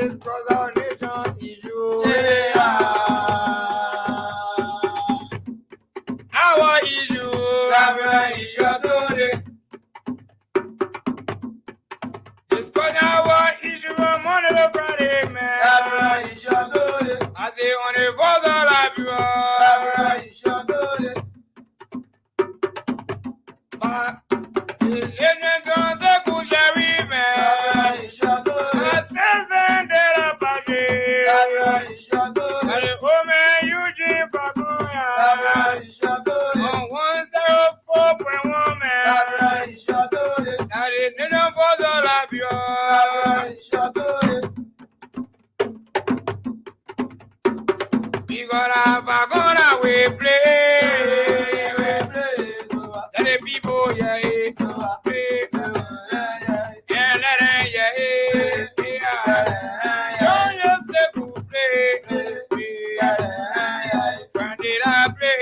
discuss our nation issue. Our issue, Liberia issue today. Discuss our issue on Monday to Friday, man. Liberia issue today. I say on the voice of Liberia. Liberia issue today. But the legend on the Kushari, man. Liberia issue today. I said then they're a party. Liberia issue today. And the woman Eugene Fagoya. Liberia issue today. On 104.1, man. Liberia issue today. Now the nation for the Liberia. Liberia issue today. We gonna have a gonna we play. Let the people play. Yeah, let them Don't you say who play. Bandera play.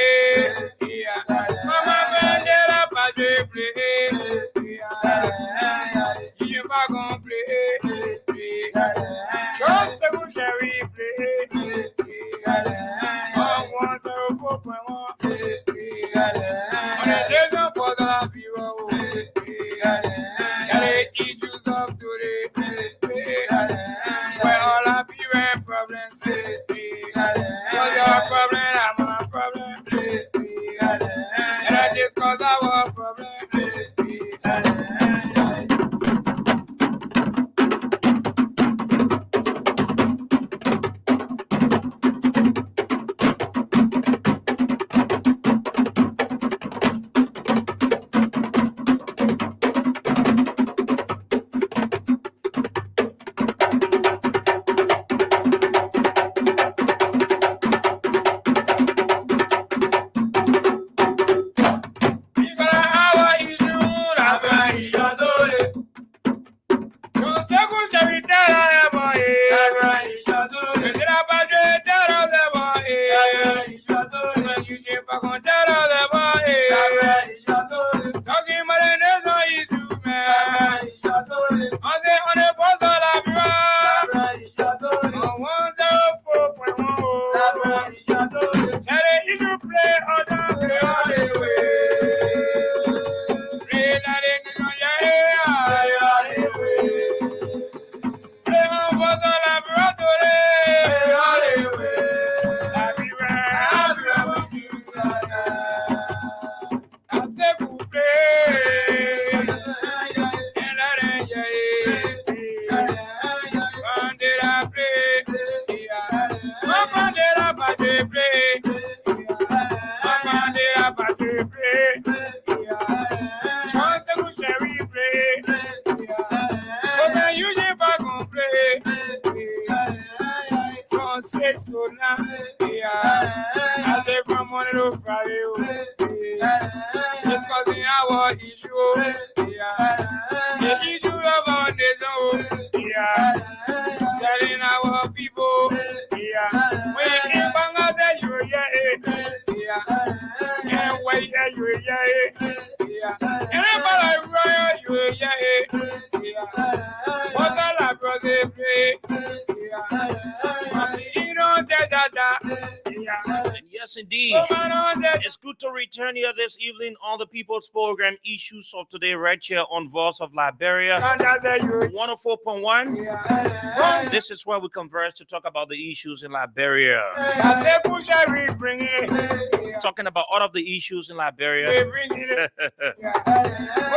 Mama bandera padre play. You ma gon play. Just say who shall we play. 104.1. On the nation for the Liberia. The issues of today. Where all Liberian problems. What's your problem? I'm a problem. And I discuss our problem. Discussing our issue, the issue of our nation, telling our people, we in Bangladesh, and wait, and I'm royal, what the brother play, and yes, indeed, it's good to return here this evening on the People's Program Issues of Today, right here on Voice of Liberia 104.1. This is where we converse to talk about the issues in Liberia. Talking about all of the issues in Liberia.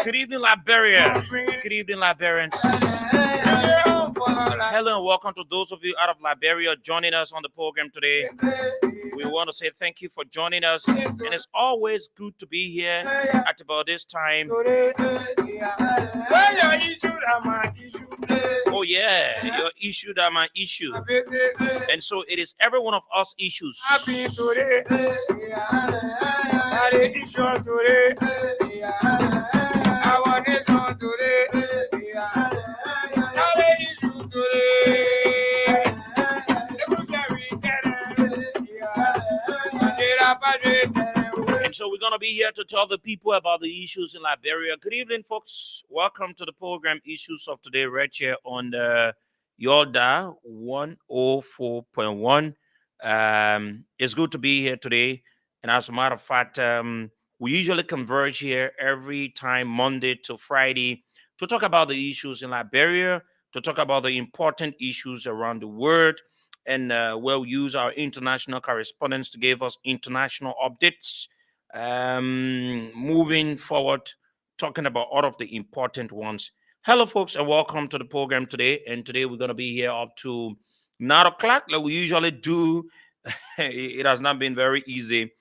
Good evening, Liberia. Good evening, Liberians. Hello and welcome to those of you out of Liberia joining us on the program today. We want to say thank you for joining us, and it's always good to be here at about this time. Oh yeah, your issue are my issue, and so it is every one of us issues. And so we're going to be here to tell the people about the issues in Liberia. Good evening, folks. Welcome to the program Issues of Today, right here on the Yoda 104.1. It's good to be here today. And as a matter of fact, we usually converge here every time, Monday to Friday, to talk about the issues in Liberia, to talk about the important issues around the world. And we'll use our international correspondents to give us international updates. Moving forward, talking about all of the important ones. Hello, folks, and welcome to the program today. And today we're going to be here up to 9 o'clock, like we usually do. It has not been very easy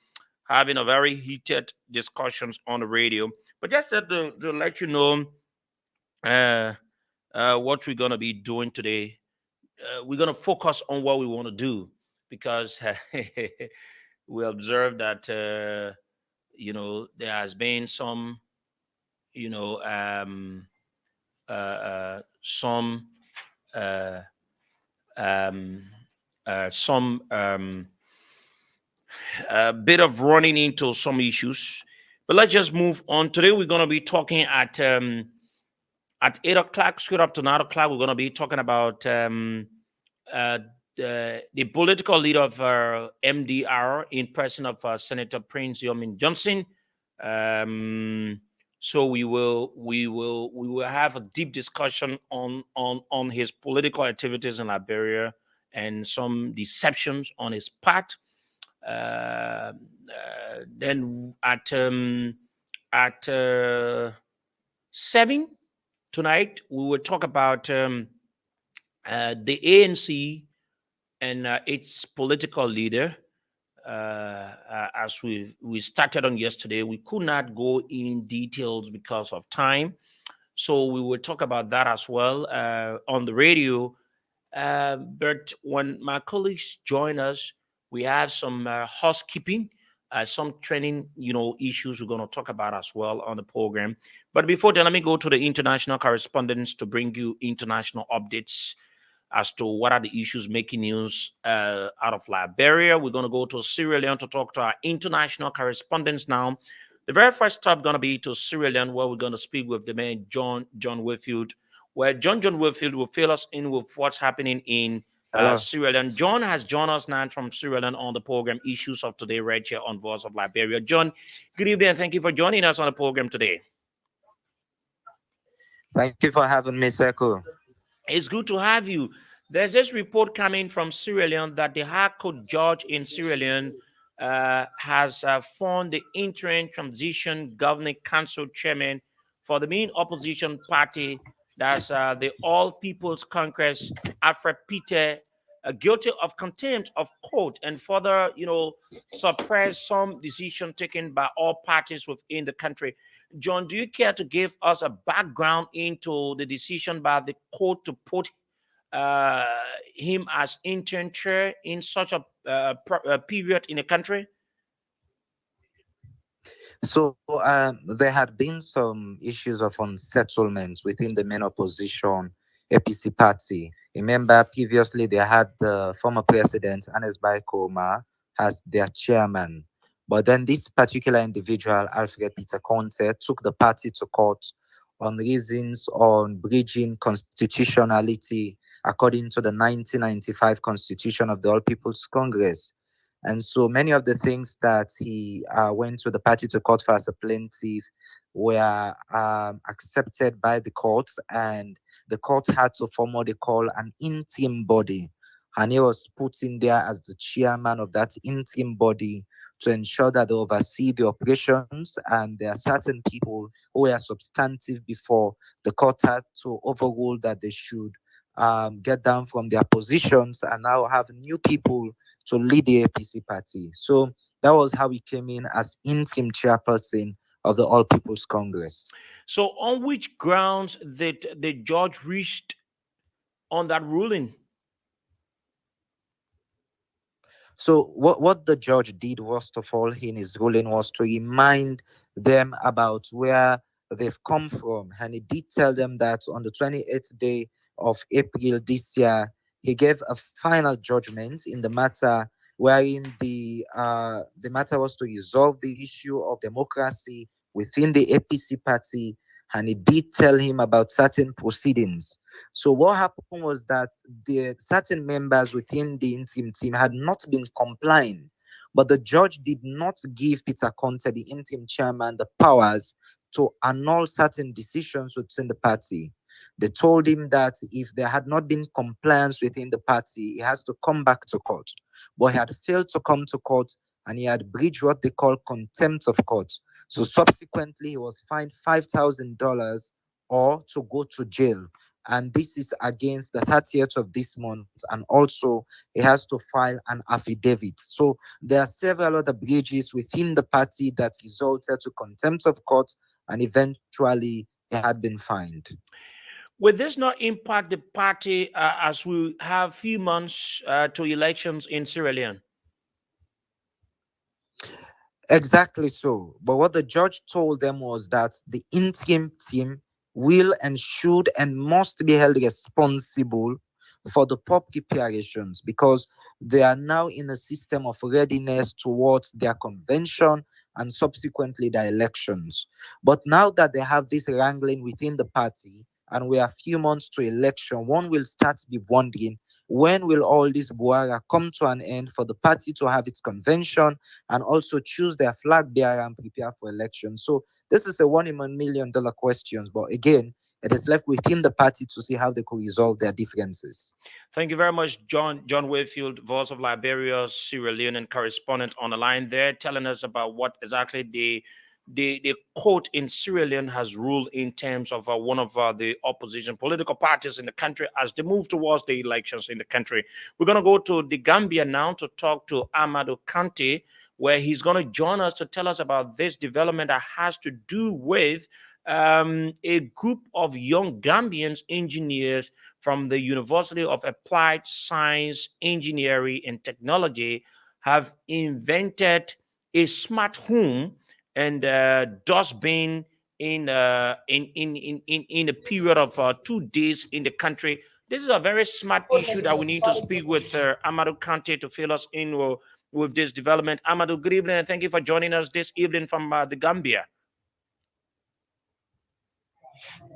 having a very heated discussions on the radio. But just to let you know uh, what we're going to be doing today, we're going to focus on what we want to do because we observe that, there has been some, you know, some uh, um, some a bit of running into some issues. But let's just move on. Today we're going to be talking at 8 o'clock, straight up to 9 o'clock. We're going to be talking about uh, the political leader of MDR in person of Senator Prince Yomin Johnson. Um, so we will have a deep discussion on his political activities in Liberia and some deceptions on his part. Then at 7 tonight, we will talk about the ANC and its political leader. As we started on yesterday, we could not go in details because of time, so we will talk about that as well on the radio. But when my colleagues join us, we have some housekeeping, some training, issues we're going to talk about as well on the program. But before then, let me go to the international correspondents to bring you international updates as to what are the issues making news out of Liberia. We're going to go to Sierra Leone to talk to our international correspondents now. The very first stop going to be to Sierra Leone, where we're going to speak with the man John Whitfield, where John Whitfield will fill us in with what's happening in Hello. Sierra Leone. John has joined us now from Sierra Leone on the program Issues of Today, right here on Voice of Liberia. John, good evening, and thank you for joining us on the program today. Thank you for having me, Seku. It's good to have you. There's this report coming from Sierra Leone that the High Court judge in Sierra Leone has found the interim transition governing council chairman for the main opposition party, that's the All People's Congress, Alfred Peter, guilty of contempt of court and further, suppress some decision taken by all parties within the country. John, do you care to give us a background into the decision by the court to put uh, him as intern chair in such a period in the country? So there had been some issues of unsettlement within the main opposition APC party. Remember, previously they had the former president Anes Baikoma as their chairman. But then this particular individual, Alfred Peter Conte, took the party to court on reasons on bridging constitutionality according to the 1995 Constitution of the All People's Congress. And so many of the things that he went to the party to court for as a plaintiff were accepted by the courts, and the court had to form what they call an interim body. And he was put in there as the chairman of that interim body to ensure that they oversee the operations, and there are certain people who were substantive before the court had to overrule that they should get down from their positions and now have new people to lead the APC party. So that was how he came in as interim chairperson of the All People's Congress. So, on which grounds did the judge reached on that ruling? So what the judge did, first of all, in his ruling was to remind them about where they've come from. And he did tell them that on the 28th day of April this year, he gave a final judgment in the matter wherein the matter was to resolve the issue of democracy within the APC party and he did tell him about certain proceedings. So what happened was that the certain members within the interim team had not been complying, but the judge did not give Peter Conte, the interim chairman, the powers to annul certain decisions within the party. They told him that if there had not been compliance within the party, he has to come back to court. But he had failed to come to court, and he had breached what they call contempt of court. So subsequently, he was fined $5,000 or to go to jail. And this is against the 30th of this month. And also, he has to file an affidavit. So there are several other breaches within the party that resulted to contempt of court, and eventually he had been fined. Will this not impact the party as we have few months to elections in Sierra Leone? Exactly so. But what the judge told them was that the interim team will and should and must be held responsible for the poor preparations, because they are now in a system of readiness towards their convention and subsequently the elections. But now that they have this wrangling within the party and we are few months to election, one will start to be wondering, when will all this buara come to an end for the party to have its convention and also choose their flag bearer and prepare for election? So this is a $1 million question, but again, it is left within the party to see how they could resolve their differences. Thank you very much, John Wayfield, Voice of Liberia, Sierra Leone correspondent on the line there, telling us about what exactly the court in Sierra Leone has ruled in terms of one of the opposition political parties in the country as they move towards the elections in the country. We're going to go to the Gambia now to talk to Amadou Kante, where he's going to join us to tell us about this development that has to do with a group of young Gambians engineers from the University of Applied Science, Engineering, and Technology have invented a smart home and dustbin in a period of 2 days in the country. This is a very smart issue that we need to speak with Amadou Kante to fill us in with this development. Amadou, good evening, and thank you for joining us this evening from the Gambia.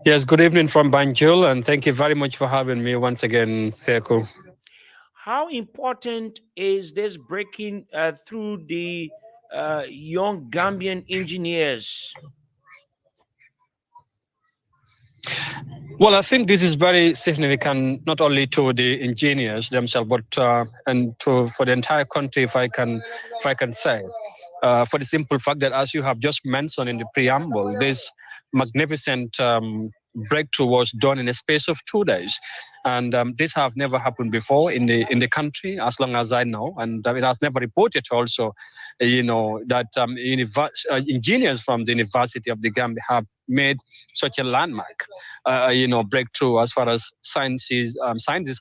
Yes, good evening from Banjul, and thank you very much for having me once again, Sekou. How important is this breaking through the young Gambian engineers? Well, I think this is very significant, not only to the engineers themselves, but and for the entire country, if I can say, for the simple fact that, as you have just mentioned in the preamble, this magnificent breakthrough was done in a space of 2 days, and this have never happened before in the country, as long as I know, and it has never reported also, that engineers from the University of the Gambia have made such a landmark, breakthrough as far as science is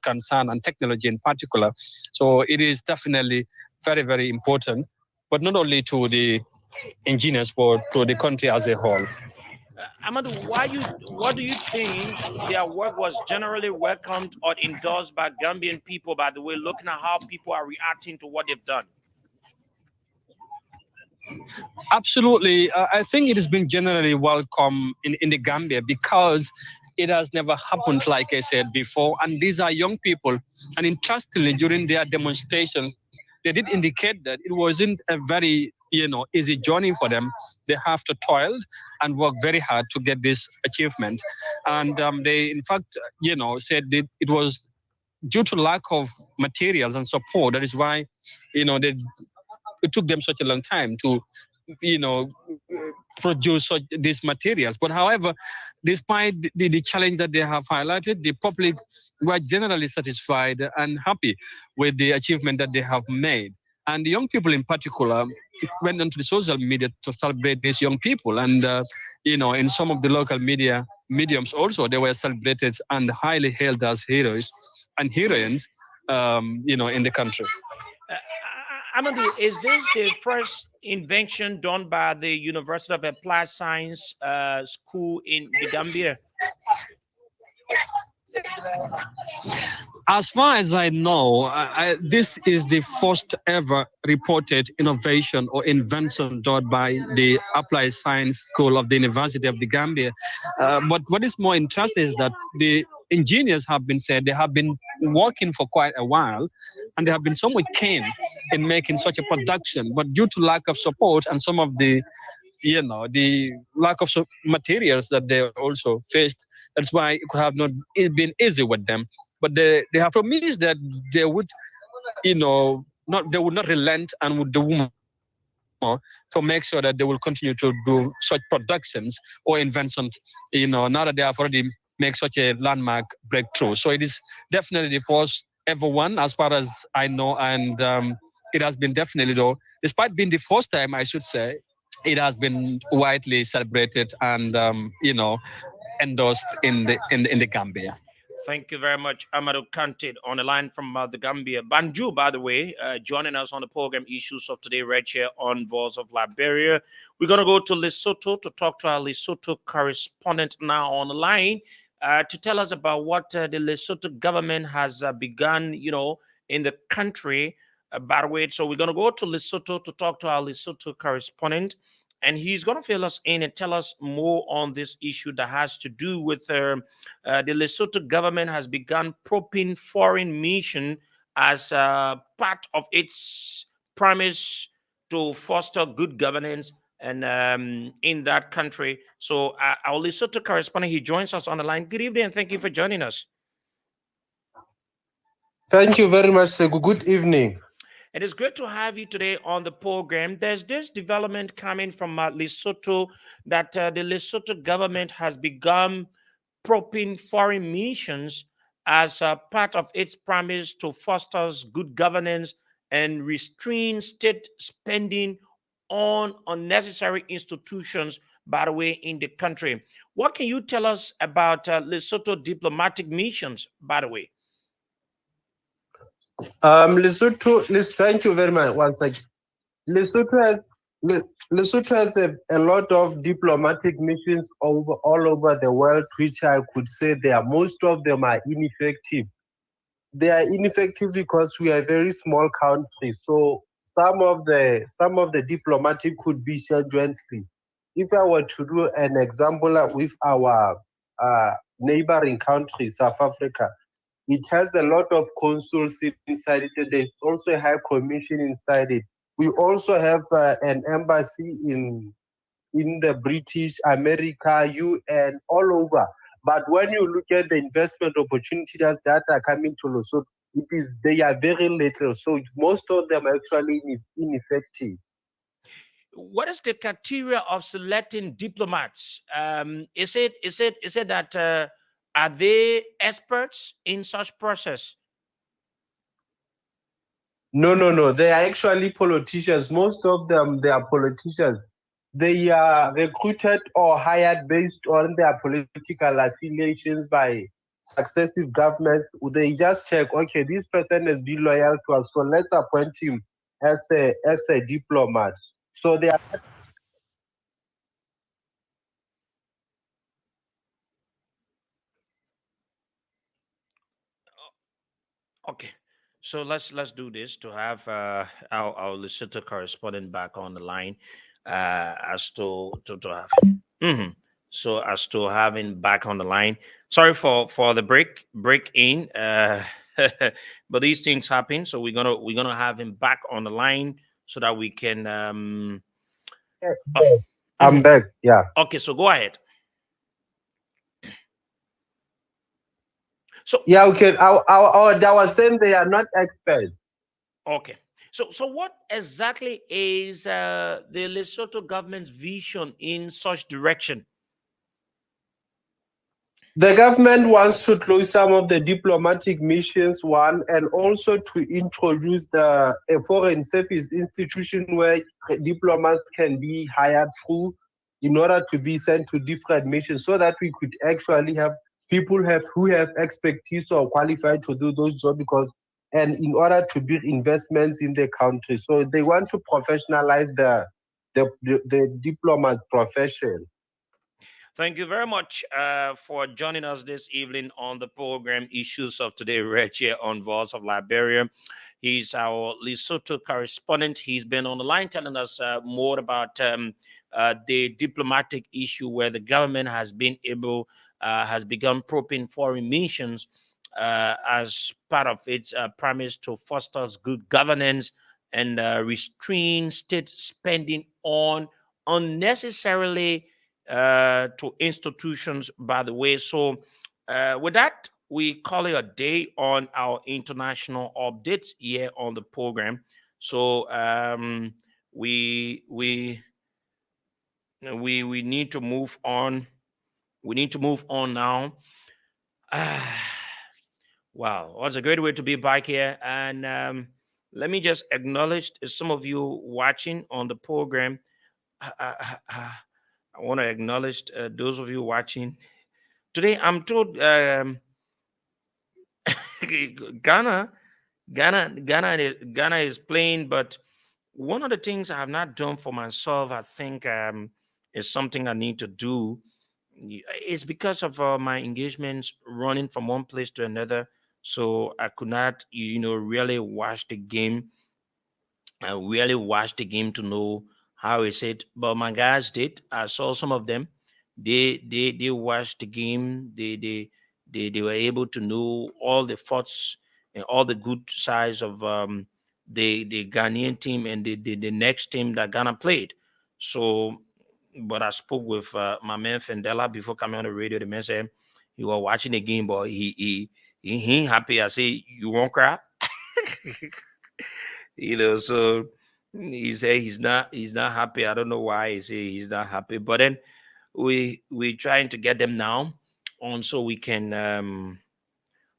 concerned, and technology in particular. So it is definitely very, very important, but not only to the engineers, but to the country as a whole. Amadou, what do you think their work was generally welcomed or endorsed by Gambian people, by the way, looking at how people are reacting to what they've done? Absolutely. I think it has been generally welcome in the Gambia because it has never happened, like I said before. And these are young people. And interestingly, during their demonstration, they did indicate that it wasn't a very easy journey for them. They have to toil and work very hard to get this achievement. And they, in fact, said that it was due to lack of materials and support. That is why, it took them such a long time to, you know, produce these materials. But however, despite the challenge that they have highlighted, the public were generally satisfied and happy with the achievement that they have made. And the young people in particular went onto the social media to celebrate these young people. And, in some of the local mediums also, they were celebrated and highly hailed as heroes and heroines, in the country. Amadou, is this the first invention done by the University of Applied Science School in the Gambia? As far as I know, this is the first ever reported innovation or invention done by the Applied Science School of the University of the Gambia. But what is more interesting is that the engineers have been said they have been working for quite a while, and they have been somewhat keen in making such a production. But due to lack of support and some of the the lack of materials that they also faced, that's why it could have not been easy with them. But they have promised that they would, not they would not relent and would do more to make sure that they will continue to do such productions or inventions, now that they have already made such a landmark breakthrough. So it is definitely the first ever one, as far as I know, and it has been definitely, though, despite being the first time, I should say, it has been widely celebrated and endorsed in the Gambia. Thank you very much, Amadou Kante, on the line from the Gambia. Banju, by the way, joining us on the program Issues of Today, right here on Voice of Liberia. We're going to go to Lesotho to talk to our Lesotho correspondent now on the line to tell us about what the Lesotho government has begun, in the country. By the way, so we're going to go to Lesotho to talk to our Lesotho correspondent, and he's going to fill us in and tell us more on this issue that has to do with the Lesotho government has begun probing foreign mission as part of its promise to foster good governance and in that country. So our Lesotho correspondent, he joins us on the line. Good evening and thank you for joining us. Thank you very much, sir. Good evening. It is great to have you today on the program. There's this development coming from Lesotho that the Lesotho government has begun probing foreign missions as a part of its promise to foster good governance and restrain state spending on unnecessary institutions, by the way, in the country. What can you tell us about Lesotho diplomatic missions, by the way? Lesotho, thank you very much. Once again, Lesotho has a lot of diplomatic missions all over the world, which I could say most of them are ineffective. They are ineffective because we are a very small country. So some of the diplomatic could be shared jointly. If I were to do an example with our neighboring country, South Africa, it has a lot of consuls inside it. There's also a high commission inside it. We also have an embassy in the British, America, UN, all over. But when you look at the investment opportunities that are coming to Lesotho, they are very little. So most of them are actually ineffective. What is the criteria of selecting diplomats? Is it that are they experts in such process? No. They are actually politicians. Most of them, they are politicians. They are recruited or hired based on their political affiliations by successive governments. They just check, okay, this person has been loyal to us, so let's appoint him as a diplomat. So they are. Okay, so let's do this to have our Lesotho correspondent back on the line as to have him. So as to having back on the line. Sorry for the break in, but these things happen. So we're gonna have him back on the line so that we can. I'm back. Yeah. Okay, so go ahead. So yeah, okay. I was saying they are not experts. Okay. So what exactly is the Lesotho government's vision in such direction? The government wants to close some of the diplomatic missions, one, and also to introduce a foreign service institution where diplomats can be hired through in order to be sent to different missions, so that we could actually have people who have expertise or qualified to do those jobs, and in order to build investments in the country. So they want to professionalize the diplomat's profession. Thank you very much for joining us this evening on the program Issues of Today, right here on Voice of Liberia. He's our Lesotho correspondent. He's been on the line telling us more about the diplomatic issue where the government has been able, has begun probing foreign missions as part of its promise to foster good governance and restrain state spending on unnecessarily to institutions, by the way. So, with that, we call it a day on our international updates here on the program. So, we we need to move on. We need to move on now. Wow, what's a great way to be back here. And let me just acknowledge some of you watching on the program. I want to acknowledge those of you watching today. I'm told Ghana, Ghana is playing, but one of the things I have not done for myself, I think, is something I need to do. It's because of my engagements running from one place to another, so I could not, really watch the game. I really watched the game to know how is it. But my guys did. I saw some of them. They watched the game. They were able to know all the faults and all the good sides of the Ghanaian team and the next team that Ghana played. So, but I spoke with my man Fendela before coming on the radio. The man said he was watching the game, but he ain't happy. I say you won't cry. So he said he's not happy. I don't know why he say he's not happy, but then we trying to get them now on so we can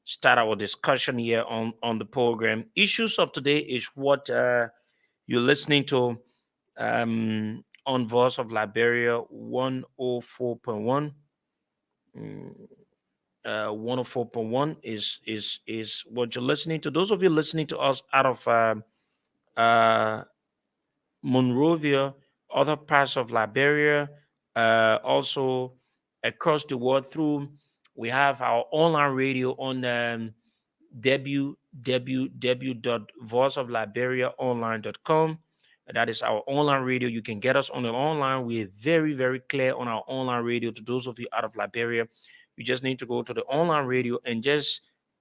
start our discussion here on the program. Issues of today is what you're listening to on Voice of Liberia 104.1. 104.1 is what you're listening to. Those of you listening to us out of uh, Monrovia, other parts of Liberia, also across the world through. We have our online radio on www.voiceofliberiaonline.com. That is our online radio. You can get us on the online. We're very, very clear on our online radio. To those of you out of Liberia, you just need to go to the online radio and just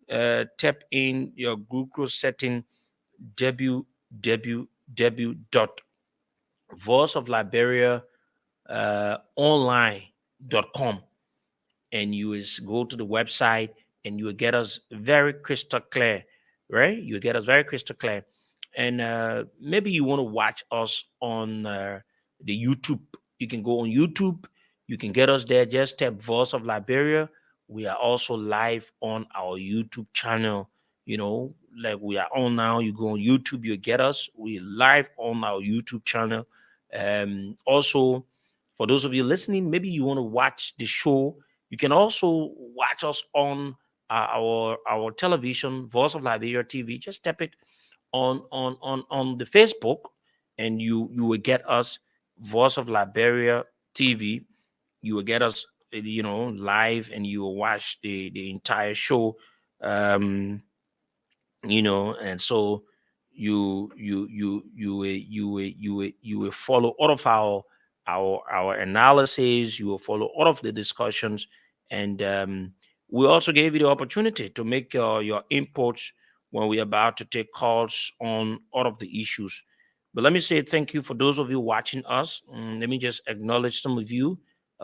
tap in your Google setting www.voiceofliberia online.com, and you is go to the website and you will get us very crystal clear, right? You will get us very crystal clear. And maybe you want to watch us on the YouTube. You can go on YouTube. You can get us there. Just tap Voice of Liberia. We are also live on our YouTube channel. Like we are on now. You go on YouTube, you get us. We live on our YouTube channel. Also, for those of you listening, maybe you want to watch the show. You can also watch us on our television, Voice of Liberia TV. Just tap it on the Facebook, and you will get us Voice of Liberia TV. You will get us, live, and you will watch the entire show. Um, and so you will follow all of our analysis. You will follow all of the discussions, and we also gave you the opportunity to make your inputs when we're about to take calls on all of the issues. But let me say thank you for those of you watching us. Let me just acknowledge some of you.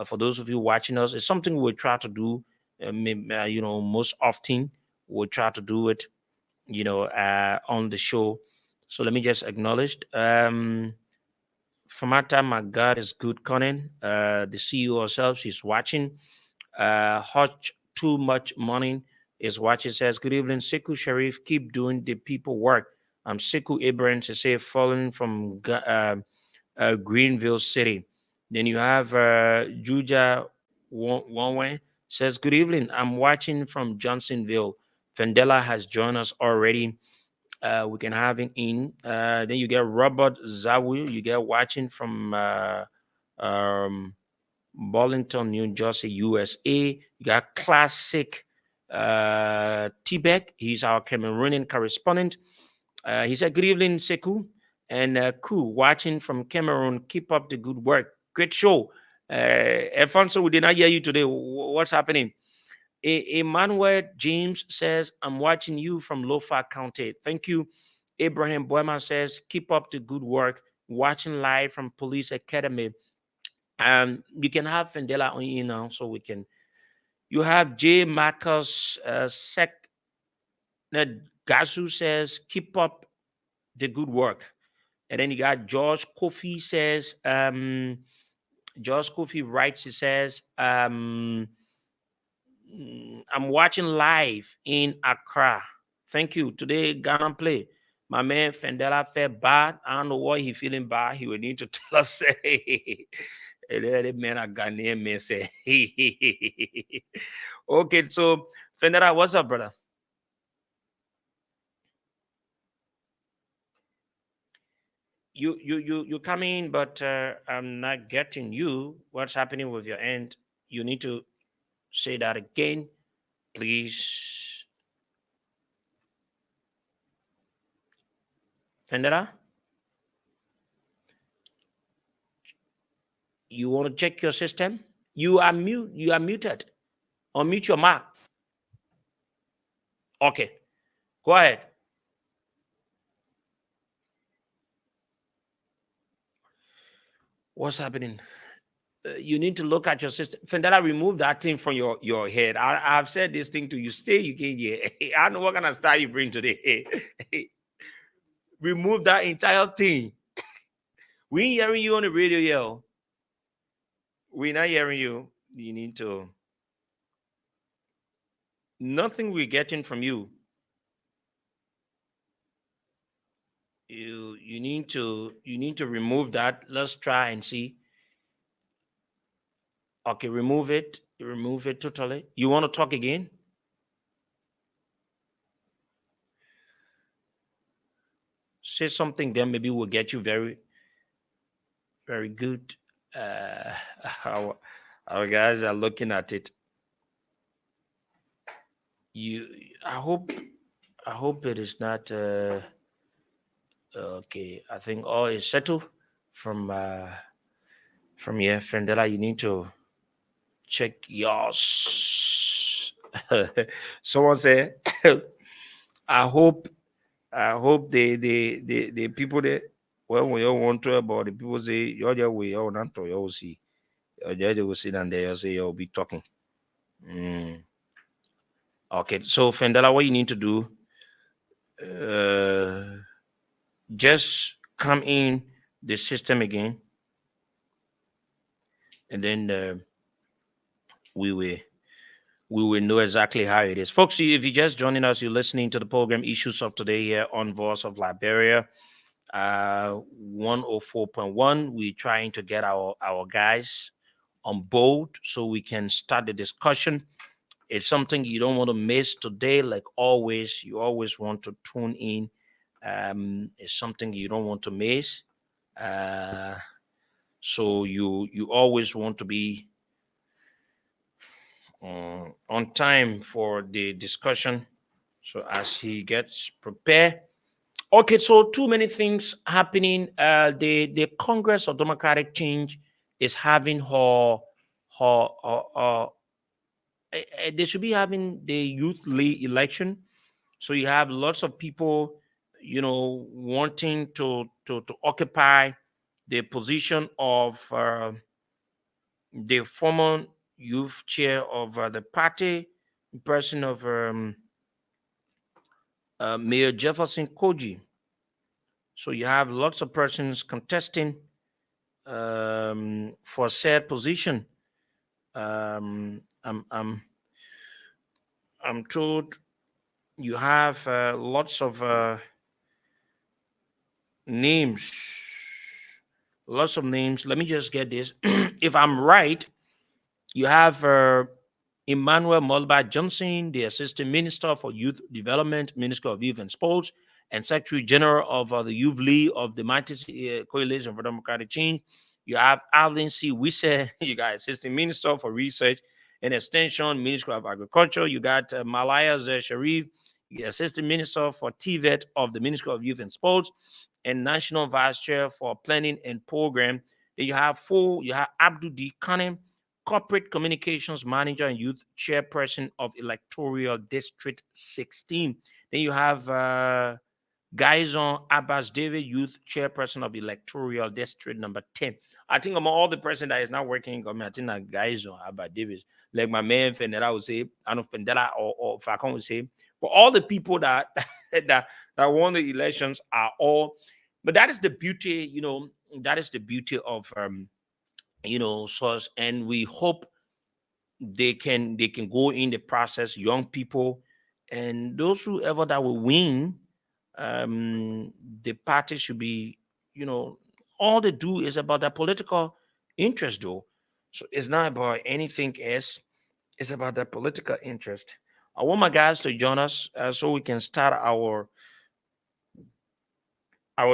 For those of you watching us, it's something we try to do. Most often we try to do it on the show. So let me just acknowledge. Famata, my God is good, Conan. The CEO herself, she's watching. Hutch, too much money is watching. Says, good evening, Sekou Sharif. Keep doing the people work. I'm Sekou Ibrahim to say, falling from Greenville City. Then you have Juja Wanwe says, good evening. I'm watching from Johnsonville. Fendela has joined us already. We can have him in. Then you get Robert Zawu. You get watching from um, Burlington, New Jersey, USA. You got Classic Tibek. He's our Cameroonian correspondent. He said, "Good evening, Sekou and Ku, watching from Cameroon. Keep up the good work. Great show." Alfonso, we did not hear you today. What's happening? Emmanuel James says, "I'm watching you from Lofa County. Thank you." Abraham Boyman says, "Keep up the good work. Watching live from Police Academy." You can have Fendela on you now, so we can. You have J. Marcus Sek Gazu says, "Keep up the good work." And then you got George Kofi says, George Kofi writes, he says, "I'm watching live in Accra. Thank you. Today, Ghana play. My man Fendela felt bad. I don't know why he feeling bad. He would need to tell us." And then the man a Ghanaian man say, "Okay, so Fendela, what's up, brother?" You come in, but I'm not getting you. What's happening with your end? You need to say that again, please. Fendera, you want to check your system? You are mute. You are muted. Unmute your mic. Okay, go ahead. What's happening? You need to look at your system. Fendera, remove that thing from your head. I've said this thing to you. Stay, you can hear. I don't know what kind of style you bring today. Remove that entire thing. We ain't hearing you on the radio, yo. We're not hearing you. You need to. Nothing we're getting from you. You need to remove that. Let's try and see. Okay, remove it. Remove it totally. You want to talk again? Say something, then maybe we'll get you very, very good. Our guys are looking at it. I hope it is not okay. I think all is settled from here. Frendela, you need to check yours. Someone said, I hope the people that when we all want to about the people say you're there we all not to you see. You will sit down there, you say you'll be talking. Okay, so Fendela, what you need to do, just come in the system again, and then we will know exactly how it is. Folks, if you're just joining us, you're listening to the program Issues of Today here on Voice of Liberia, 104.1. We're trying to get our guys on board so we can start the discussion. It's something you don't want to miss today. Like always, you always want to tune in. It's something you don't want to miss. So you always want to be on time for the discussion. So as he gets prepared. Okay, so too many things happening. The Congress of Democratic Change is having they should be having the youth league election. So you have lots of people, wanting to occupy the position of the former youth chair of the party, person of Mayor Jefferson Koji. So you have lots of persons contesting for said position. I'm told you have lots of names. Lots of names. Let me just get this. If I'm right, you have Emmanuel Molba Johnson, the Assistant Minister for Youth Development, Minister of Youth and Sports, and Secretary General of the Youth League of the Mighty Coalition for Democratic Change. You have Alvin C. Wisse, you got Assistant Minister for Research and Extension, Ministry of Agriculture. You got Malaya Sharif, Assistant Minister for TVET of the Ministry of Youth and Sports, and National Vice Chair for Planning and Program. Then you have Abdul D. Kanem, Corporate Communications Manager and Youth Chairperson of Electoral District 16. Then you have Gaizon Abbas David, Youth Chairperson of Electoral District number 10. I think among all the person that is not working in government, I think that Gaizon Abbas David, like my man Fendela would say, I don't know Fendela or Falcon would say, but all the people that that won the elections are all. But that is the beauty, that is the beauty of source, and we hope they can go in the process, young people, and those whoever that will win. The party should be, all they do is about their political interest, though. So it's not about anything else. It's about their political interest. I want my guys to join us so we can start our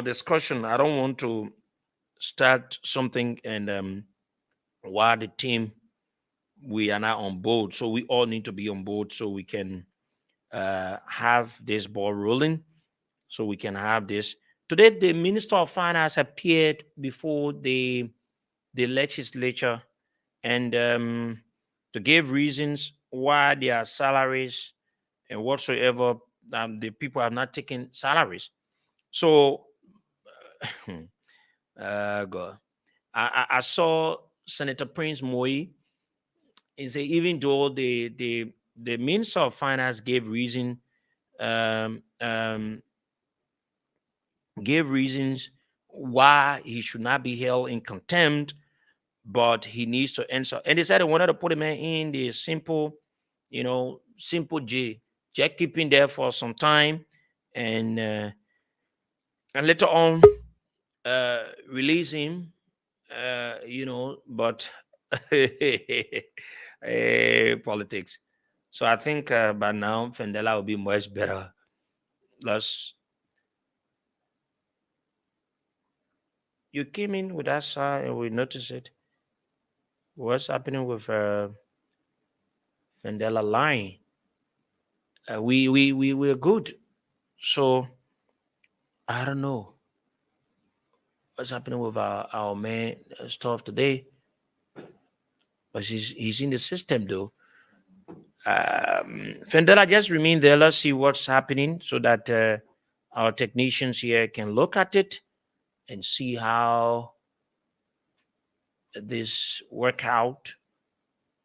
discussion. I don't want to start something and while the team we are not on board. So we all need to be on board so we can have this ball rolling. So we can have this. Today, the Minister of Finance appeared before the legislature and to give reasons why their salaries and whatsoever, the people have not taken salaries. So, God, I saw Senator Prince Moi. He said even though the Minister of Finance gave reasons why he should not be held in contempt, but he needs to answer. And they said they wanted to put him in the simple J, just keeping there for some time, and later on release him. But politics. So I think by now Fendela will be much better. Plus, you came in with that side and we noticed it. What's happening with Fendela line? We're good. So I don't know what's happening with our man stuff today. But he's in the system though. Fendela, just remain there. Let's see what's happening so that our technicians here can look at it and see how this work out.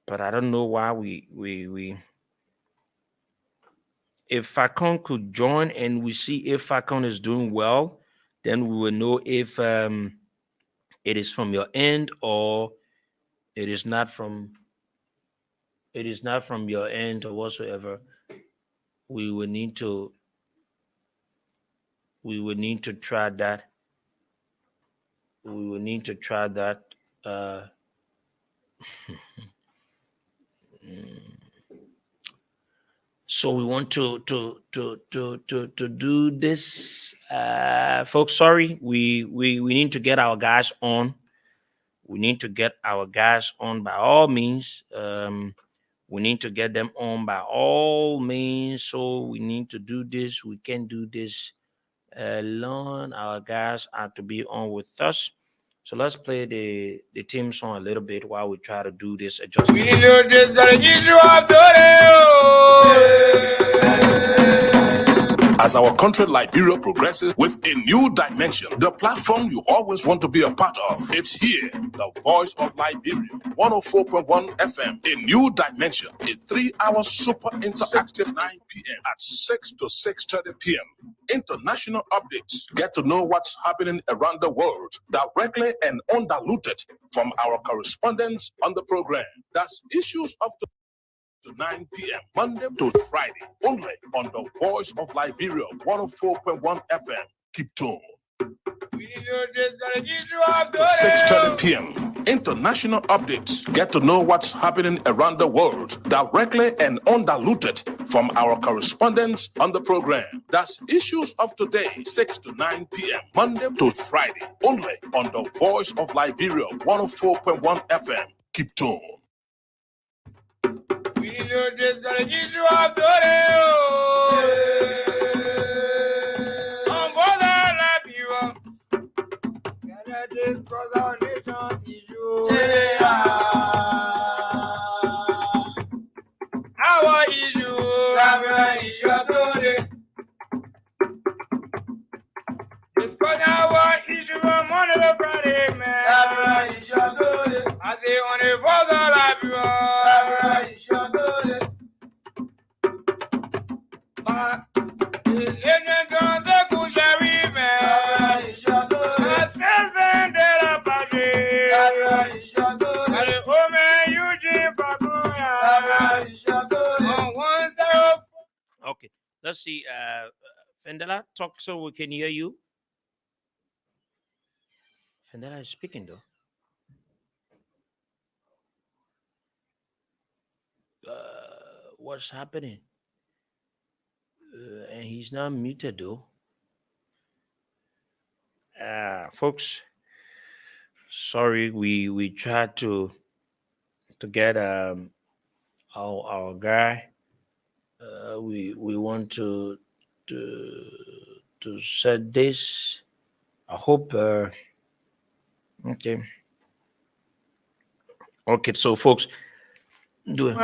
But I don't know why we if Falcon could join and we see if Falcon is doing well, then we will know if it is from your end or it is not from your end or whatsoever. We will need to try that. We will need to try that. So we want to do this, folks. Sorry, we need to get our guys on. We need to get our guys on by all means. We need to get them on by all means. So we need to do this. We can do this alone. Our guys have to be on with us. So let's play the team song a little bit while we try to do this adjustment. We know this got an issue of today. As our country Liberia progresses with a new dimension, the platform you always want to be a part of, it's here, the Voice of Liberia, 104.1 FM, a new dimension, a 3-hour super interactive 9 p.m. at 6 to 6:30 p.m. International updates. Get to know what's happening around the world directly and undiluted from our correspondents on the program. That's issues of the to 9 p.m. Monday to Friday, only on the Voice of Liberia, 104.1 FM. Keep tuned. We 6:30 p.m. International updates. Get to know what's happening around the world directly and undiluted from our correspondents on the program. That's Issues of Today, 6 to 9 p.m. Monday to Friday, only on the Voice of Liberia, 104.1 FM. Keep tuned. We know this gonna issue of today. On board Liberia, gotta discuss our nation's issue. Our issue, Liberia issue of today. Discuss our issue on Monday to Friday, man. Liberia issue of today. I say on the board of Liberia, issue of today. Okay, let's see. Fendela, talk so we can hear you. Fendela is speaking though. What's happening? And he's not muted though. Folks, sorry, we tried to get our guy. We want to set this. I hope. Okay. So folks, do it.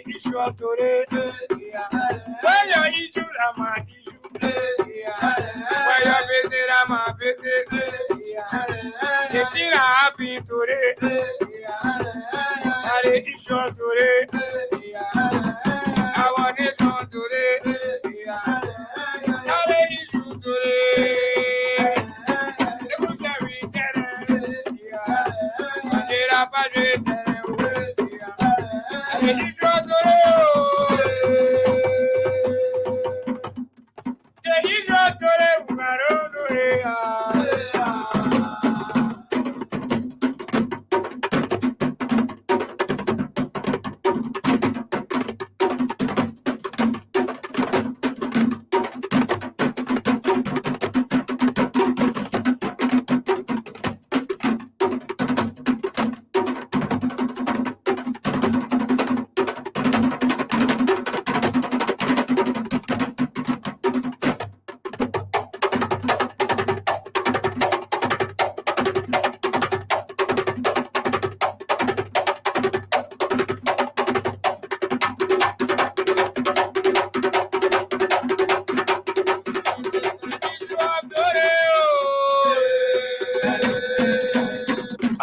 Issue of today, where your issue are my issue. visit. The thing happen today. And the issue today. I want it on today. And the issue today. Secretary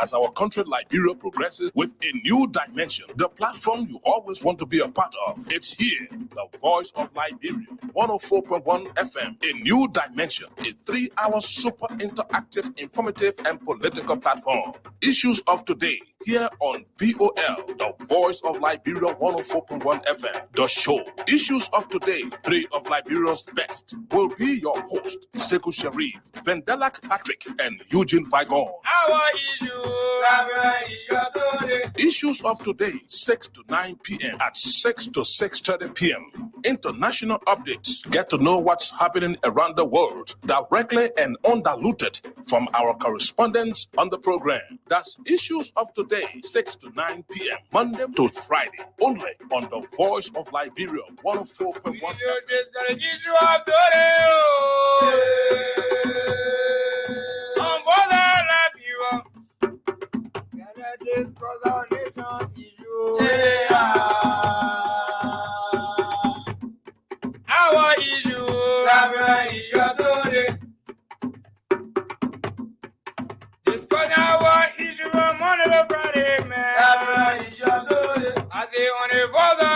As our country Liberia progresses with a new dimension, the platform you always want to be a part of, it's here, the Voice of Liberia, 104.1 FM, a new dimension, a 3-hour super interactive, informative, and political platform. Issues of today, here on VOL, the Voice of Liberia, 104.1 FM, the show. Issues of today, 3 of Liberia's best, will be your host, Sekou Sharif, Vendelak Patrick, and Eugene Vigon. Our Issues of today, 6 to 9 p.m. at 6 to 6:30 p.m. International updates. Get to know what's happening around the world directly and undiluted from our correspondents on the program. That's Issues of today, 6 to 9 p.m. Monday to Friday, only on the Voice of Liberia, 104.1. Our issue, discuss our issue on Monday to Friday, man. I say on the voice of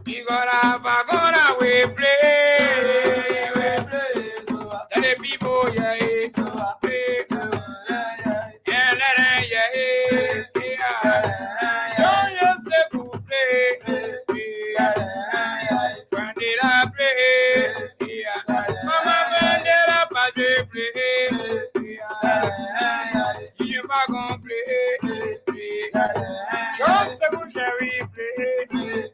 we gonna have a gonna we play. Let the people play. And let them don't you say who play. Bandera play. Mama bandera padre play. You never gonna play. Just say who shall we play.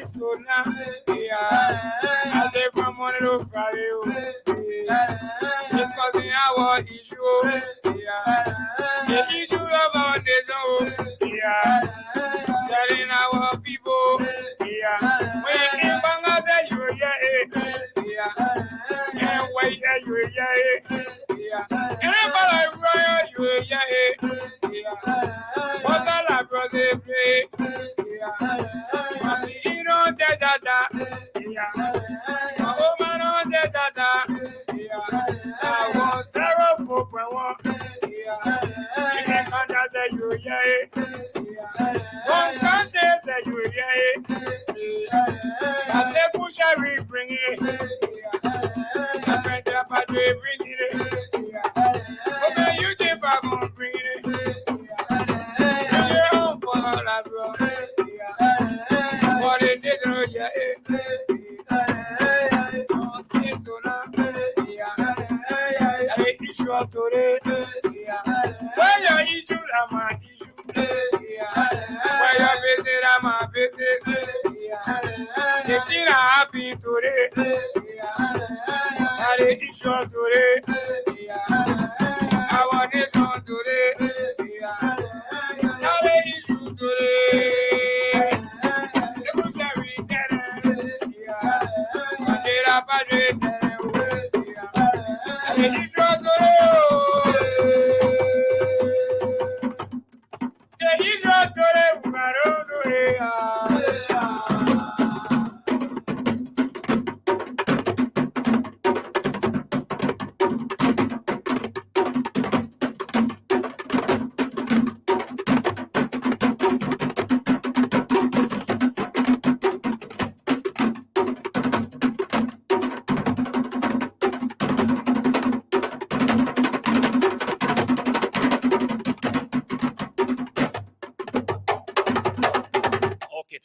6 to 9. I say from Monday to Friday. Discussing our issue. The issue of our nation. Telling our people. When you keep Bangladesh, you and wait, you anybody royal, you what I brother play. You know that. Oh man, on that. I want 0.1. You can't say you one can't say you I say push we bring it. Bring it. Okay, you keep on bring it. What it did, where your issue, my issue. Where your business, my business. The thing I happy today. I issue today. I want it on today. I issue today. Secretary,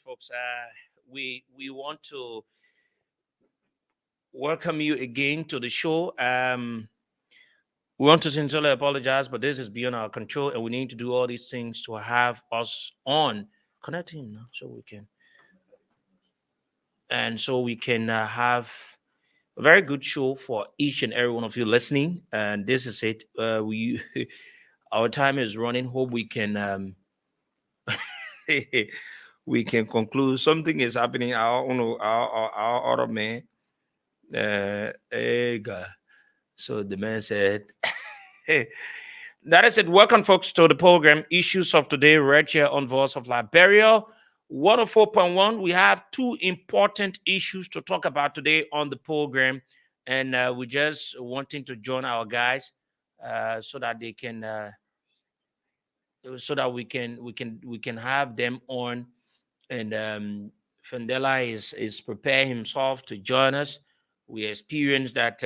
folks. We want to welcome you again to the show. We want to sincerely apologize, but this is beyond our control, and we need to do all these things to have us on. Connect him now, so we can, have a very good show for each and every one of you listening. And this is it. We our time is running. Hope we can we can conclude. Something is happening. Our other man. Hey God. So the man said, hey, that is it. Welcome, folks, to the program Issues of Today, right here on Voice of Liberia. 104.1. We have two important issues to talk about today on the program, and we're just wanting to join our guys so that they can, so that we can have them on. And Fandela is preparing himself to join us. We experienced that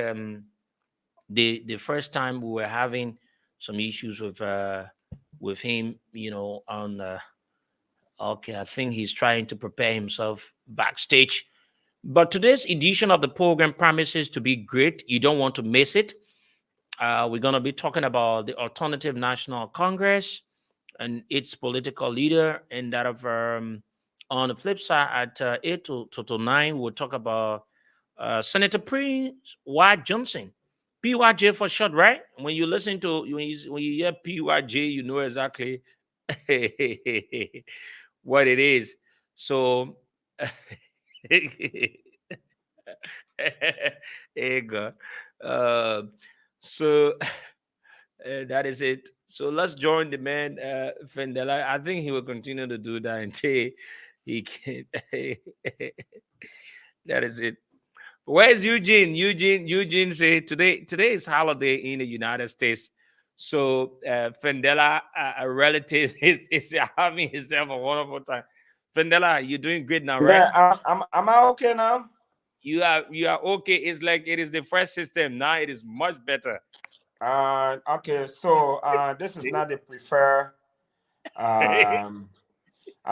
the first time we were having some issues with him, on. Okay, I think he's trying to prepare himself backstage. But today's edition of the program promises to be great. You don't want to miss it. We're going to be talking about the Alternative National Congress and its political leader, and that of on the flip side at 8 to 9, we'll talk about Senator Prince Y. Johnson. PYJ for short, right? When you listen to when you hear PYJ, you know exactly what it is. So hey God. So that is it. So let's join the man Fendela. I think he will continue to do that until he can. That is it. Where's Eugene? Eugene say today is holiday in the United States. So Fendela, a relative, is having himself a wonderful time. Fendela, you're doing great now, right? Yeah, am I okay now? You are okay. It's like it is the first system. Now it is much better. Okay, so this is not the preferred. I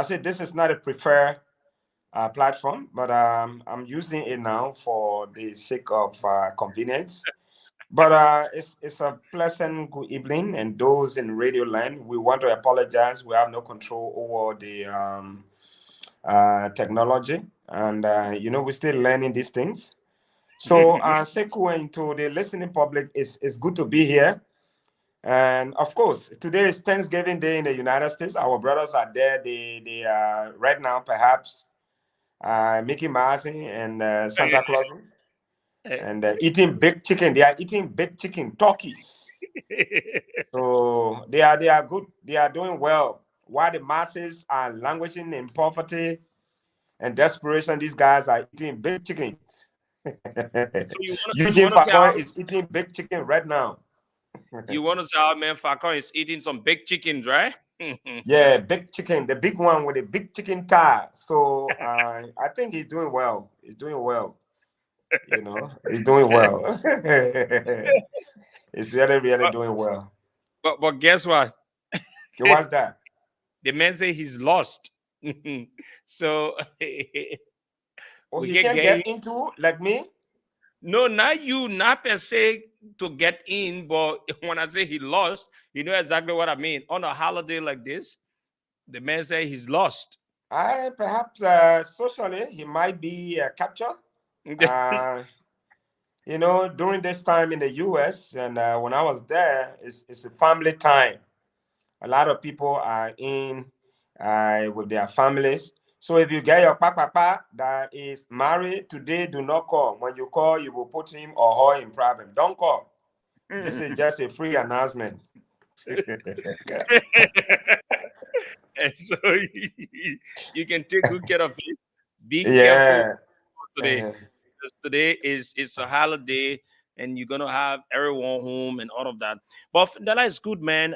said this is not a preferred platform, but I'm using it now for the sake of convenience. But it's a pleasant good evening, and those in radio land, we want to apologize. We have no control over the technology. And we're still learning these things. So, Seku, to the listening public, it's good to be here. And of course, today is Thanksgiving Day in the United States. Our brothers are there. They are right now, perhaps, Mickey Mouse and Santa Claus, and eating baked chicken. They are eating baked chicken, turkeys. So they are good. They are doing well. While the masses are languishing in poverty and desperation, these guys are eating baked chickens. Eugene Falcon is eating baked chicken right now. You want to say our man Falcon is eating some baked chickens, right? Yeah, baked chicken, the big one with the big chicken thigh. So I think he's doing well. He's doing well. He's doing well. He's really, really doing well. But guess what? What's that? The man say he's lost. So oh, he can't get into like me? No, not you, not per se to get in, but when I say he lost, you know exactly what I mean. On a holiday like this, the man say he's lost. Perhaps socially he might be captured. During this time in the U.S. and when I was there, it's a family time. A lot of people are in with their families. So if you get your papa that is married today, do not call. When you call, you will put him or her in problem. Don't call. This is just a free announcement. And so you can take good care of it. Be careful today. Today it's a holiday, and you're gonna have everyone home and all of that. But that is good, man.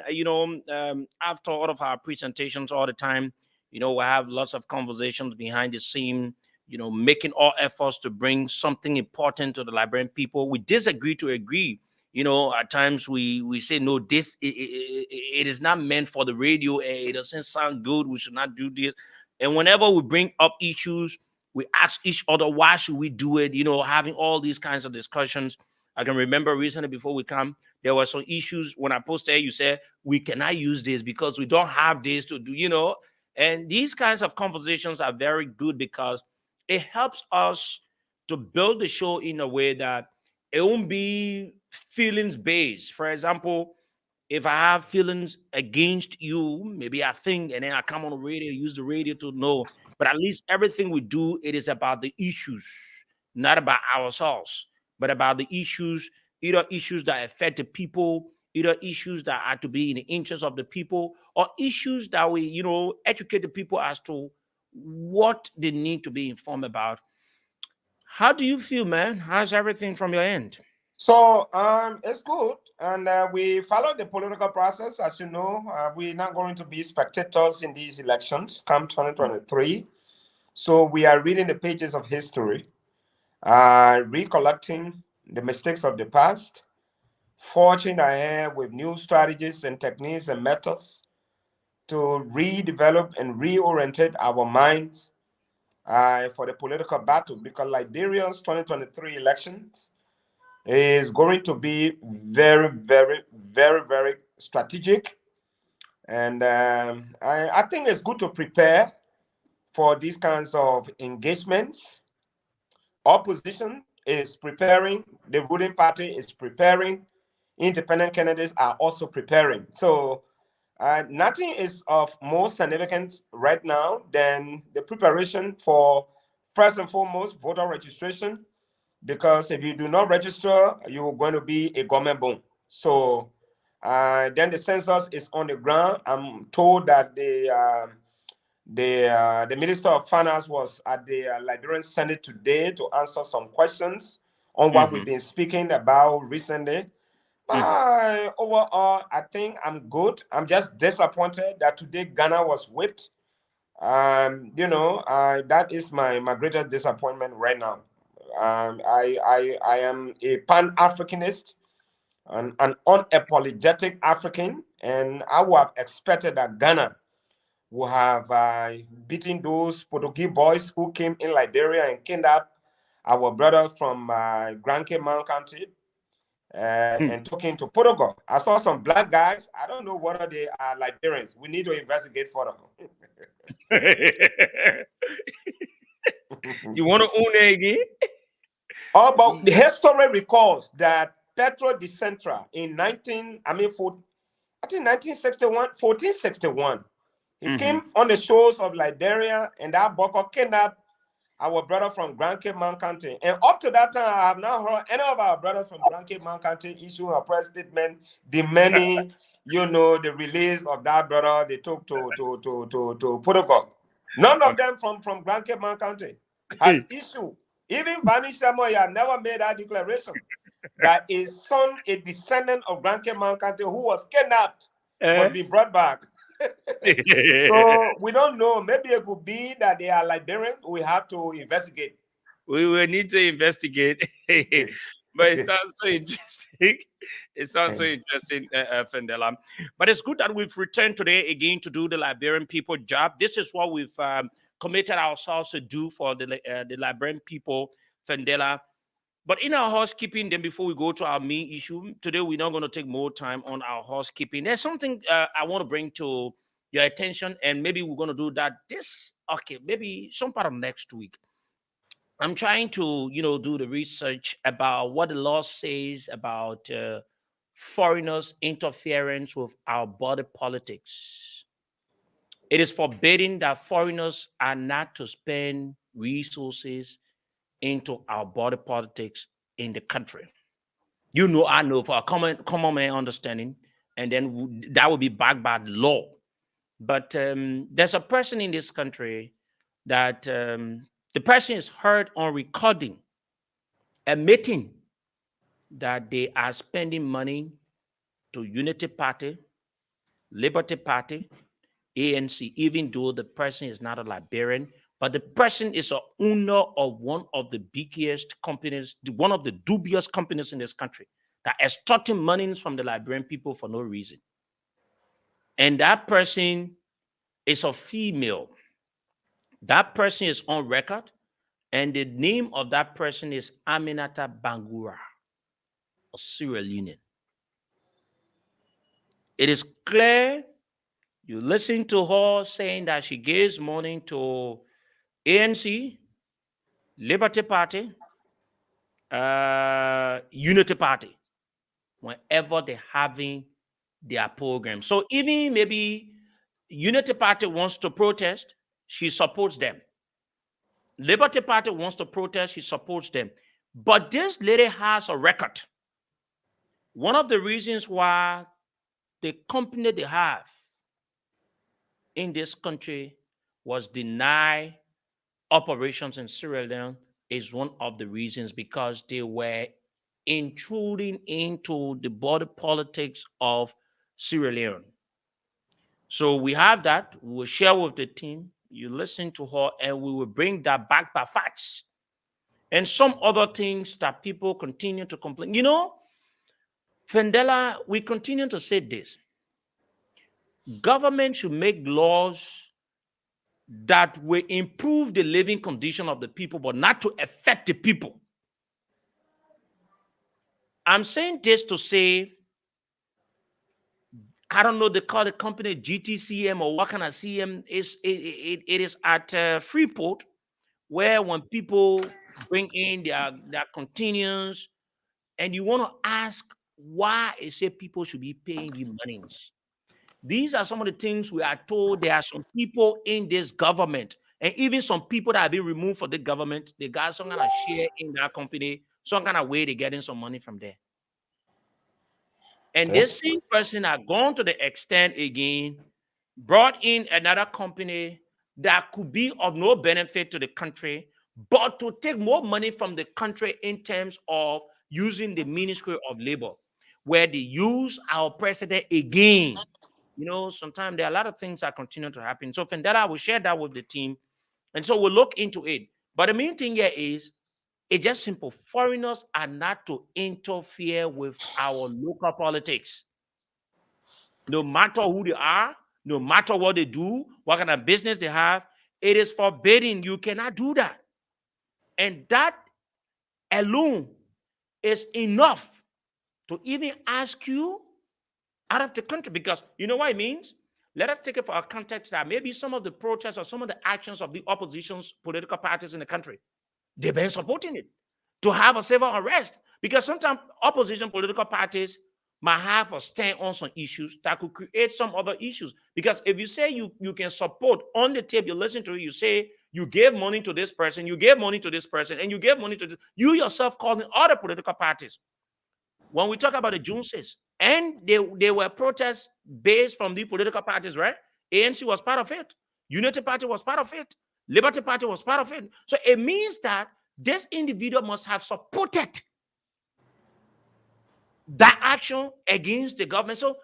After all of our presentations all the time, we have lots of conversations behind the scene. Making all efforts to bring something important to the Liberian people. We disagree to agree. At times we say no, this it is not meant for the radio. It doesn't sound good. We should not do this. And whenever we bring up issues, we ask each other, why should we do it? Having all these kinds of discussions. I can remember recently before we come, there were some issues when I posted, you said, we cannot use this because we don't have this to do, and these kinds of conversations are very good because it helps us to build the show in a way that it won't be feelings based. For example, if I have feelings against you, maybe I think, and then I come on the radio, use the radio to know. But at least everything we do, it is about the issues, not about ourselves, but about the issues, either issues that affect the people, either issues that are to be in the interest of the people, or issues that we, educate the people as to what they need to be informed about. How do you feel, man? How's everything from your end? So it's good, and we follow the political process. As you know, we're not going to be spectators in these elections come 2023. So we are reading the pages of history, recollecting the mistakes of the past, forging ahead with new strategies and techniques and methods to redevelop and reorientate our minds for the political battle. Because Liberia's 2023 elections is going to be very, very, very, very strategic. And I think it's good to prepare for these kinds of engagements. Opposition is preparing, the ruling party is preparing, independent candidates are also preparing. So nothing is of more significance right now than the preparation for, first and foremost, voter registration. Because if you do not register, you're going to be a government boom. So then the census is on the ground. I'm told that the Minister of Finance was at the Liberian Senate today to answer some questions on what we've been speaking about recently. Overall, I think I'm good. I'm just disappointed that today Ghana was whipped. That is my greatest disappointment right now. I am a Pan-Africanist, an unapologetic African, and I would have expected that Ghana would have beaten those Portuguese boys who came in Liberia and kidnapped our brother from Grand Cayman country and took him to Portugal. I saw some black guys. I don't know whether they are Liberians. We need to investigate further. You want to own it again? Oh, but the history recalls that Petro de Centra in 1461, he came on the shores of Liberia, and that Boko kidnapped our brother from Grand Cape Man Country. And up to that time, I have not heard any of our brothers from Grand Cape Man Country issue a press statement demanding, the release of that brother they took to Portugal. None of them from Grand Cape Man Country has issued. Even Vanish Samoya never made that declaration that a son, a descendant of Grand Cape Man Country who was kidnapped, must be brought back. So we don't know. Maybe it could be that they are Liberians. We have to investigate. We will need to investigate. But it sounds so interesting. It sounds so interesting, Fendela. But it's good that we've returned today again to do the Liberian people job. This is what we've committed ourselves to do for the Liberian people, Fendela. But in our housekeeping, then before we go to our main issue, today we're not going to take more time on our housekeeping. There's something I want to bring to your attention, and maybe we're going to do that maybe some part of next week. I'm trying to, do the research about what the law says about foreigners' interference with our border politics. It is forbidden that foreigners are not to spend resources into our border politics in the country. I know for a common man understanding, and then that will be backed by the law. But there's a person in this country that the person is heard on recording admitting that they are spending money to Unity Party, Liberty Party, ANC, even though the person is not a Liberian, but the person is an owner of one of the biggest companies, one of the dubious companies in this country that is extorting money from the Liberian people for no reason. And that person is a female. That person is on record, and the name of that person is Aminata Bangura of Sierra Leone. It is clear. You listen to her saying that she gives money to ANC, Liberty Party, Unity Party, whenever they're having their program. So even maybe Unity Party wants to protest, she supports them. Liberty Party wants to protest, she supports them. But this lady has a record. One of the reasons why the company they have in this country was denied operations in Sierra Leone is one of the reasons, because they were intruding into the border politics of Sierra Leone. So we have that. We will share with the team. You listen to her, and we will bring that back by facts. And some other things that people continue to complain. Fendela, we continue to say this. Government should make laws that will improve the living condition of the people, but not to affect the people. I'm saying this to say, I don't know, they call the company GTCM or what kind of CM. It is at Freeport, where when people bring in their containers, and you want to ask why it say people should be paying you money. These are some of the things we are told. There are some people in this government, and even some people that have been removed from the government, they got some kind of share in that company, some kind of way they're getting some money from there. And this same person had gone to the extent again, brought in another company that could be of no benefit to the country, but to take more money from the country in terms of using the Ministry of Labor, where they use our president again. Sometimes there are a lot of things that continue to happen. So Fendela will share that with the team. And so we'll look into it. But the main thing here is, it's just simple. Foreigners are not to interfere with our local politics. No matter who they are, no matter what they do, what kind of business they have, it is forbidden. You cannot do that. And that alone is enough to even ask you out of the country, because you know what it means? let us take it for a context that maybe some of the protests or some of the actions of the opposition's political parties in the country, they've been supporting it to have a civil arrest. Because sometimes opposition political parties might have a stand on some issues that could create some other issues. Because if you say you can support on the tape, you listen to it, you say you gave money to this person, you gave money to this person, and you gave money to this, you yourself calling other political parties. When we talk about the June 6th, and they were protests based from the political parties, right? ANC was part of it. Unity Party was part of it. Liberty Party was part of it. So it means that this individual must have supported that action against the government. So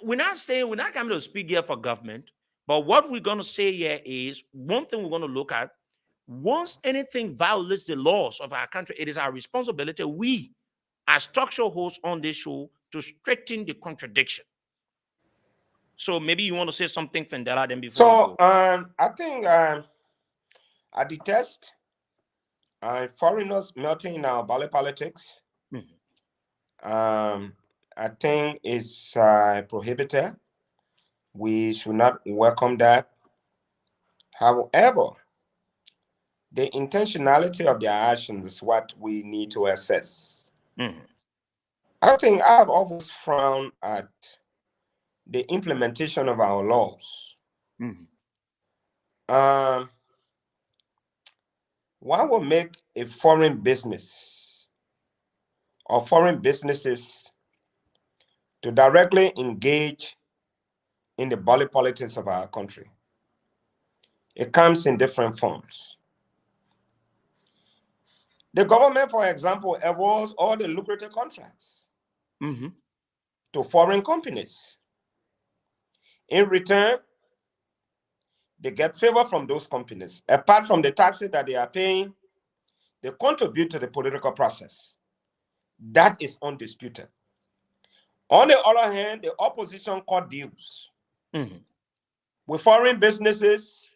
we're not coming to speak here for government, but what we're going to say here is one thing we're going to look at. Once anything violates the laws of our country, it is our responsibility, we as talk show hosts on this show, to straighten the contradiction. So maybe you want to say something, Fendela, then before So we go. I think I detest foreigners melting in our Bali politics. I think it's prohibited. We should not welcome that. However, the intentionality of their actions is what we need to assess. I think I've always frowned at the implementation of our laws. What will make a foreign business or foreign businesses to directly engage in the body politics of our country? It comes in different forms. The government, for example, awards all the lucrative contracts to foreign companies. In return, they get favor from those companies. Apart from the taxes that they are paying, they contribute to the political process. That is undisputed. On the other hand, the opposition cut deals with foreign businesses.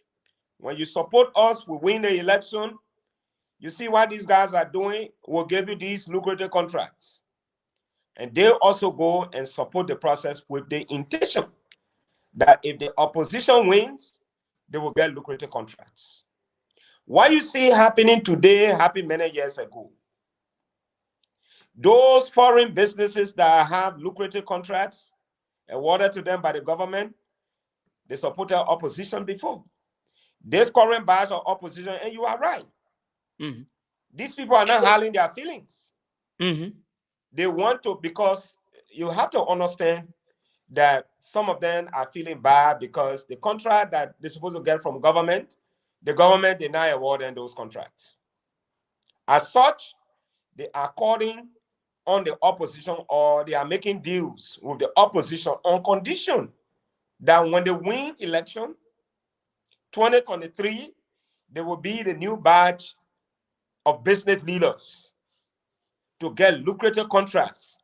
When you support us, we win the election. You see what these guys are doing? We'll give you these lucrative contracts. And they also go and support the process with the intention that if the opposition wins, they will get lucrative contracts. What you see happening today happened many years ago. Those foreign businesses that have lucrative contracts awarded to them by the government, they supported opposition before. This current batch of opposition, and you are right. These people are not hiding their feelings. They want to, because you have to understand that some of them are feeling bad because the contract that they're supposed to get from government, the government did not award them those contracts. As such, they are calling on the opposition, or they are making deals with the opposition on condition that when they win election 2023, they will be the new batch of business leaders to get lucrative contracts,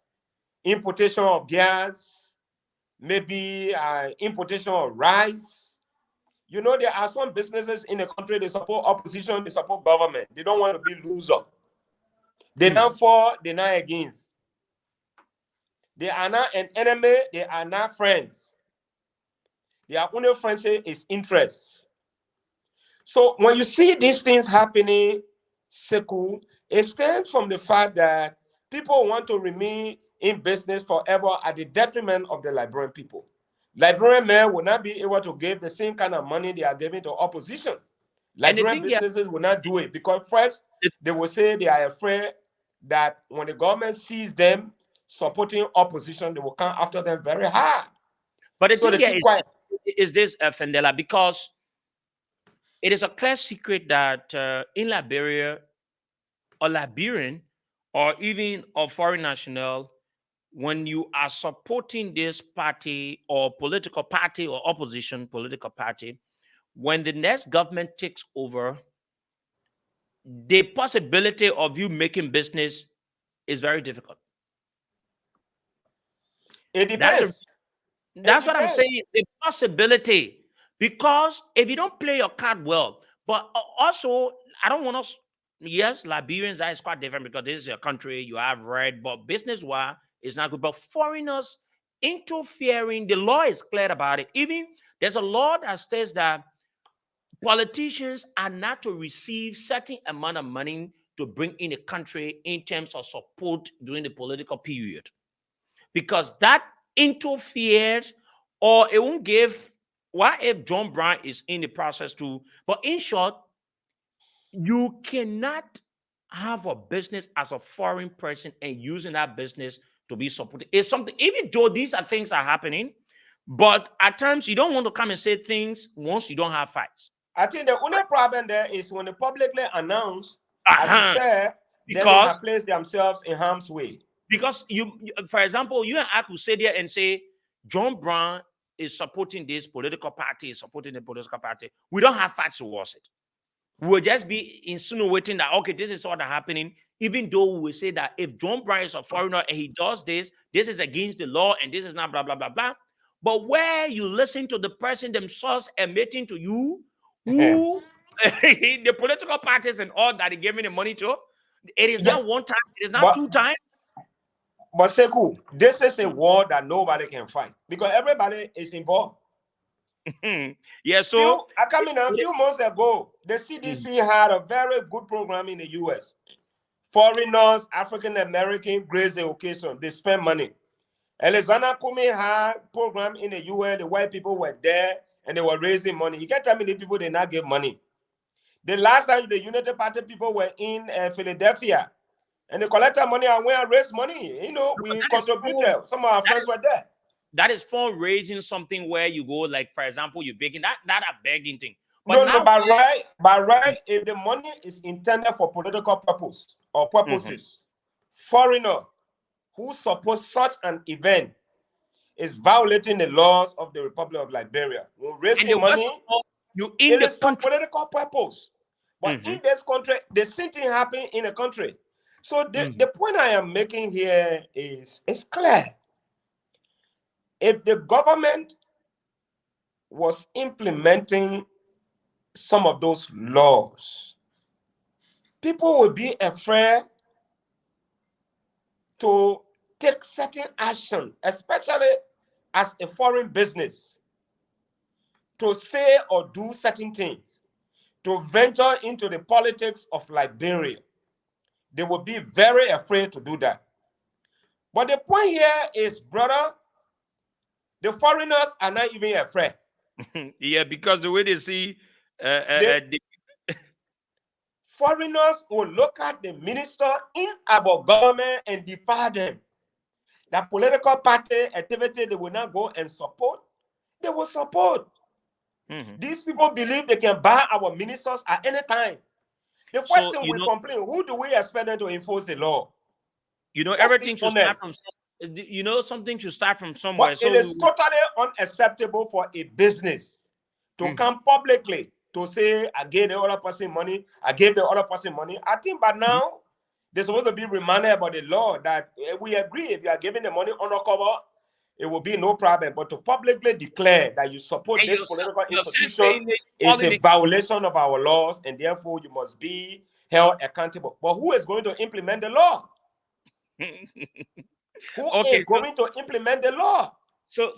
importation of gas, maybe importation of rice. You know, there are some businesses in the country, they support opposition, they support government. They don't want to be loser. They're not for, they're not against. They are not an enemy, they are not friends. Their only friendship is interest. So when you see these things happening, Sekou, it stems from the fact that people want to remain in business forever at the detriment of the Liberian people. Liberian men will not be able to give the same kind of money they are giving to opposition. Liberian businesses will not do it because first, they will say they are afraid that when the government sees them supporting opposition, they will come after them very hard. But the thing here is this, Fendela, because it is a clear secret that in Liberia, a Liberian or even a foreign national, when you are supporting this party or political party or opposition political party, when the next government takes over, the possibility of you making business is very difficult. It depends. That's what I'm saying. The possibility, because if you don't play your card well, but also I don't want us. Yes, Liberians are quite different because this is your country. You have red, but business-wise is not good. But foreigners interfering. The law is clear about it. Even there's a law that states that politicians are not to receive certain amount of money to bring in the country in terms of support during the political period, because that interferes, or it won't give. What if John Brown is in the process too? But in short, you cannot have a business as a foreign person and using that business to be supported. It's something, even though these are things are happening, but at times you don't want to come and say things once you don't have facts. I think the only problem there is when they publicly announce, as you said, then they have placed themselves in harm's way. Because for example, you and I could sit there and say, John Brown is supporting this political party, is supporting the political party. We don't have facts towards it. We will just be insinuating that, okay, this is all that happening, even though we say that if John Brown is a foreigner and he does this, this is against the law and this is not blah, blah, blah, blah. But where you listen to the person themselves admitting to you who the political parties and all that they're giving the money to, it is not one time, it is not two times. But Sekou, this is a war that nobody can fight because everybody is involved. Yeah, so I come in a few months ago, the CDC had a very good program in the US. Foreigners, African American, grace the occasion, they spend money. Alexander Kumi had a program in the US, the white people were there and they were raising money. You can't tell me the people did not give money. The last time the United Party people were in Philadelphia and they collected money and went and raised money. You know, we contributed. Some of our friends were there. That is fundraising, something where you go, like, for example, you're begging, that a begging thing. But right, if the money is intended for political purpose or purposes, foreigner who supports such an event is violating the laws of the Republic of Liberia. We're raising money, it is for political purpose. But in this country, the same thing happened in a country. So the point I am making here is clear. If the government was implementing some of those laws, people would be afraid to take certain action, especially as a foreign business, to say or do certain things, to venture into the politics of Liberia. They would be very afraid to do that. But the point here is, brother, the foreigners are not even afraid. Yeah, because the way they see foreigners will look at the minister in our government and defy them. That political party activity they will not go and support, they will support. These people believe they can buy our ministers at any time. The first thing we complain, who do we expect them to enforce the law? You know, everything should start from, you know, something should start from somewhere. But it is totally unacceptable for a business to come publicly to say, I gave the other person money, I gave the other person money. I think by now, they're supposed to be reminded about the law that we agree if you are giving the money undercover, it will be no problem. But to publicly declare that you support this political institution is a violation of our laws, and therefore you must be held accountable. But who is going to implement the law? Who is going to implement the law? So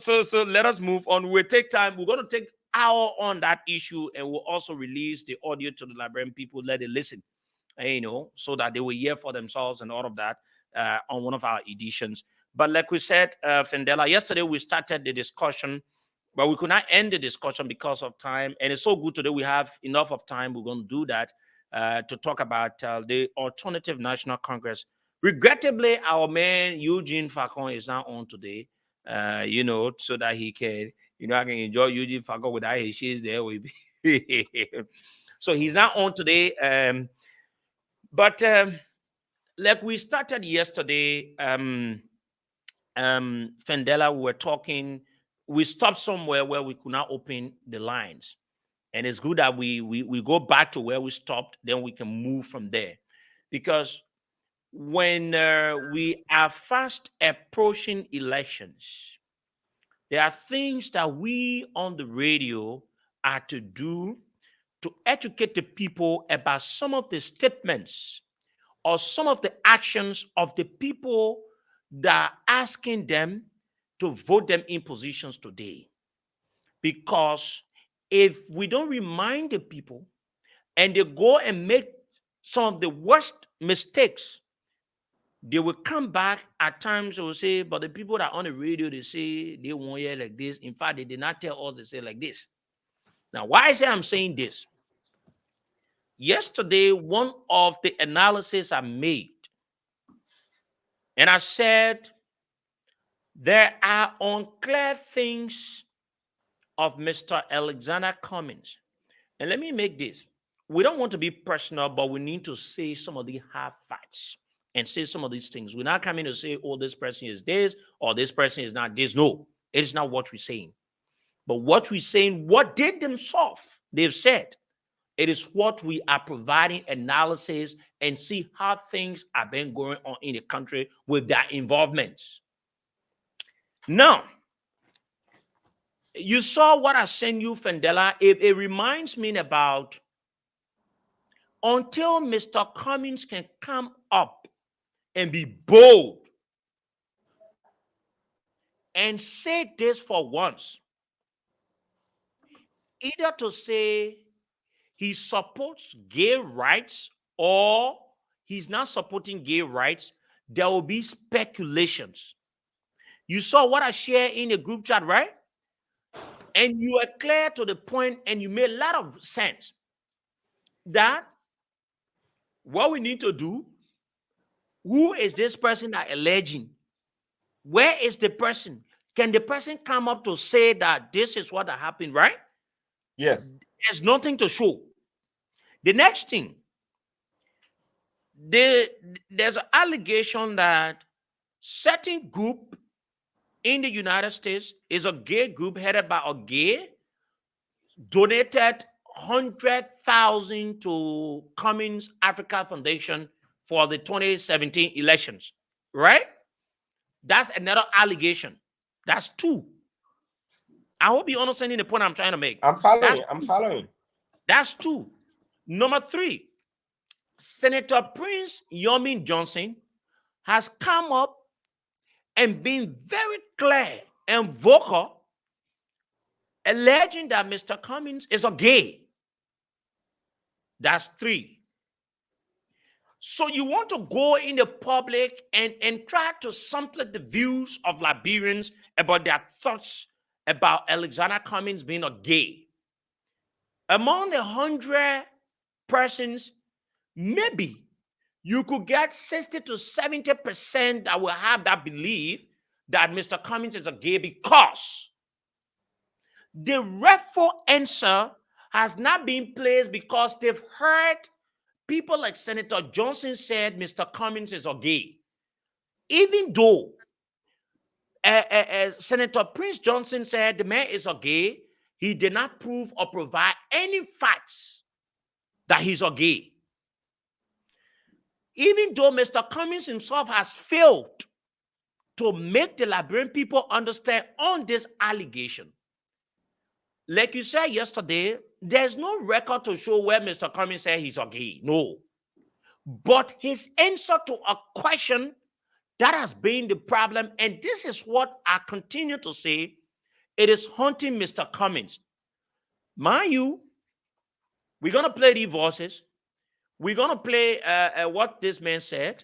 let us move on. We'll take time. We're going to take hour on that issue, and we'll also release the audio to the Liberian people. Let it listen, you know, so that they will hear for themselves and all of that on one of our editions. But like we said, Fendela, yesterday we started the discussion, but we could not end the discussion because of time. And it's so good today we have enough of time. We're going to do that to talk about the Alternative National Congress. Regrettably, our man Eugene Falcon is not on today, you know, so that he can, you know, I can enjoy Eugene Falcon without his shoes there. So he's not on today. But like we started yesterday, Fendela, we were talking, we stopped somewhere where we could not open the lines. And it's good that we go back to where we stopped, then we can move from there. Because when we are fast approaching elections, there are things that we on the radio are to do to educate the people about some of the statements or some of the actions of the people that are asking them to vote them in positions today. Because if we don't remind the people and they go and make some of the worst mistakes, they will come back at times. They will say, but the people that are on the radio, they say they won't hear like this. In fact, they did not tell us they say like this. Now, why is it I'm saying this? Yesterday, one of the analysis I made, and I said there are unclear things of Mr. Alexander Cummings. And let me make this. We don't want to be personal, but we need to say some of the hard facts and say some of these things. We're not coming to say, oh, this person is this or this person is not this. No, it is not what we're saying. But what we're saying, what did themselves, they've said, it is what we are providing analysis and see how things have been going on in the country with their involvements. Now, you saw what I sent you, Fendela. It reminds me about until Mr. Cummings can come up and be bold and say this for once, either to say he supports gay rights or he's not supporting gay rights, there will be speculations. You saw what I shared in the group chat, right? And you are clear to the point and you made a lot of sense that what we need to do, who is this person that alleging? Where is the person? Can the person come up to say that this is what happened, right? Yes. There's nothing to show. The next thing, there's an allegation that certain group in the United States is a gay group headed by a gay, donated 100,000 to Cummings Africa Foundation for the 2017 elections, right? That's another allegation. That's two. I hope you're understanding the point I'm trying to make. I'm following. That's two. Number three, Senator Prince Yomi Johnson has come up and been very clear and vocal, alleging that Mr. Cummings is a gay. That's three. So you want to go in the public and try to sample the views of Liberians about their thoughts about Alexander Cummings being a gay. Among the 100 persons, maybe you could get 60 to 70% that will have that belief that Mr. Cummings is a gay, because the rightful answer has not been placed because they've heard people like Senator Johnson said Mr. Cummings is a gay. Even though Senator Prince Johnson said the man is a gay, he did not prove or provide any facts that he's a gay. Even though Mr. Cummings himself has failed to make the Liberian people understand on this allegation. Like you said yesterday, there's no record to show where Mr. Cummings said he's a gay. No. But his answer to a question, that has been the problem. And this is what I continue to say. It is haunting Mr. Cummings. Mind you, we're going to play the voices. We're going to play what this man said.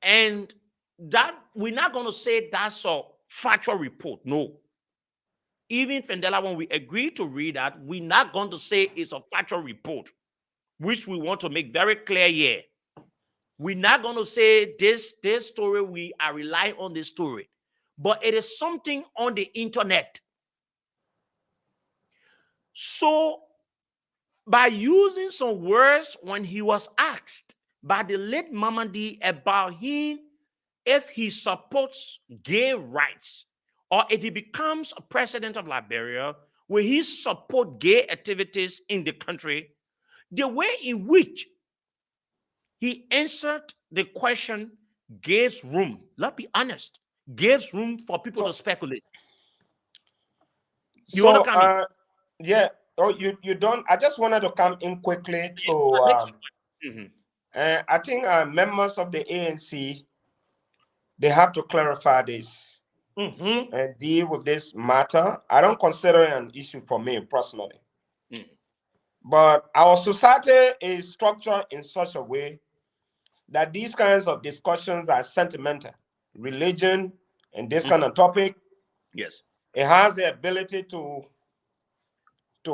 And that we're not going to say that's a factual report. No. Even Fendela, when we agree to read that, we're not going to say it's a factual report, which we want to make very clear here. We're not going to say this story, we are relying on this story. But it is something on the internet. So, by using some words when he was asked by the late Mamadi about him, if he supports gay rights, or if he becomes a president of Liberia, will he support gay activities in the country? The way in which he answered the question gives room, let's be honest, gives room for people to speculate. You want to come in? Yeah. Oh, you don't. I just wanted to come in quickly to. I think members of the ANC, they have to clarify this. and deal with this matter. I don't consider it an issue for me personally. But our society is structured in such a way that these kinds of discussions are sentimental. Religion and this kind of topic, Yes, it has the ability to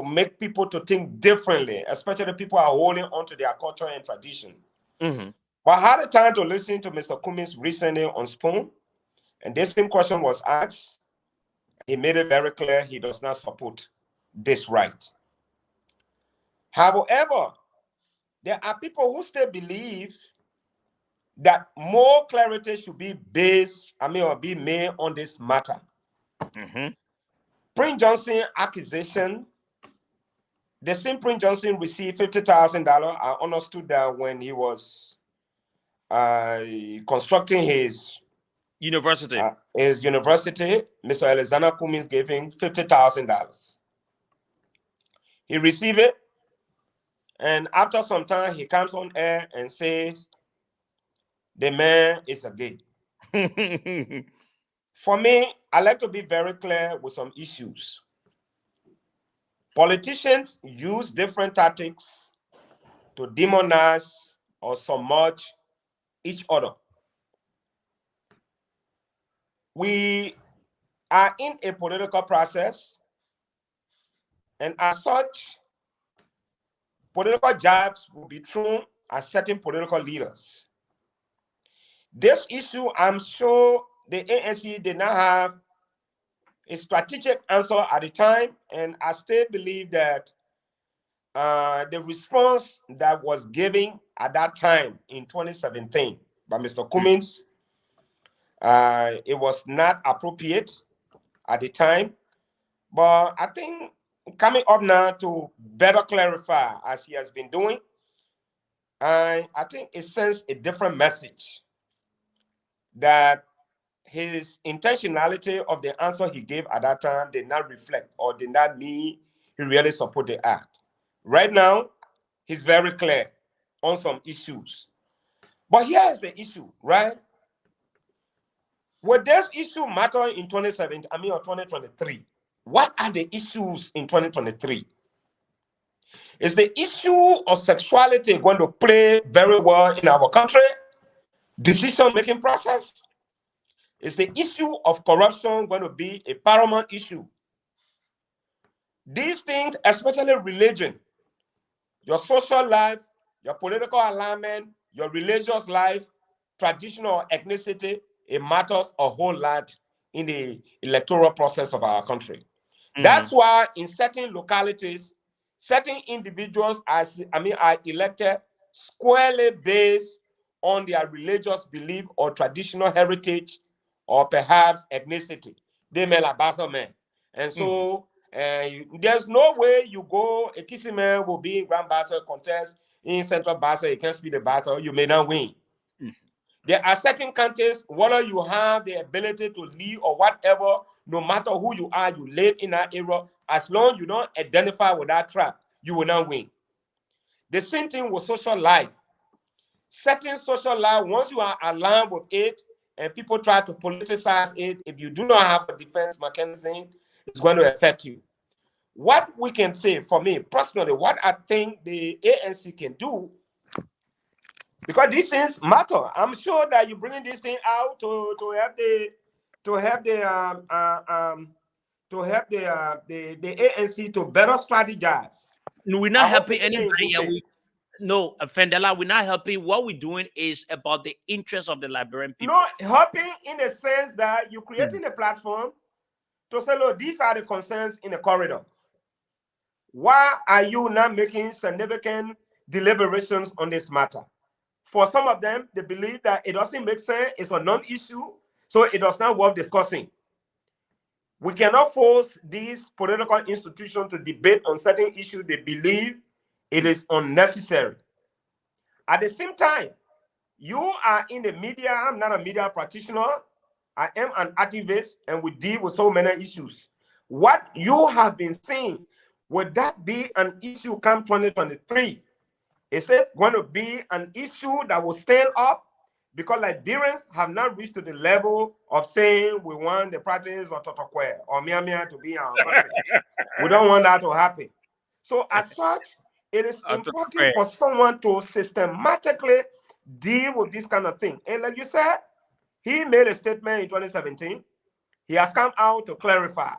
make people to think differently, especially people are holding on to their culture and tradition. But I had a time to listen to Mr. Cummins recently on Spoon, and this same question was asked. He made it very clear he does not support this right. However, there are people who still believe that more clarity should be or be made on this matter. Prince Johnson accusation, the same Prince Johnson received $50,000. I understood that when he was constructing his university. Mr. Alexander Cummins gave him $50,000. He received it, and after some time, he comes on air and says, the man is a gay. For me, I like to be very clear with some issues. Politicians use different tactics to demonize or submerge each other. We are in a political process, and as such, political jabs will be thrown at certain political leaders. This issue, I'm sure the ANC did not have a strategic answer at the time, and I still believe that the response that was given at that time in 2017 by Mr. Cummins, it was not appropriate at the time. But I think coming up now to better clarify, as he has been doing, I think it sends a different message that his intentionality of the answer he gave at that time did not reflect or did not mean he really supported the act. Right now, he's very clear on some issues. But here is the issue, right? Would this issue matter in 2017, or 2023? What are the issues in 2023? Is the issue of sexuality going to play very well in our country? Decision-making process? Is the issue of corruption going to be a paramount issue? These things, especially religion, your social life, your political alignment, your religious life, traditional ethnicity, it matters a whole lot in the electoral process of our country. That's why in certain localities, certain individuals are elected squarely based on their religious belief or traditional heritage or perhaps ethnicity. They may like Basel man. And so there's no way you go, a kissing man will be in Grand Basel contest in Central Basel, you can't speak the Basel, you may not win. There are certain countries, whether you have the ability to lead or whatever, no matter who you are, you live in that area, as long as you don't identify with that tribe, you will not win. The same thing with social life. Certain social life, once you are aligned with it and people try to politicize it, if you do not have a defense mechanism, it's going to affect you. What we can say, for me personally, what I think the ANC can do, because these things matter. I'm sure that you bring this thing out to help the ANC to better strategize. We're not helping anybody. No, Fendela, we're not helping. What we're doing is about the interests of the Liberian people. No, helping in the sense that you're creating a platform to say, look, these are the concerns in the corridor. Why are you not making significant deliberations on this matter? For some of them, they believe that it doesn't make sense, it's a non-issue, so it does not worth discussing. We cannot force these political institutions to debate on certain issues they believe it is unnecessary. At the same time, you are in the media. I'm not a media practitioner. I am an activist, and we deal with so many issues. What you have been saying, would that be an issue come 2023? Is it going to be an issue that will stand up because Liberians have not reached to the level of saying we want the practice of Totokwe or Miamia to be in our country. We don't want that to happen. So as such, it is important for someone to systematically deal with this kind of thing. And like you said, he made a statement in 2017. He has come out to clarify.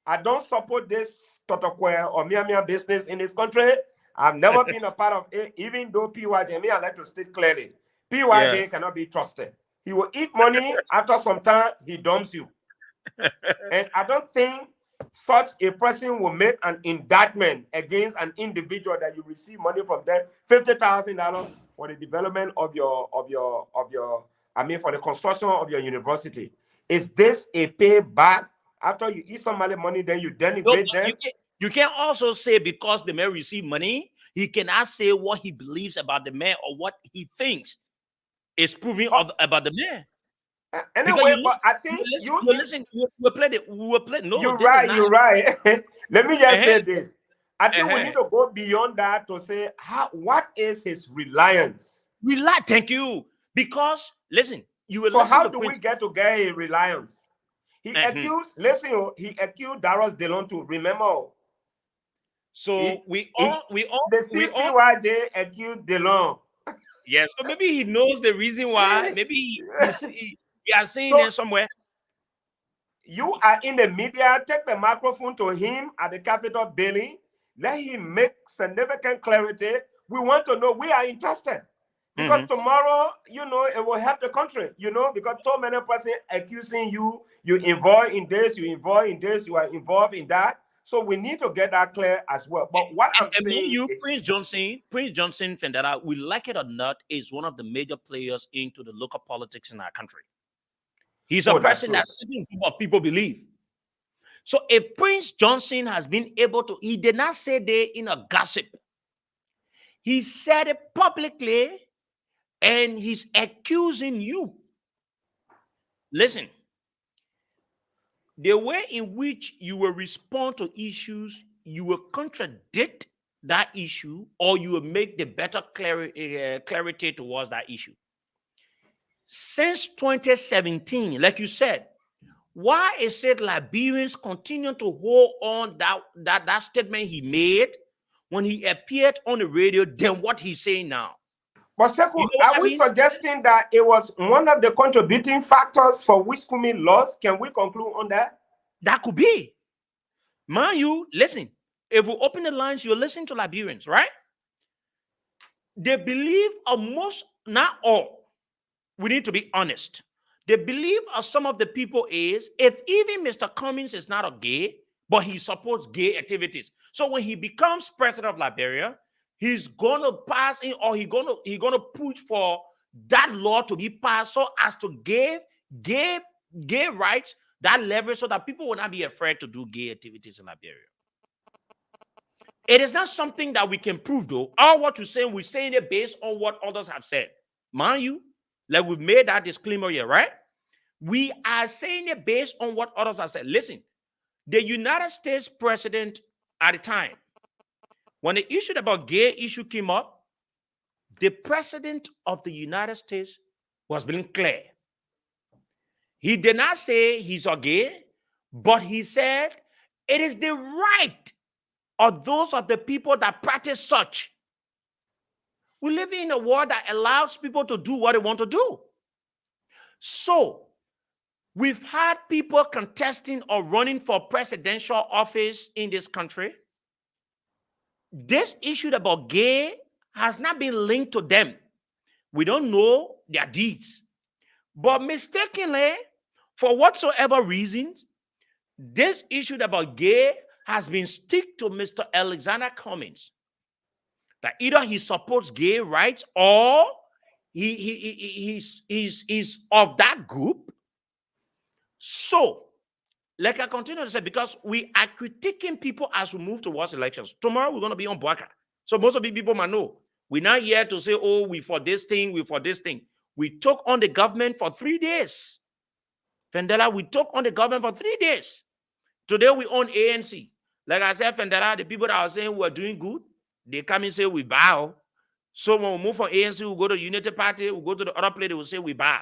I don't support this Totokwe or Miamia business in this country. I've never been a part of it, even though PYJ, I like to state clearly, PYJ cannot be trusted. He will eat money. After some time, he dumps you. And I don't think such a person will make an indictment against an individual that you receive money from them, $50,000 for the development of your, for the construction of your university. Is this a payback? After you eat somebody money, then you denigrate them? You can also say because the man received money, he cannot say what he believes about the man or what he thinks is proving about the man. Anyway, but I think you listen. We play it. No, you're right. You're right. Let me just say this. I think we need to go beyond that to say what is his reliance? Thank you. Because listen, you will. So how do we get a reliance? He accused. Listen, he accused Darius Delon to remember. So we all the CPYJ accused Delon. Yes, so maybe he knows the reason why. Maybe he has seen it somewhere. You are in the media. Take the microphone to him at the Capitol building. Let him make significant clarity. We want to know. We are interested. Because tomorrow, it will help the country, because so many persons accusing you, you involved in this, you involved in this, you are involved in that. So we need to get that clear as well. But what I'm saying is, Prince Johnson Fendera, we like it or not, is one of the major players into the local politics in our country. He's a person that what people believe. So if Prince Johnson has been able to, he did not say they in a gossip. He said it publicly. And he's accusing you. Listen, the way in which you will respond to issues, you will contradict that issue, or you will make the better clarity towards that issue. Since 2017, like you said, why is it Liberians continue to hold on that statement he made when he appeared on the radio than what he's saying now? But Sekou, are we suggesting that it was one of the contributing factors for which Kumi lost? Can we conclude on that? That could be. Man, you listen. If we open the lines, you listen to Liberians, right? They believe most, not all. We need to be honest. They believe some of the people is if even Mr. Cummings is not a gay, but he supports gay activities. So when he becomes president of Liberia, he's gonna pass in, or he's gonna push for that law to be passed so as to give gay rights that leverage so that people will not be afraid to do gay activities in Liberia. It is not something that we can prove, though. All what you're saying, we're saying it based on what others have said. Mind you, like we've made that disclaimer here, right? We are saying it based on what others have said. Listen, the United States president at the time, when the issue about gay issue came up, the president of the United States was being clear. He did not say he's a gay, but he said it is the right of those of the people that practice such. We live in a world that allows people to do what they want to do. So we've had people contesting or running for presidential office in this country. This issue about gay has not been linked to them. We don't know their deeds. But mistakenly, for whatsoever reasons, this issue about gay has been stick to Mr. Alexander Cummings. That either he supports gay rights or he's of that group. So, like I continue to say, because we are critiquing people as we move towards elections. Tomorrow we're going to be on Boaka. So most of the people might know. We're not here to say, oh, we for this thing, we for this thing. We took on the government for 3 days. Fendela, we took on the government for 3 days. Today we own ANC. Like I said, Fendela, the people that are saying we're doing good, they come and say we bow. So when we move from ANC, we go to United Party, we go to the other place, they will say we bad.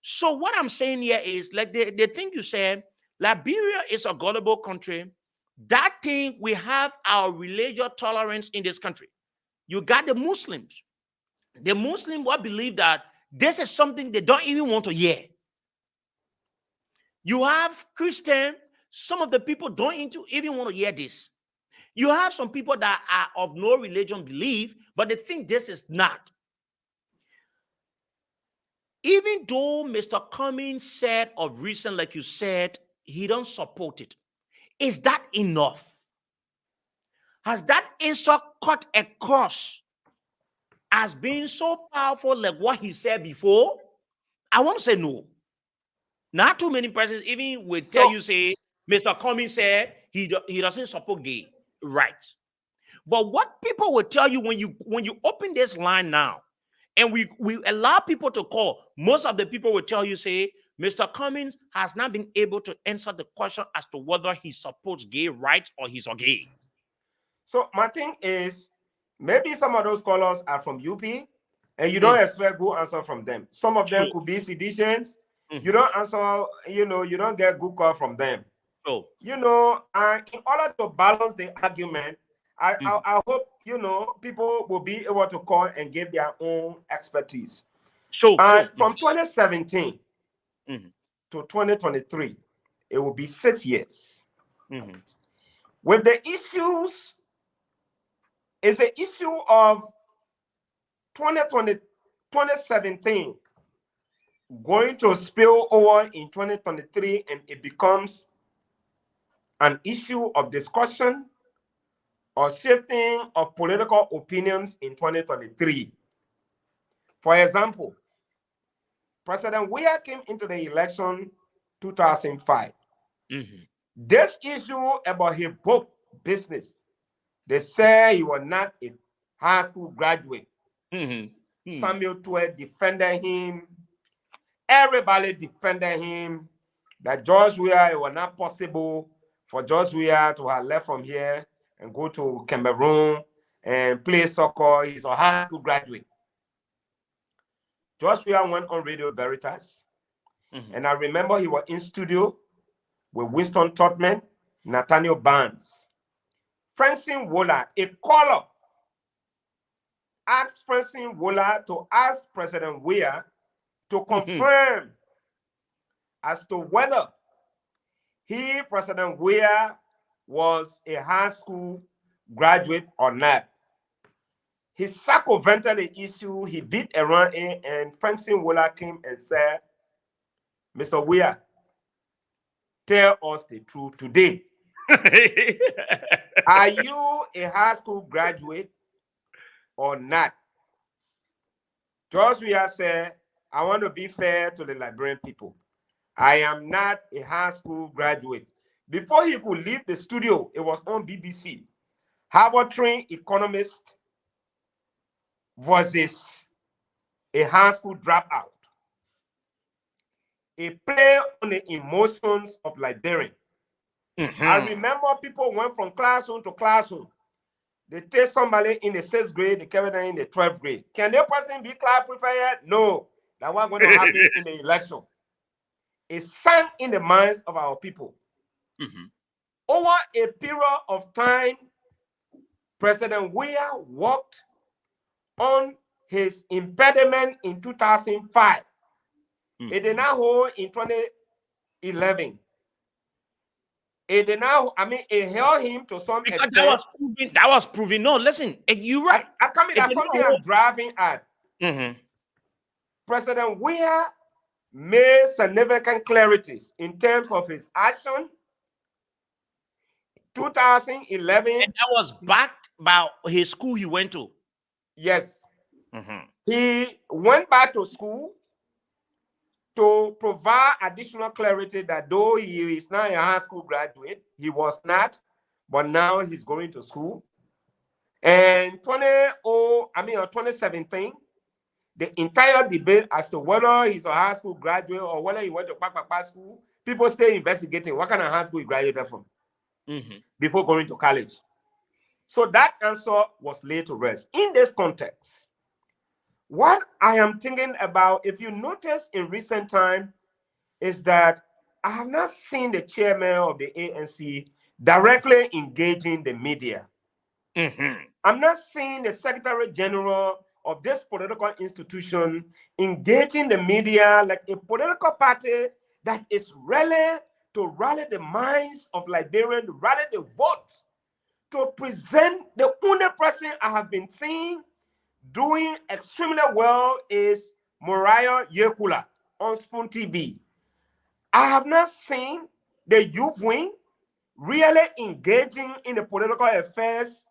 So what I'm saying here is, like the thing you said, Liberia is a gullible country. That thing, we have our religious tolerance in this country. You got the Muslims. The Muslims will believe that this is something they don't even want to hear. You have Christian, some of the people don't even want to hear this. You have some people that are of no religion belief, but they think this is not. Even though Mr. Cummings said of recent, like you said, he don't support it. Is that enough? Has that insult cut across as being so powerful like what he said before? I want to say no. Not too many persons even will tell you, say, Mr. Cummings said he doesn't support gay. Right. But what people will tell you when you open this line now, and we allow people to call, most of the people will tell you, say, Mr. Cummings has not been able to answer the question as to whether he supports gay rights or he's a gay. So my thing is, maybe some of those callers are from UP, and you don't expect good answer from them. Some of them could be seditionists. You don't answer, you don't get good call from them. Oh. And in order to balance the argument, I hope, people will be able to call and give their own expertise. From 2017 to 2023, it will be 6 years. With the issues, is the issue of 2017 going to spill over in 2023, and it becomes an issue of discussion or shifting of political opinions in 2023. For example, President Weah came into the election 2005. This issue about his book business, they say he was not a high school graduate. Samuel Tuet defended him. Everybody defended him. That George Weah, it was not possible for George Weah to have left from here and go to Cameroon and play soccer. He's a high school graduate. George Weah went on Radio Veritas. And I remember he was in studio with Winston Totman, Nathaniel Barnes. Francine Wola, a caller, asked Francine Wola to ask President Weah to confirm as to whether President Weah, was a high school graduate or not. He circumvented the issue, he beat around it, and Francine Wola came and said, Mr. Weah, tell us the truth today. Are you a high school graduate or not? George Weah said, I want to be fair to the Liberian people. I am not a high school graduate. Before he could leave the studio, it was on BBC. Harvard-trained economist versus a high school dropout. A play on the emotions of Liberian. I remember people went from classroom to classroom. They take somebody in the 6th grade, they carry them in the 12th grade. Can that person be class preferred? No. That's what's going to happen in the election. It sank in the minds of our people. Over a period of time, President Weah worked on his impediment in 2005. It did not hold in 2011. It did not, it held him to some extent. That was proven. No, listen, you're right. That's something I'm driving at. President Weah made significant clarities in terms of his action. 2011. And that was backed by his school he went to. Yes. He went back to school to provide additional clarity that though he is not a high school graduate, he was not, but now he's going to school. And 2017, the entire debate as to whether he's a high school graduate or whether he went to Pakpakpa school, people stay investigating what kind of high school he graduated from before going to college. So that answer was laid to rest. In this context, What I am thinking about, if you notice in recent time, is that I have not seen the chairman of the ANC directly engaging the media. I'm not seeing the Secretary General of this political institution engaging the media like a political party that is ready to rally the minds of Liberians, to rally the votes, to present. The only person I have been seeing doing extremely well is Mariah Yekula on Spoon TV. I have not seen the youth wing really engaging in the political affairs,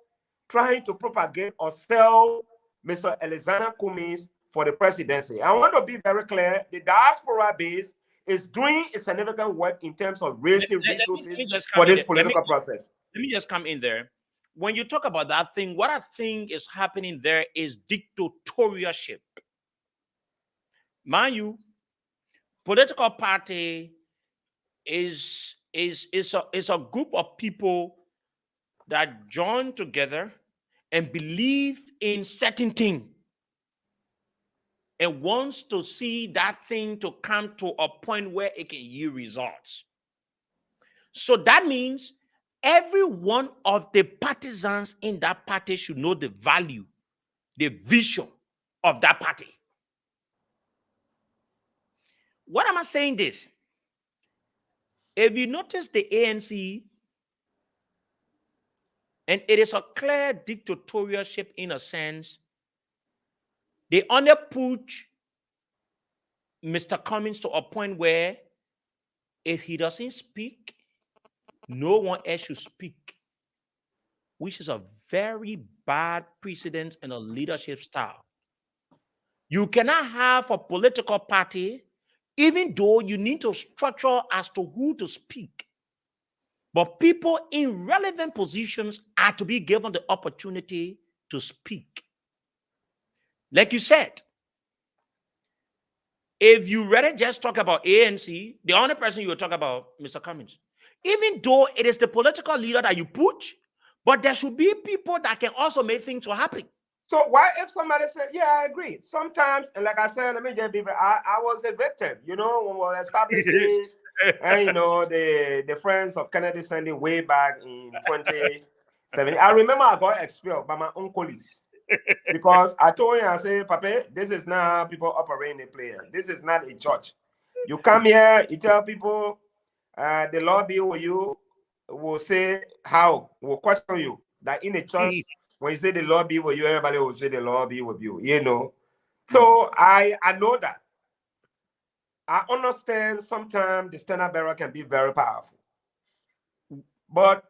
trying to propagate or sell Mr. Alexander Cummings for the presidency. I want to be very clear. The diaspora base is doing a significant work in terms of raising resources for this political process. Let me just come in there. When you talk about that thing, what I think is happening there is dictatorship. Mind you, political party is a group of people that join together and believe in certain thing and wants to see that thing to come to a point where it can yield results. So that means every one of the partisans in that party should know the value, the vision of that party. What am I saying this? If you notice the ANC, and it is a clear dictatorship in a sense, they only push Mr. Cummings to a point where if he doesn't speak, no one else should speak, which is a very bad precedent and a leadership style. You cannot have a political party, even though you need to structure as to who to speak. But people in relevant positions are to be given the opportunity to speak. Like you said, if you rather just talk about ANC, the only person you will talk about, Mr. Cummings, even though it is the political leader that you push, but there should be people that can also make things happen. So why if somebody said, yeah, I agree. Sometimes, and like I said, let me just be, I was a victim, when we were establishing, and the friends of Kennedy Sunday way back in 2017. I remember I got expelled by my own colleagues because I told him, I said, Papa, this is not how people operate in a player. This is not a church. You come here, you tell people the Lord be with you, will say how, will question you. That in a church, when you say the Lord be with you, everybody will say the Lord be with you, So I know that. I understand sometimes the standard bearer can be very powerful. But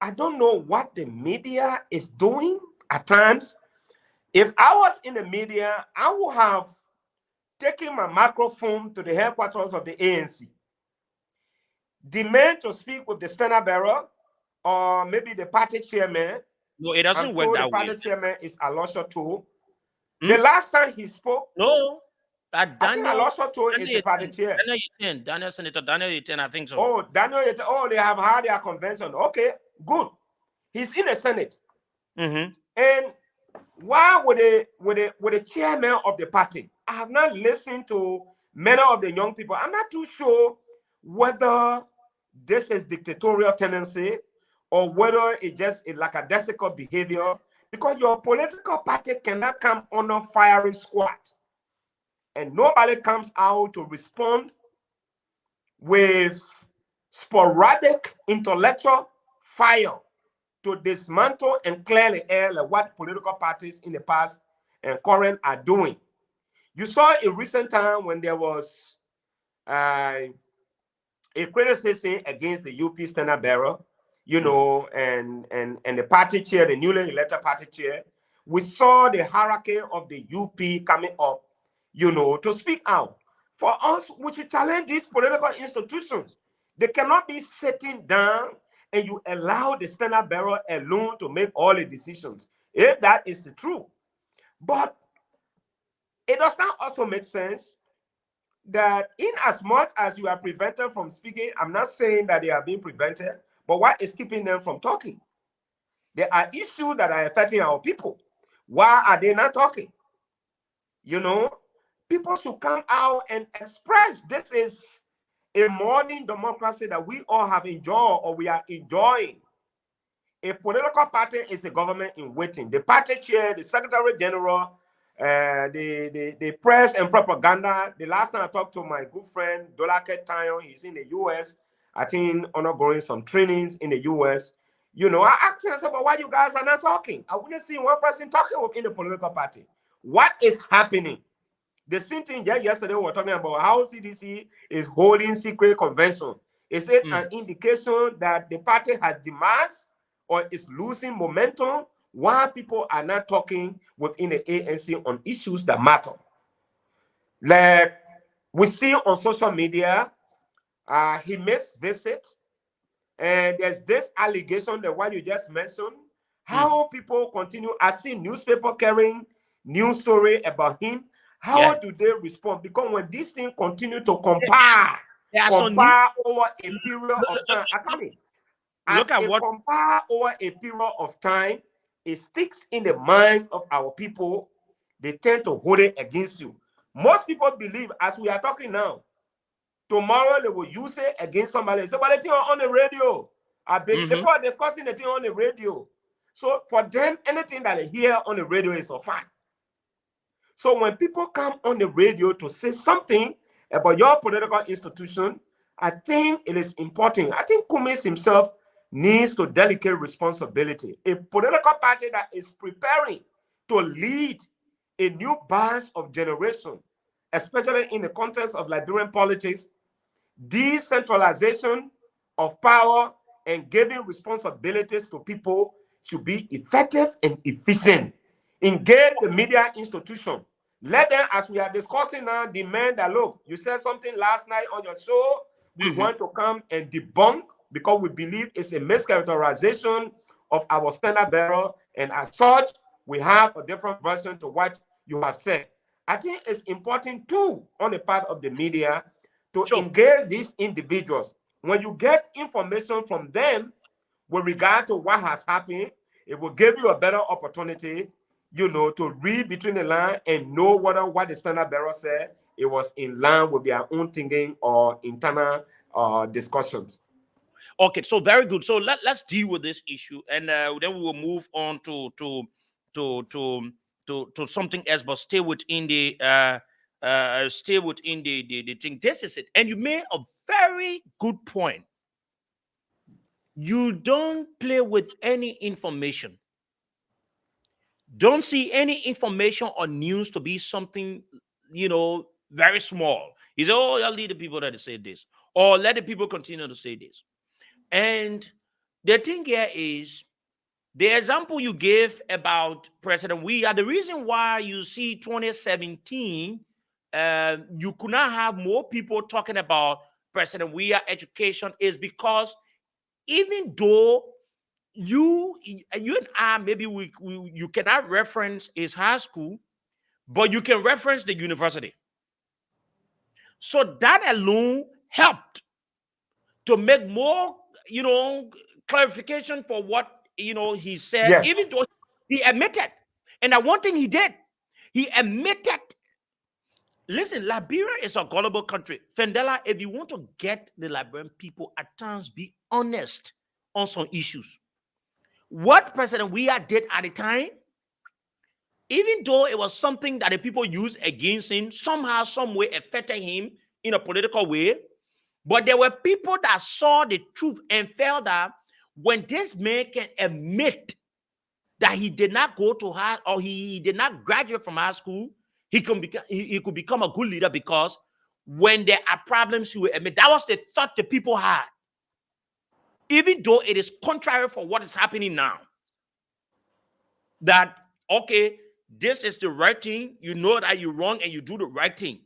I don't know what the media is doing at times. If I was in the media, I would have taken my microphone to the headquarters of the ANC, demand to speak with the standard bearer or maybe the party chairman. No, it doesn't work that way. The party chairman is Alosha too. The last time he spoke, no, that Daniel Alosha too is the party chair. Senator Daniel Yeten, I think so. Oh, Daniel Yeten. Oh, they have had their convention. Okay, good. He's in the Senate. And why would the chairman of the party? I have not listened to many of the young people. I'm not too sure whether this is dictatorial tendency or whether it's just a lackadaisical behavior, because your political party cannot come under firing squad and nobody comes out to respond with sporadic intellectual fire to dismantle and clear the air like what political parties in the past and current are doing. You saw in recent time when there was a criticism against the UP standard bearer, and the party chair, the newly elected party chair, we saw the hierarchy of the UP coming up, to speak out. For us, we should challenge these political institutions. They cannot be sitting down and you allow the standard bearer alone to make all the decisions, if that is the truth. But it does not also make sense that in as much as you are prevented from speaking, I'm not saying that they are being prevented, but what is keeping them from talking? There are issues that are affecting our people. Why are they not talking? You know, people should come out and express this is a modern democracy that we all have enjoyed or we are enjoying. A political party is the government in waiting. The party chair, the secretary general, the press and propaganda. The last time I talked to my good friend Dolake Tayon, he's in the US, I think undergoing some trainings in the US. You know, I asked him, I said, but why you guys are not talking? I wouldn't see one person talking within the political party. What is happening? The same thing yesterday we were talking about how CDC is holding secret convention. Is it an indication that the party has demands or is losing momentum? Why people are not talking within the ANC on issues that matter? Like we see on social media, he makes visits, and there's this allegation that what you just mentioned, how people continue. I see newspaper carrying news story about him. How do they respond? Because when this thing continue to compare over a period of time, compare over a period of time, it sticks in the minds of our people. They tend to hold it against you. Most people believe, as we are talking now, tomorrow they will use it against somebody. Somebody think on the radio. People are discussing the thing on the radio. So for them, anything that they hear on the radio is a fact. So when people come on the radio to say something about your political institution, I think it is important. I think Kumis himself needs to delegate responsibility. A political party that is preparing to lead a new batch of generation, especially in the context of Liberian politics, decentralization of power and giving responsibilities to people should be effective and efficient. Engage the media institution. Let them, as we are discussing now, demand that, look, you said something last night on your show. We want to come and debunk because we believe it's a mischaracterization of our standard bearer. And as such, we have a different version to what you have said. I think it's important too on the part of the media to engage these individuals. When you get information from them with regard to what has happened, it will give you a better opportunity, you know, to read between the lines and know whether what the standard bearer said, it was in line with their own thinking or internal discussions. Okay, so very good. So let's deal with this issue, and then we will move on to something else, but stay within the thing. This is it, and you made a very good point. You don't play with any information. Don't see any information or news to be something, you know, very small. You say, oh, I'll leave the people that say this, or let the people continue to say this. And the thing here is, the example you gave about President Weah, the reason why you see 2017, you could not have more people talking about President Weah education is because even though you and I, maybe you cannot reference his high school, but you can reference the university. So that alone helped to make more, you know, clarification for what, you know, he said, yes. Even though he admitted. And that one thing he did, he admitted. Listen, Liberia is a global country. Fendela, if you want to get the Liberian people at times be honest on some issues, what President Weah did at the time, even though it was something that the people used against him, somehow, some way affected him in a political way, but there were people that saw the truth and felt that when this man can admit that he did not go to high or he did not graduate from high school, he could become a good leader, because when there are problems, he will admit. That was the thought the people had, even though it is contrary for what is happening now. That, okay, this is the right thing. You know that you're wrong and you do the right thing.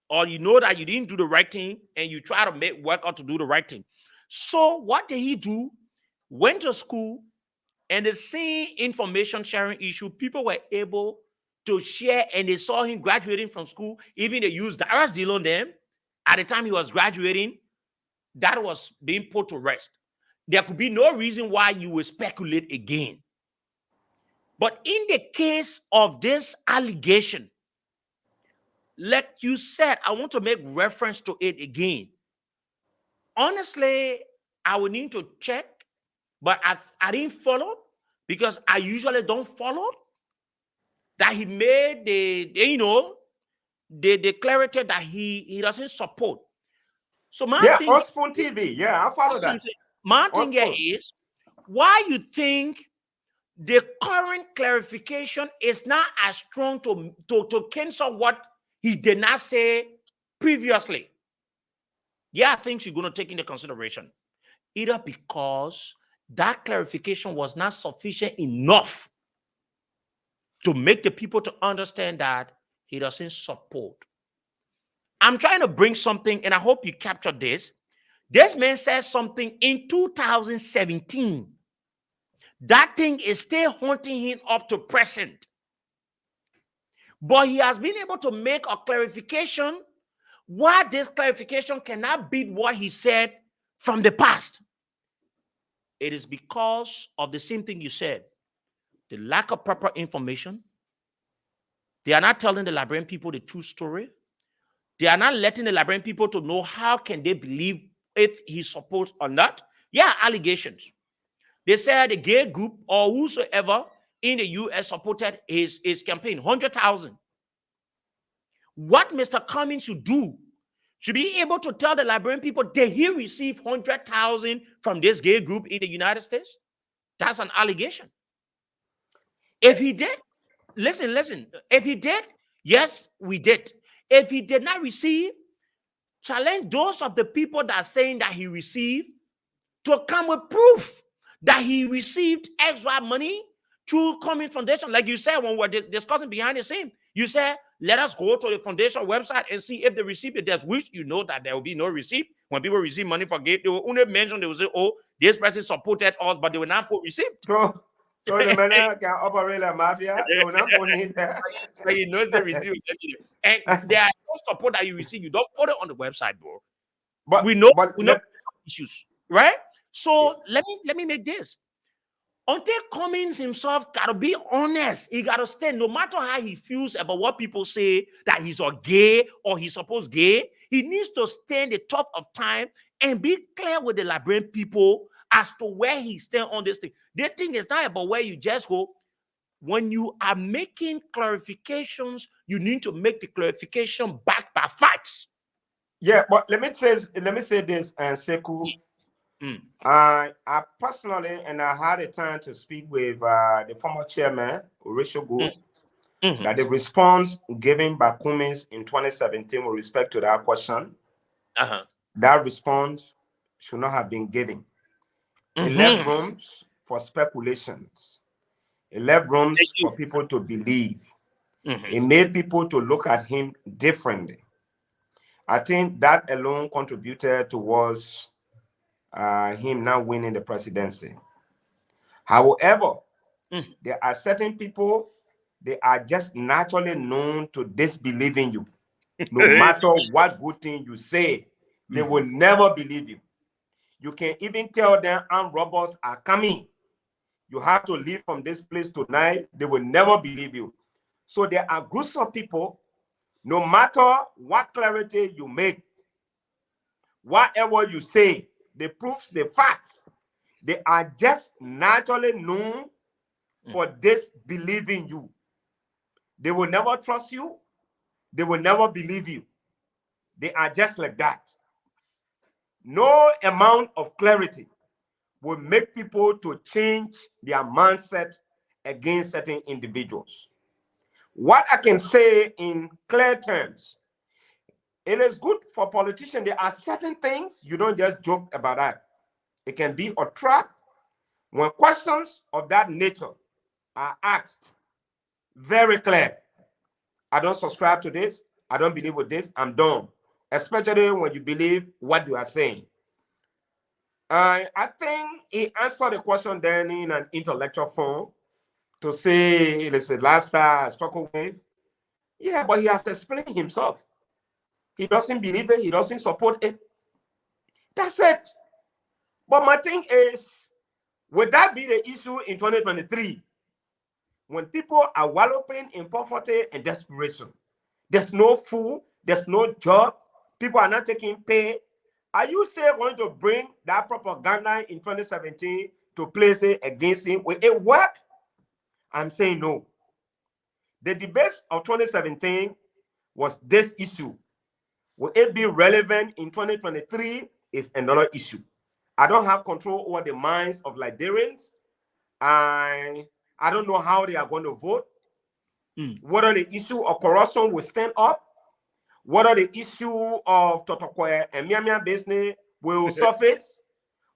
Or you know that you didn't do the right thing and you try to work out to do the right thing. So what did he do? Went to school, and the same information sharing issue, people were able to share, and they saw him graduating from school. Even they used Dara's deal on them. At the time he was graduating, that was being put to rest. There could be no reason why you would speculate again. But in the case of this allegation, like you said, I want to make reference to it again. Honestly, I would need to check, but I didn't follow because I usually don't follow. That he made they declarated that he doesn't support. So my Yeah, thing, on Spoon TV. Yeah, I follow that. my On thing here Spoon. is why you think the current clarification is not as strong to cancel what he did not say previously. Yeah, things you're going to take into consideration. Either because that clarification was not sufficient enough to make the people to understand that he doesn't support. I'm trying to bring something, and I hope you captured this. This man says something in 2017. That thing is still haunting him up to present. But he has been able to make a clarification. Why this clarification cannot beat what he said from the past? It is because of the same thing you said. The lack of proper information. They are not telling the Liberian people the true story. They are not letting the Liberian people to know how can they believe if he's supposed or not. Yeah, allegations. They said the gay group or whosoever in the U.S. supported his campaign, 100,000. What Mr. Cummings should do should be able to tell the Liberian people that he received 100,000 from this gay group in the United States. That's an allegation. If he did, listen. If he did, yes, we did. If he did not receive, challenge those of the people that are saying that he received to come with proof that he received extra money through Cummings Foundation. Like you said when we were discussing behind the scene, you said, let us go to the foundation website and see if the receipt is there, which you know that there will be no receipt. When people receive money for gay, they will only mention, they will say, oh, this person supported us, but they will not put receipt. So the man can operate like mafia. They will not put it there. But you know the receipt. And there are no support that you receive. You don't put it on the website, bro. But we know issues, right? So let me make this. Until Cummings himself gotta be honest. He gotta stand, no matter how he feels about what people say that he's a gay or he's supposed gay. He needs to stand the top of time and be clear with the Liberian people as to where he stands on this thing. The thing is not about where you just go. When you are making clarifications, you need to make the clarification backed by facts. Yeah, but let me say this, Sekou. I personally, and I had a time to speak with the former chairman, Horatio Gould, that the response given by Cummings in 2017 with respect to that question, that response should not have been given. It left rooms for speculations. It left rooms for people to believe. It made people to look at him differently. I think that alone contributed towards him now winning the presidency. However, there are certain people, they are just naturally known to disbelieve in you. No matter what good thing you say, they will never believe you. You can even tell them armed robbers are coming. You have to leave from this place tonight. They will never believe you. So there are groups of people, no matter what clarity you make, whatever you say, the proofs, the facts, they are just naturally known for disbelieving you. They will never trust you. They will never believe you. They are just like that. No amount of clarity will make people to change their mindset against certain individuals. What I can say in clear terms, it is good for politicians. There are certain things you don't just joke about that. It can be a trap. When questions of that nature are asked, very clear. I don't subscribe to this. I don't believe with this. I'm done. Especially when you believe what you are saying. I think he answered the question then in an intellectual form to say it is a lifestyle I struggle with. Yeah, but he has explained himself. He doesn't believe it. He doesn't support it. That's it. But my thing is, would that be the issue in 2023? When people are wallowing in poverty and desperation, There's no food. There's no job. People are not taking pay. Are you still going to bring that propaganda in 2017 to place it against him? Will it work? I'm saying no. The debates of 2017 was this issue. Will it be relevant in 2023 is another issue. I don't have control over the minds of Liberians. I don't know how they are going to vote. Whether the issue of corruption will stand up, whether the issue of Totokwe and Miamia business will surface,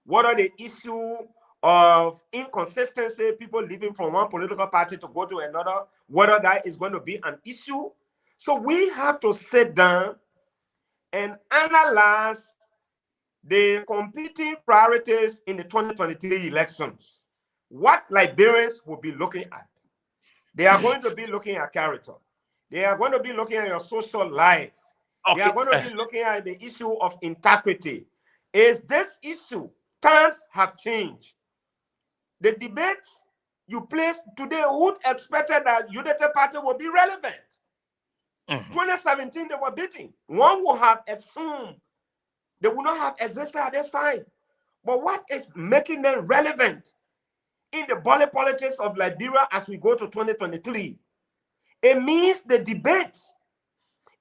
whether the issue of inconsistency, people leaving from one political party to go to another, whether that is going to be an issue. So we have to sit down and analyze the competing priorities in the 2023 elections. What Liberians will be looking at. They are going to be looking at character. They are going to be looking at your social life. Okay. They are going to be looking at the issue of integrity. Is this issue? Times have changed. The debates you placed today would expected that Unity Party will be relevant. 2017, they were beating. One would have assumed they would not have existed at this time. But what is making them relevant in the body politics of Liberia as we go to 2023? It means the debates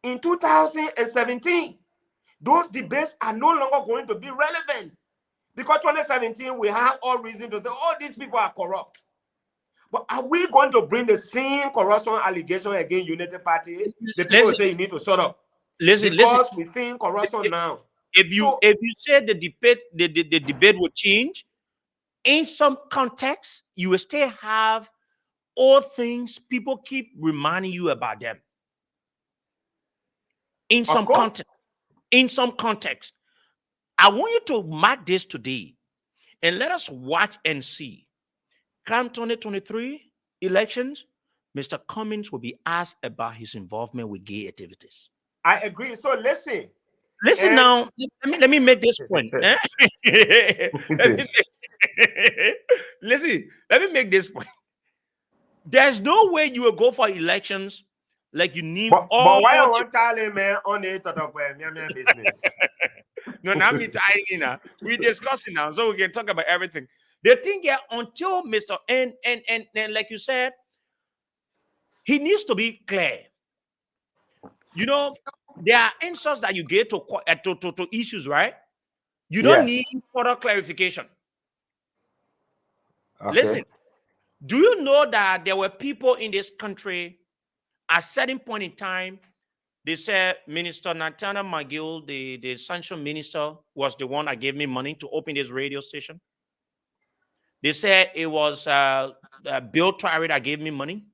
in 2017, those debates are no longer going to be relevant. Because 2017, we have all reason to say, oh, these people are corrupt. But are we going to bring the same corruption allegation against Unity Party? The people say you need to shut up. Because we're seeing corruption now. If you say the debate will change, in some context, you will still have all things people keep reminding you about them. In some context, I want you to mark this today and let us watch and see. Come 2023 elections, Mr. Cummings will be asked about his involvement with gay activities. I agree. So listen now. Let me make this point. Let me make this point. There's no way you will go for elections like you need. But why don't want to tell him, man, on the business? No, now me tying now. We're discussing now, so we can talk about everything. The thing here, until Mr. And like you said, he needs to be clear. You know, there are answers that you get to issues, right? You don't need further clarification. Okay. Listen, do you know that there were people in this country at a certain point in time, they said Minister Natana McGill, the sanction minister, was the one that gave me money to open this radio station? They said it was Bill Twary that gave me money.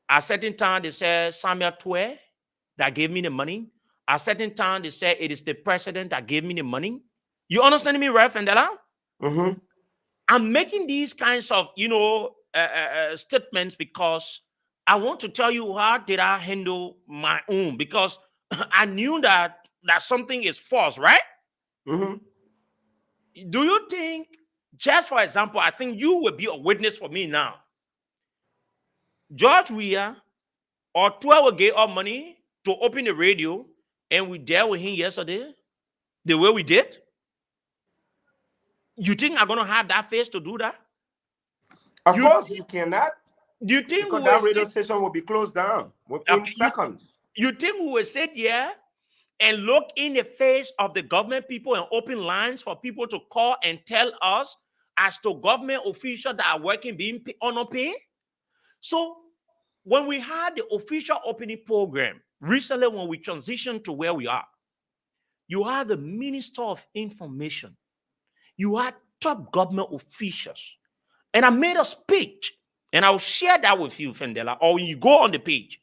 At a certain time, they said Samuel Twe that gave me the money. At a certain time, they said it is the president that gave me the money. You understand me, Ref Fendela? I'm making these kinds of, statements because I want to tell you how did I handle my own, because I knew that something is false, right? Do you think, just for example, I think you will be a witness for me now. George Weah or Tua will get our money to open the radio, and we dealt with him yesterday the way we did? You think I'm going to have that face to do that? Of course you cannot. Do you think because that radio station will be closed down within seconds? You think we will sit here and look in the face of the government people and open lines for people to call and tell us as to government officials that are working being unpaid? So when we had the official opening program recently, when we transitioned to where we are, you had the Minister of Information, you had top government officials, and I made a speech, and I'll share that with you, Fendela, or when you go on the page.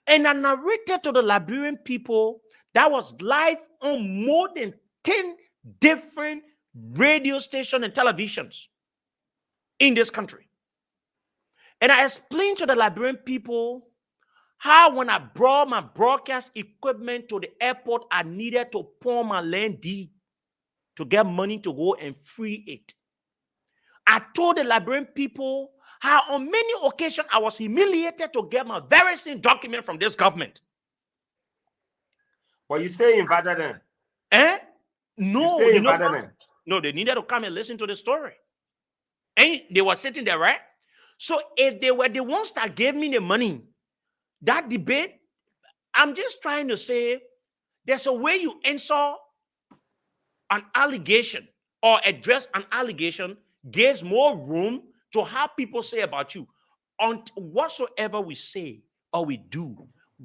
And I narrated to the Liberian people that was live on more than 10 different radio stations and televisions in this country. And I explained to the Liberian people how when I brought my broadcast equipment to the airport, I needed to pawn my land deed to get money to go and free it. I told the Liberian people how on many occasions I was humiliated to get my very same document from this government. Well, you stay invited then. Eh? No, You stay you know invited what? then. No, they needed to come and listen to the story. And they were sitting there, right? So if they were the ones that gave me the money, that debate, I'm just trying to say there's a way you answer an allegation or address an allegation gives more room to have people say about you. On whatsoever we say or we do,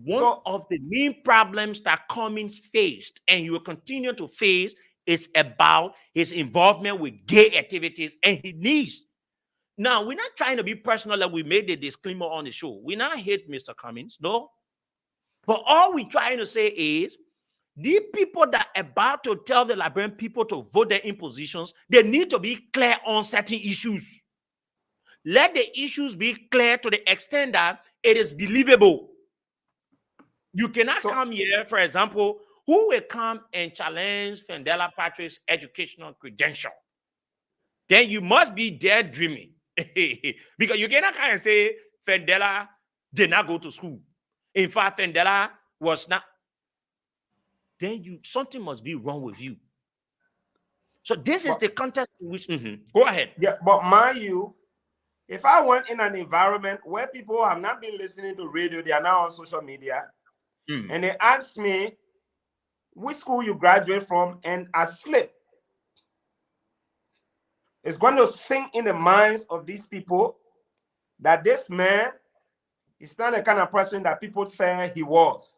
one of the main problems that Cummings faced and you will continue to face is about his involvement with gay activities and his needs. Now, we're not trying to be personal like we made the disclaimer on the show. We not hate Mr. Cummings, no. But all we're trying to say is the people that are about to tell the Liberian people to vote their impositions, they need to be clear on certain issues. Let the issues be clear to the extent that it is believable. You cannot come here, for example, who will come and challenge Fendela Patrick's educational credential? Then you must be there dreaming. Because you cannot kind of say Fendela did not go to school. In fact, Fendela was not. Then something must be wrong with you. So this is the context in which go ahead. Yeah, but mind you, if I went in an environment where people have not been listening to radio, they are now on social media, and they ask me which school you graduate from, and I slip, it's going to sink in the minds of these people that this man is not the kind of person that people say he was.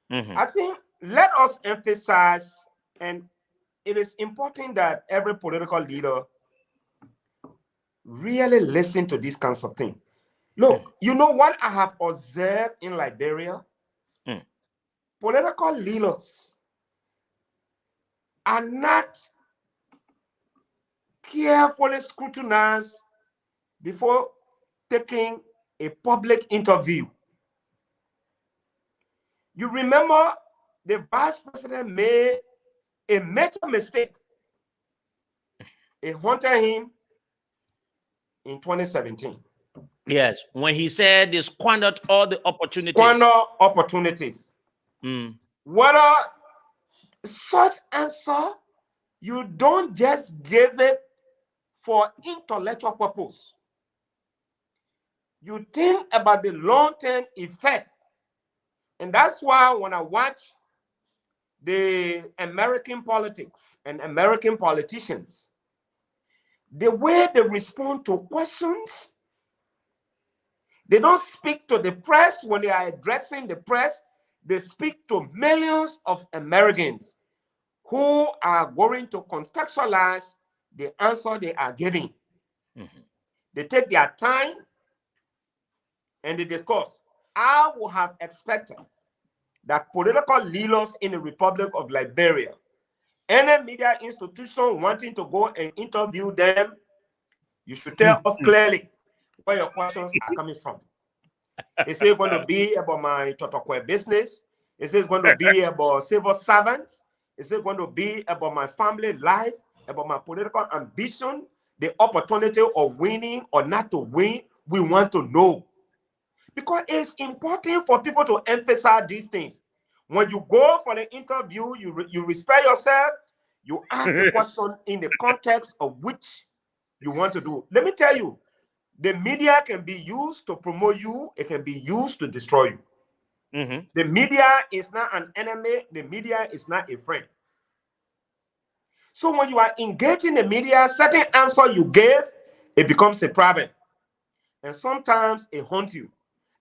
I think let us emphasize, and it is important that every political leader really listen to these kinds of things. Look, you know what I have observed in Liberia? Political leaders are not carefully scrutinized before taking a public interview. You remember the vice president made a major mistake. It haunted him in 2017. Yes, when he said they squandered all the opportunities. Squander opportunities. Whether such answer, you don't just give it for intellectual purpose. You think about the long-term effect. And that's why when I watch the American politics and American politicians, the way they respond to questions, they don't speak to the press when they are addressing the press. They speak to millions of Americans who are going to contextualize the answer they are giving. They take their time and they discuss. I would have expected that political leaders in the Republic of Liberia, any media institution wanting to go and interview them, you should tell us clearly where your questions are coming from. Is it going to be about my Totokwe business? Is it going to be about civil servants? Is it going to be about my family life, about my political ambition, the opportunity of winning or not to win? We want to know. Because it's important for people to emphasize these things. When you go for the interview, you respect yourself, you ask the question in the context of which you want to do. Let me tell you, the media can be used to promote you, it can be used to destroy you. The media is not an enemy, the media is not a friend. So when you are engaging the media, certain answer you gave, it becomes a problem. And sometimes it haunts you.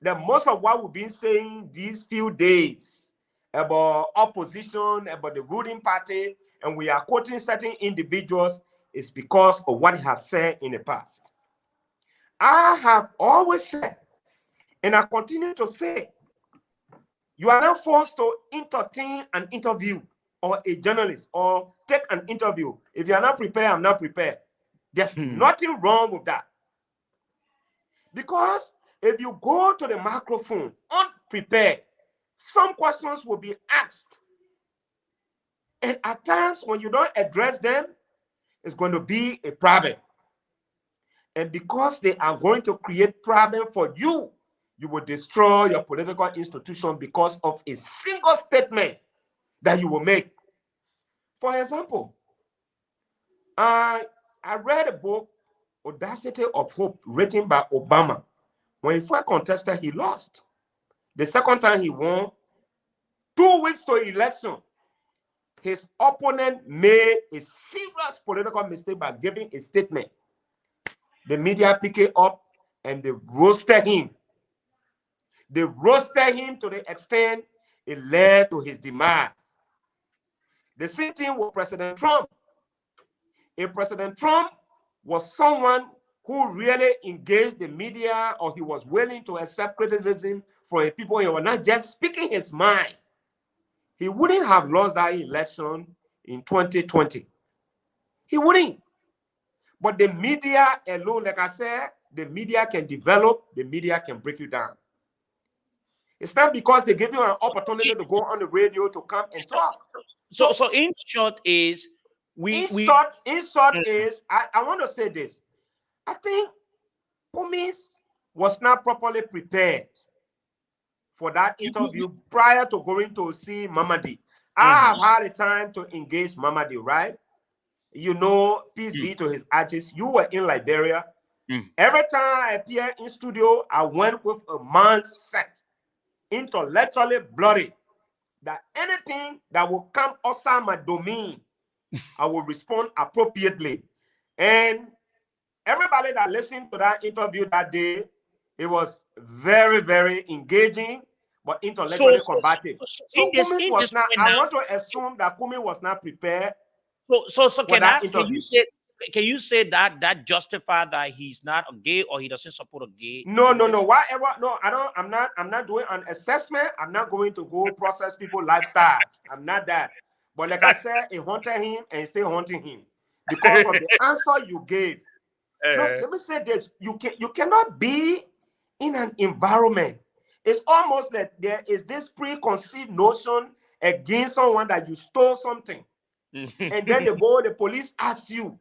That most of what we've been saying these few days about opposition, about the ruling party, and we are quoting certain individuals, is because of what they have said in the past. I have always said, and I continue to say, you are not forced to entertain an interview or a journalist or take an interview. If you are not prepared, I'm not prepared. There's nothing wrong with that. Because if you go to the microphone unprepared, some questions will be asked. And at times, when you don't address them, it's going to be a problem. And because they are going to create problem for you, you will destroy your political institution because of a single statement that you will make. For example, I read a book, Audacity of Hope, written by Obama. When he first contested, he lost. The second time he won, 2 weeks to election, his opponent made a serious political mistake by giving a statement. The media picked it up and they roasted him. They roasted him to the extent it led to his demise. The same thing with President Trump. If President Trump was someone who really engaged the media, or he was willing to accept criticism from people, he was not just speaking his mind, he wouldn't have lost that election in 2020. He wouldn't. But the media alone, like I said, the media can develop, the media can break you down. It's not because they give you an opportunity to go on the radio to come and talk. So in short is in short is I want to say this. I think Cummings was not properly prepared for that interview prior to going to see Mamadi. I have had a time to engage Mamadi, right? You know, peace be to his ashes. You were in Liberia. Every time I appear in studio, I went with a mindset, intellectually bloody, that anything that will come outside my domain, I will respond appropriately. And everybody that listened to that interview that day, it was very, very engaging, but intellectually combative. So Cummings was not, I want to assume that Cummings was not prepared. So can you say that justify that he's not a gay or he doesn't support a gay? No. Whatever. No, I'm not doing an assessment. I'm not going to go process people's lifestyles. I'm not that. But like I said, it haunted him and still haunting him because of the answer you gave. Look, let me say this: you cannot be in an environment. It's almost like there is this preconceived notion against someone that you stole something, and then the police ask you,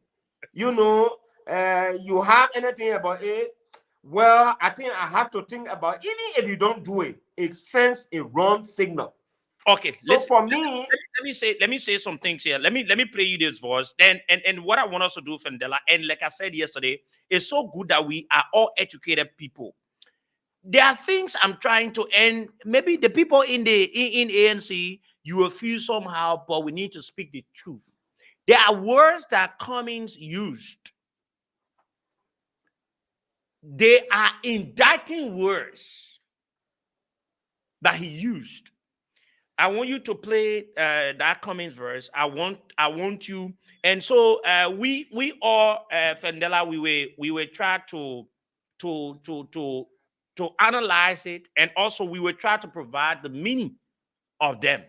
you have anything about it? Well, I think I have to think about it. Even if you don't do it, it sends a wrong signal. Okay, so for me, let me say some things here. Let me play you this voice. Then and what I want us to do, Fendela, and like I said yesterday, it's so good that we are all educated people. There are things I'm trying to end. Maybe the people in ANC, you will feel somehow, but we need to speak the truth. There are words that Cummings used. They are indicting words that he used. I want you to play that Cummings verse. I want you. And so we all, Fendela, we were trying to analyze it, and also we will try to provide the meaning of them.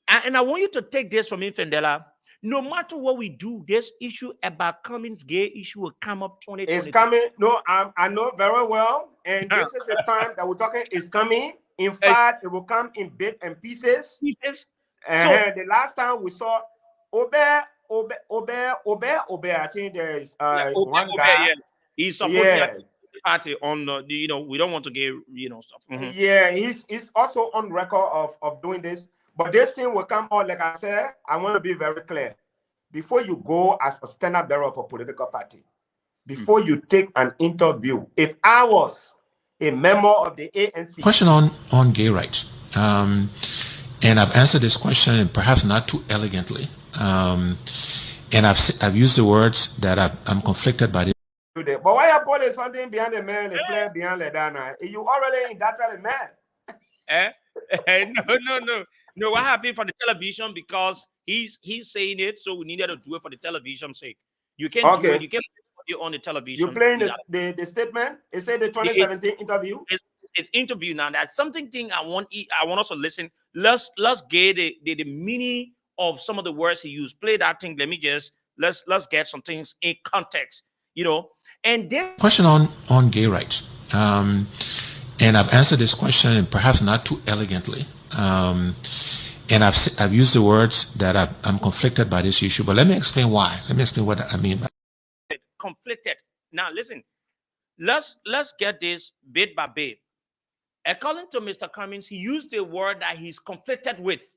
And I want you to take this from me, Fendela. No matter what we do, this issue about Cummings gay issue will come up 2020. It's coming. No, I know very well. And this is the time that we're talking. It's coming. In fact, it will come in bits and pieces. And the last time we saw Obe. I think there's one guy. Yeah. He's supporting the party on the, we don't want to get, stuff. Yeah, he's also on record of doing this. But this thing will come on, like I said, I want to be very clear. Before you go as a standard bearer of a political party, before you take an interview, if I was a member of the ANC. Question on gay rights. And I've answered this question, and perhaps not too elegantly. And I've used the words that I'm conflicted by this. But why you putting something behind the man, the player behind the dana? You already in that kind of man. No, what happened for the television? Because he's saying it, so we needed to do it for the television's sake. You can't do it. You can't put it on the television. You're playing the statement. It said the 2017 interview. It's interview now. That's something I want us to listen. Let's get the meaning of some of the words he used. Play that thing. Let's get some things in context. And then question on gay rights. And I've answered this question, and perhaps not too elegantly. And I've used the words that I'm conflicted by this issue. But let me explain why. Let me explain what I mean by conflicted. Now listen, let's get this bit by bit. According to Mr. Cummings, he used a word that he's conflicted with.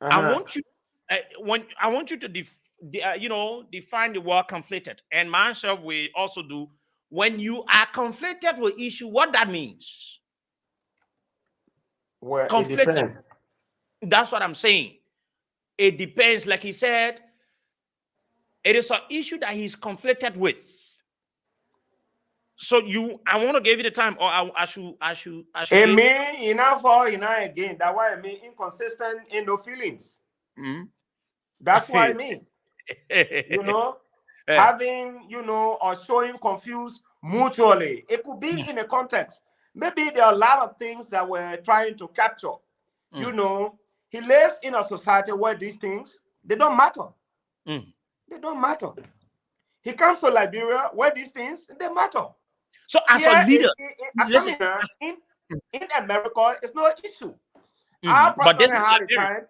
I want you I want you to define the word conflicted, and myself will also do. When you are conflicted with issue, what that means? Well, it Conflicted. depends. That's what I'm saying. It depends. Like he said, it is an issue that he's conflicted with. So I want to give you the time, or I should. It mean enough for again. That's why I mean inconsistent in no feelings. Mm-hmm. That's what it means. Having or showing confused mutually. It could be in a context. Maybe there are a lot of things that we're trying to capture. He lives in a society where these things they don't matter. They don't matter. He comes to Liberia where these things they matter. So as a leader, in America, it's no issue. I personally had a time.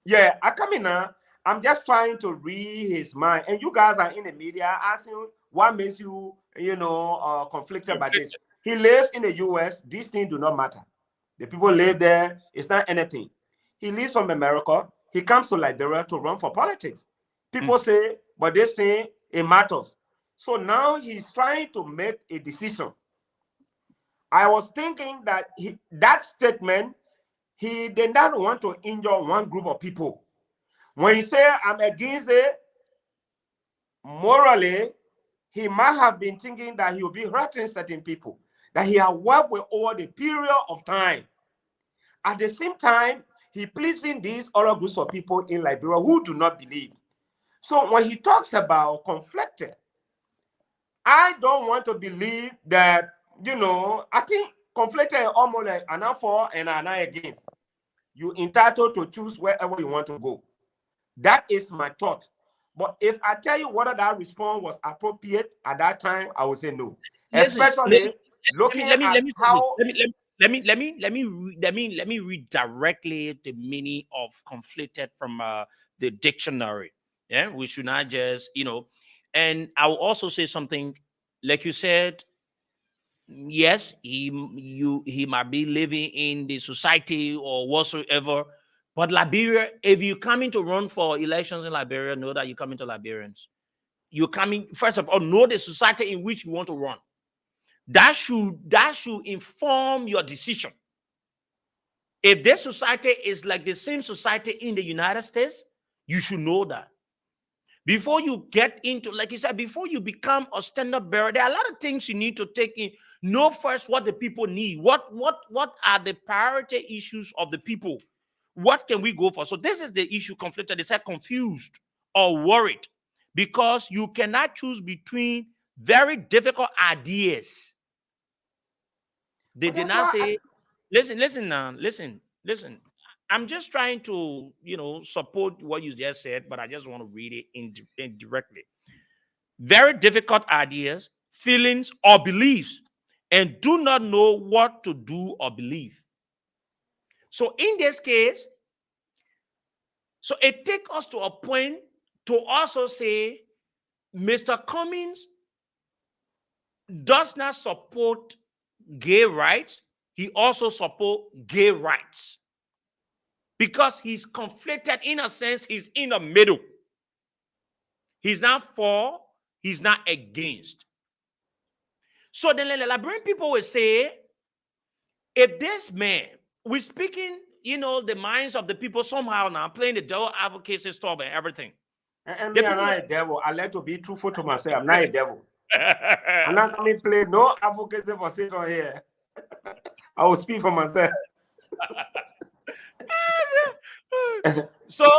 Yeah, I come in now. I'm just trying to read his mind, and you guys are in the media asking what makes you, conflicted by this. He lives in the U.S. These things do not matter. The people live there. It's not anything. He lives from America. He comes to Liberia to run for politics. People say, but this thing it matters. So now he's trying to make a decision. I was thinking that that statement, he did not want to injure one group of people. When he said, I'm against it, morally, he might have been thinking that he will be hurting certain people, that he had worked with over the period of time. At the same time, he pleasing these other groups of people in Liberia who do not believe. So when he talks about conflicted, I don't want to believe that, I think conflicted is almost like an for and an against. You're entitled to choose wherever you want to go. That is my thought. But if I tell you whether that response was appropriate at that time, I would say no. Especially looking at how. Let me read directly the meaning of conflicted from the dictionary. Yeah, we should not just, and I will also say something, like you said, yes, he might be living in the society or whatsoever, but Liberia, if you coming to run for elections in Liberia, know that you're coming to Liberians. You're coming, first of all, know the society in which you want to run. That should inform your decision. If this society is like the same society in the United States, you should know that. Before you get into, like you said, before you become a standard bearer, there are a lot of things you need to take in. Know first what the people need. What are the priority issues of the people? What can we go for? So this is the issue conflicted. They said confused or worried because you cannot choose between very difficult ideas. They did not say, listen now, listen. I'm just trying to, support what you just said, but I just want to read it indirectly. Very difficult ideas, feelings, or beliefs, and do not know what to do or believe. So in this case, so it takes us to a point to also say Mr. Cummings does not support gay rights. He also supports gay rights. Because he's conflicted, in a sense, he's in the middle. He's not for, he's not against. So then the Liberian people will say, if this man, we're speaking, the minds of the people somehow now, playing the devil advocate stuff and everything. And me, I'm not a devil. I like to be truthful to myself. I'm not a devil. I'm not coming to play no advocacy for sitting on here. I will speak for myself. So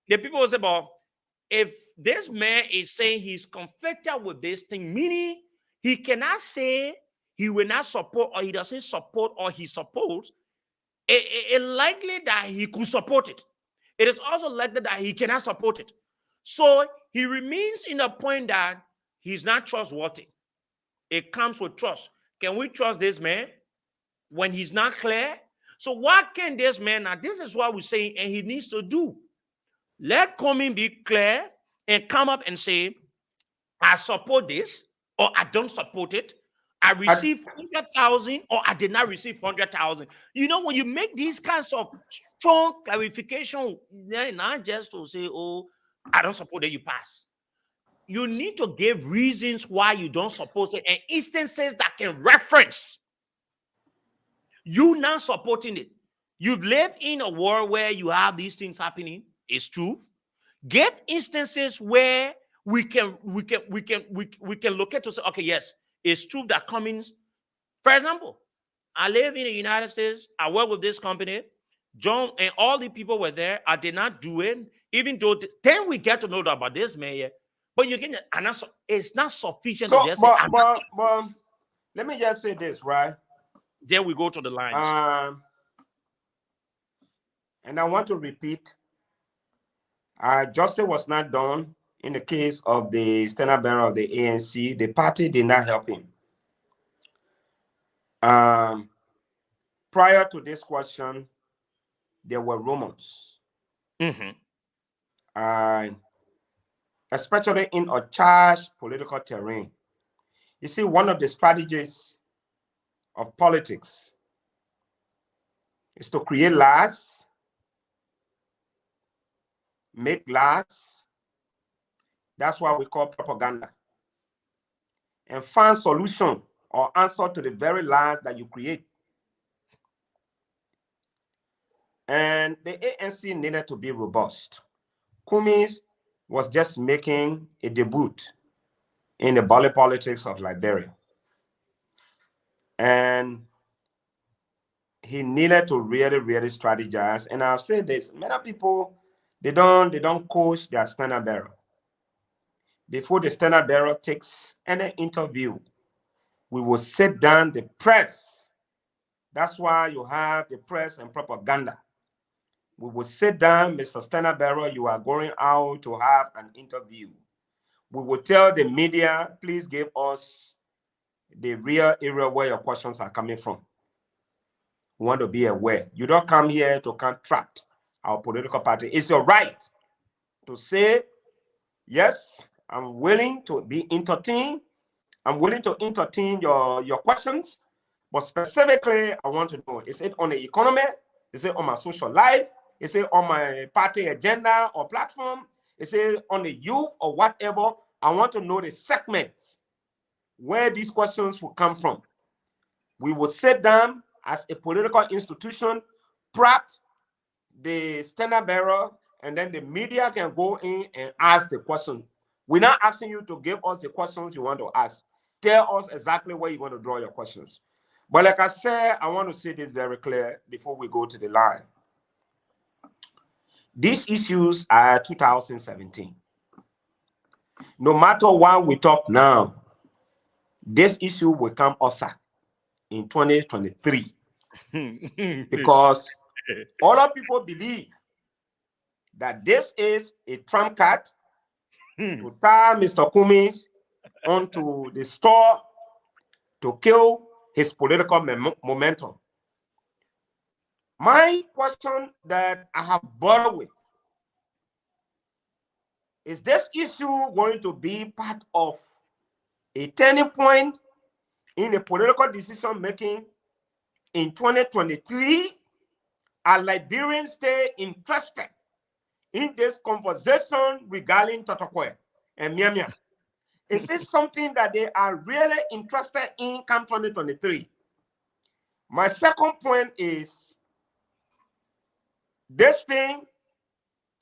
the people will say, well, if this man is saying he's conflicted with this thing, meaning he cannot say he will not support or he doesn't support or he supports, it's likely that he could support it. It is also likely that he cannot support it. So he remains in a point that he's not trustworthy. It comes with trust. Can we trust this man when he's not clear? So what can this man, now this is what we're saying, and he needs to do. Let Cummings be clear and come up and say, I support this, or I don't support it. I received 100,000 or I did not receive 100,000. You know, when you make these kinds of strong clarification, not just to say, oh, I don't support that you pass. You need to give reasons why you don't support it and instances that can reference you not supporting it. You've lived in a world where you have these things happening. It's true. Give instances where we can look at to say, okay, yes, it's true that Cummings, for example, I live in the United States, I work with this company, John and all the people were there. I did not do it, even though then we get to know about this man here. But you can, and it's not sufficient So, to just say, but let me just say this, right? Then we go to the lines. And I want to repeat, justice was not done in the case of the standard bearer of the ANC. The party did not help him. Prior to this question, there were rumors. Especially in a charged political terrain. You see, one of the strategies of politics is to create lies, make lies. That's what we call propaganda. And find solution or answer to the very lies that you create. And the ANC needed to be robust. Cummings was just making a debut in the body politics of Liberia. And he needed to really, really strategize. And I've said this, many people, they don't coach their standard bearer. Before the standard bearer takes any interview, we will sit down the press. That's why you have the press and propaganda. We will sit down, Mr. Standard Bearer, you are going out to have an interview. We will tell the media, please give us the real area where your questions are coming from. We want to be aware. You don't come here to contract our political party. It's your right to say, yes, I'm willing to be entertained. I'm willing to entertain your questions. But specifically, I want to know, is it on the economy? Is it on my social life? Is it on my party agenda or platform? Is it on the youth or whatever? I want to know the segments where these questions will come from. We will sit down as a political institution, prep the standard bearer, and then the media can go in and ask the question. We're not asking you to give us the questions you want to ask. Tell us exactly where you want to draw your questions. But like I said, I want to say this very clear before we go to the line. These issues are 2017. No matter what we talk now, this issue will come outside in 2023. Because all of people believe that this is a trump card to tie Mr. Cummings onto the store to kill his political momentum. My question that I have borrowed with, is this issue going to be part of a turning point in the political decision making in 2023? Are Liberians stay interested in this conversation regarding Totokwe and Miamia? Is this something that they are really interested in come 2023? My second point is, this thing,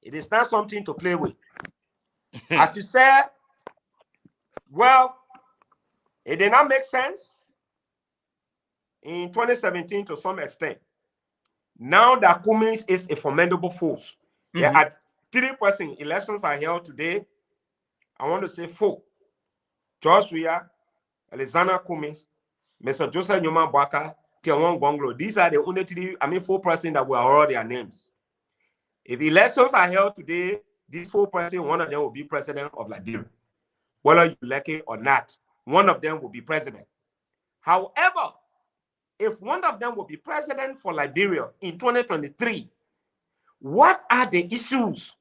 it is not something to play with. As you said, well, it did not make sense in 2017 to some extent. Now that Cummings is a formidable force, there are 3% elections are held today. I want to say 4. George Weah, Alexander Cummings, Mr. Joseph Nyoma Bwaka, Tiawan Gonglo. These are the only 4% that will hold their names. If elections are held today, these 4%, one of them will be president of Liberia. Whether you like it or not, one of them will be president. However, if one of them will be president for Liberia in 2023, what are the issues?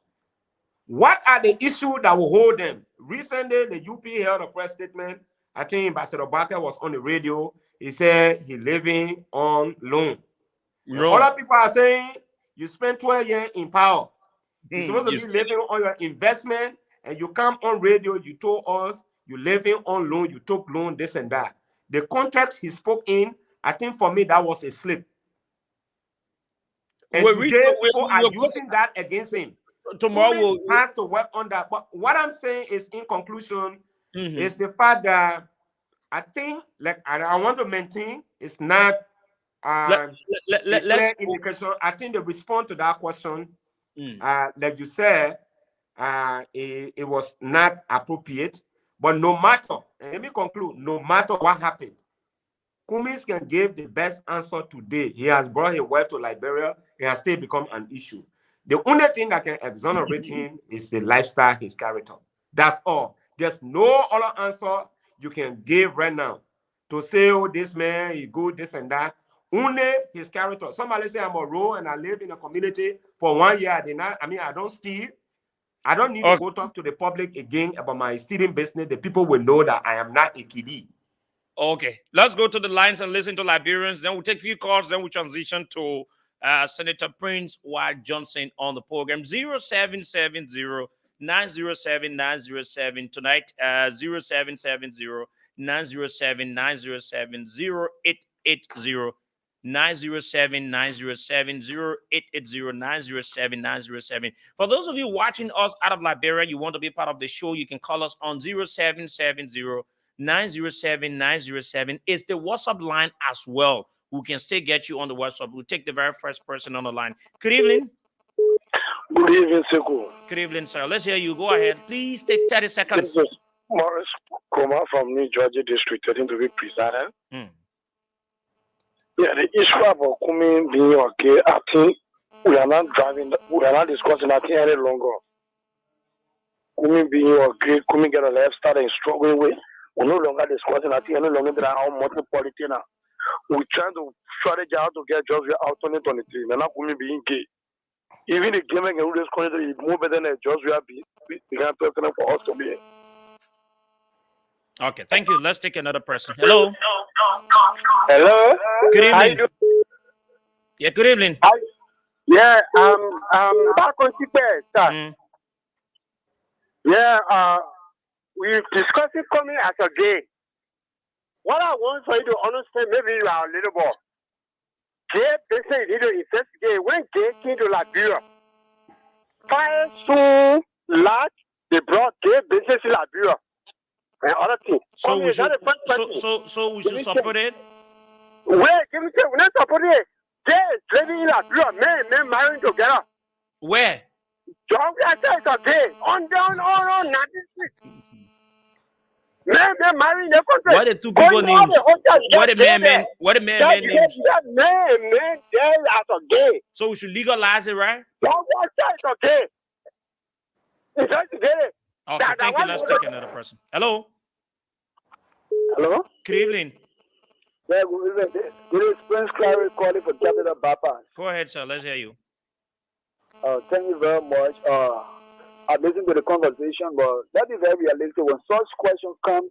What are the issues that will hold them? Recently, the UP held a press statement I think Ambassador Barker was on the radio. He said he living on loan. Other people are saying you spend 12 years in power. You're supposed to be living on your investment, and you come on radio, you told us you living on loan, you took loan, this and that. The context he spoke in, I think for me, that was a slip. And today, people are using that against him. Tomorrow has to work on that. But what I'm saying is, in conclusion, is the fact that I think, like, I want to maintain, it's not clear indication. I think the response to that question, like you said, it was not appropriate. But no matter, and let me conclude, no matter what happened, Cummings can give the best answer today. He has brought his wealth to Liberia. It has still become an issue. The only thing that can exonerate him is the lifestyle, his character. That's all. There's no other answer you can give right now to say, oh, this man is good, this and that. Only his character. Somebody say I'm a row and I live in a community for 1 year. I don't steal. I don't need to go talk to the public again about my stealing business. The people will know that I am not a kiddie. Okay, let's go to the lines and listen to Liberians. Then we'll take a few calls. Then we'll transition to Senator Prince White Johnson on the program. 0770-907-907 tonight. 0770-907-907 0880-907-907 For those of you watching us out of Liberia, you want to be part of the show, you can call us on 0770-907-907 is the WhatsApp line as well. We can still get you on the WhatsApp. We'll take the very first person on the line. Good evening. Good evening, Sekou. Good evening, sir. Let's hear you. Go ahead. Please take 30 seconds. This is Morris Koma from New Georgia District, 13 to be precise. Yeah, the issue about coming being okay, I think we are not discussing that thing any longer. Coming being okay, coming get a lifestyle and struggling with. We're no longer discussing that thing any longer than our multi-politician. We're trying to strategize how to get jobs out 2023. We're not coming being gay. Even the gaming in this country is more better than the jobs we have began president for us to be. Okay, thank you. Let's take another person. Hello. Hello. Good evening. Yeah, good evening. Yeah, back on Tibet, sir. Yeah, we discussing coming as a gay. What I want for you to understand, maybe you are a little boy. Gay person you need to investigate. When gay came to Liberia, fire so large, they brought gay business in Liberia. And other things. So we should support it? Wait, give me say, we're not supporting it. Gay living in Liberia, men marrying together. Where? John Glasser is gay. On down, on, 96. Men marrying the country. What are the two people names? What the man names? Men there as a gay. So we should legalize it, right? John Glasser is gay. It's just gay. Okay, thank you. Let's take another person. Hello. Hello. Good evening. Yeah, good evening. This is Prince Clary calling for Capital Bypass. Go ahead, sir. Let's hear you. Thank you very much. I've listened to the conversation, but that is very realistic. When such questions come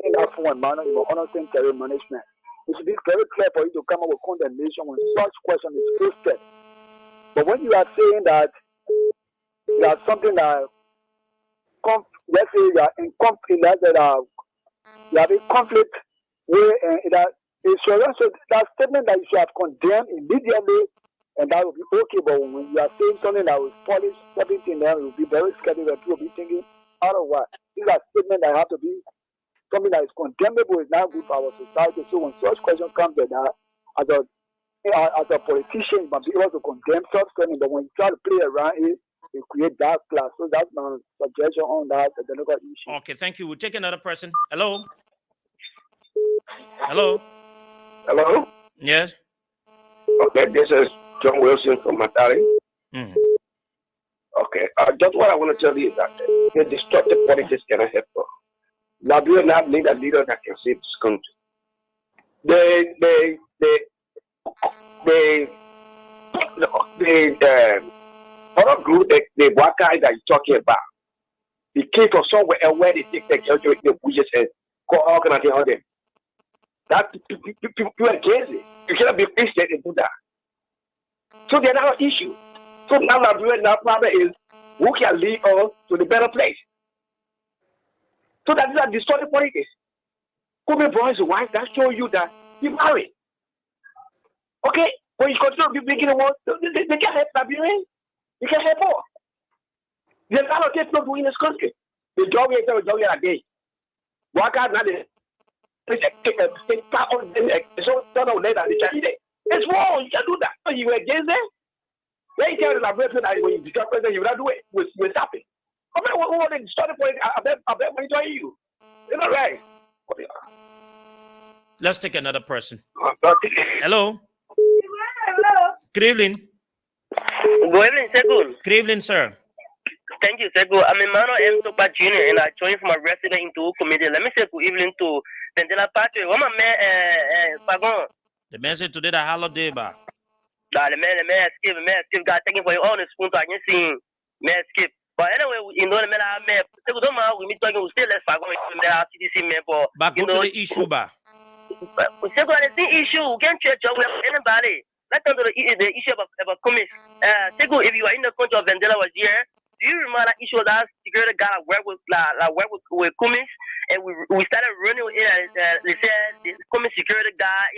in that form manner, you must understand career management. It should be very clear for you to come up with condemnation when such question is posted. But when you are saying that there's something that let's say you are in conflict, you have a conflict where that statement that you should have condemned immediately, and that will be okay. But when you are saying something that will polish everything, then it will be very scary. That people will be thinking, otherwise, these are statements that have to be something that is condemnable. Is not good for our society. So when such question comes, that as a politician, you must be able to condemn such things. But when you try to play around it, you create that class. So that's my suggestion on that issue. Okay, thank you. We'll take another person. Hello. Hello. Hello. Yes. Okay, this is John Wilson from Matari. Okay, just what I want to tell you is that the destructive politics cannot help us. Liberia not need a leader that can save this country. The other group, the black guys that you're talking about, they came from somewhere else where they take the bushes and How can I tell them? That people are crazy. You cannot be Christian and do that. So there's another issue. So now the problem is who can lead us to the better place. So that is a distorted politics. Kobe Bryant's wife, that show you that he married. Okay, when you continue making the world, they can help Liberia. They can help all. There's a lot of things not doing in this country. The job is a job a day. Work out now. It's wrong. You can't do that. So you were against it. When you tell the Liberia that when you become president, you will not do it. We're stopping. I mean, what they started for it, I bet monitoring you. It's not right. Let's take another person. Hello. Hello. Good evening. Good evening, Segu. Good evening, sir. Thank you, Segu. I'm Emmanuel M. Topa Jr. and I joined from a resident into committee. Let me say good evening to Vendela Patrick. What my man, Fagon? The man said today the holiday, ba. The man skip. Got taken for your own spoon. I can see man skip. But anyway, you know the man, Segu, don't mind we talking. We still let Fagon into the CDC man for. But go to the issue, ba. Segu, the same issue. We can't check with anybody. Let's come to the issue about commies. Segu, if you are in the country of Vendela was here. Do you remember that issue that security guard work with commies, and we started running in they said the commis security guard,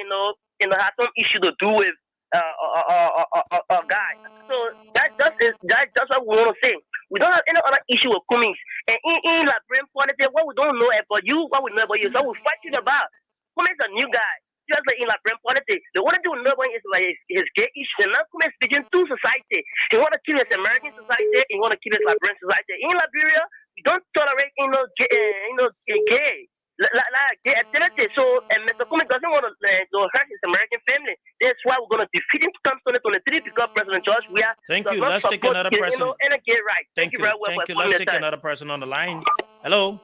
had some issue to do with a guy. So that's what we want to say. We don't have any other issue with commis. And in Liberian politics, what we don't know about you, what we know about you, so we fight you about. Commis is a new guy. Just like in Liberian politics, the only thing we know about is like his gay issue. And now commis speaking to society. He want to keep his American society. He want to keep his Liberian society. In Liberia, we don't tolerate gay activity. So Mr. Commis doesn't want to hurt his American family. That's why we're going to defeat him to come 2023 because President George, we are. Thank you. Let's take another person. And a gay right. Thank you very much. Thank you. Let's take another person on the line. Hello.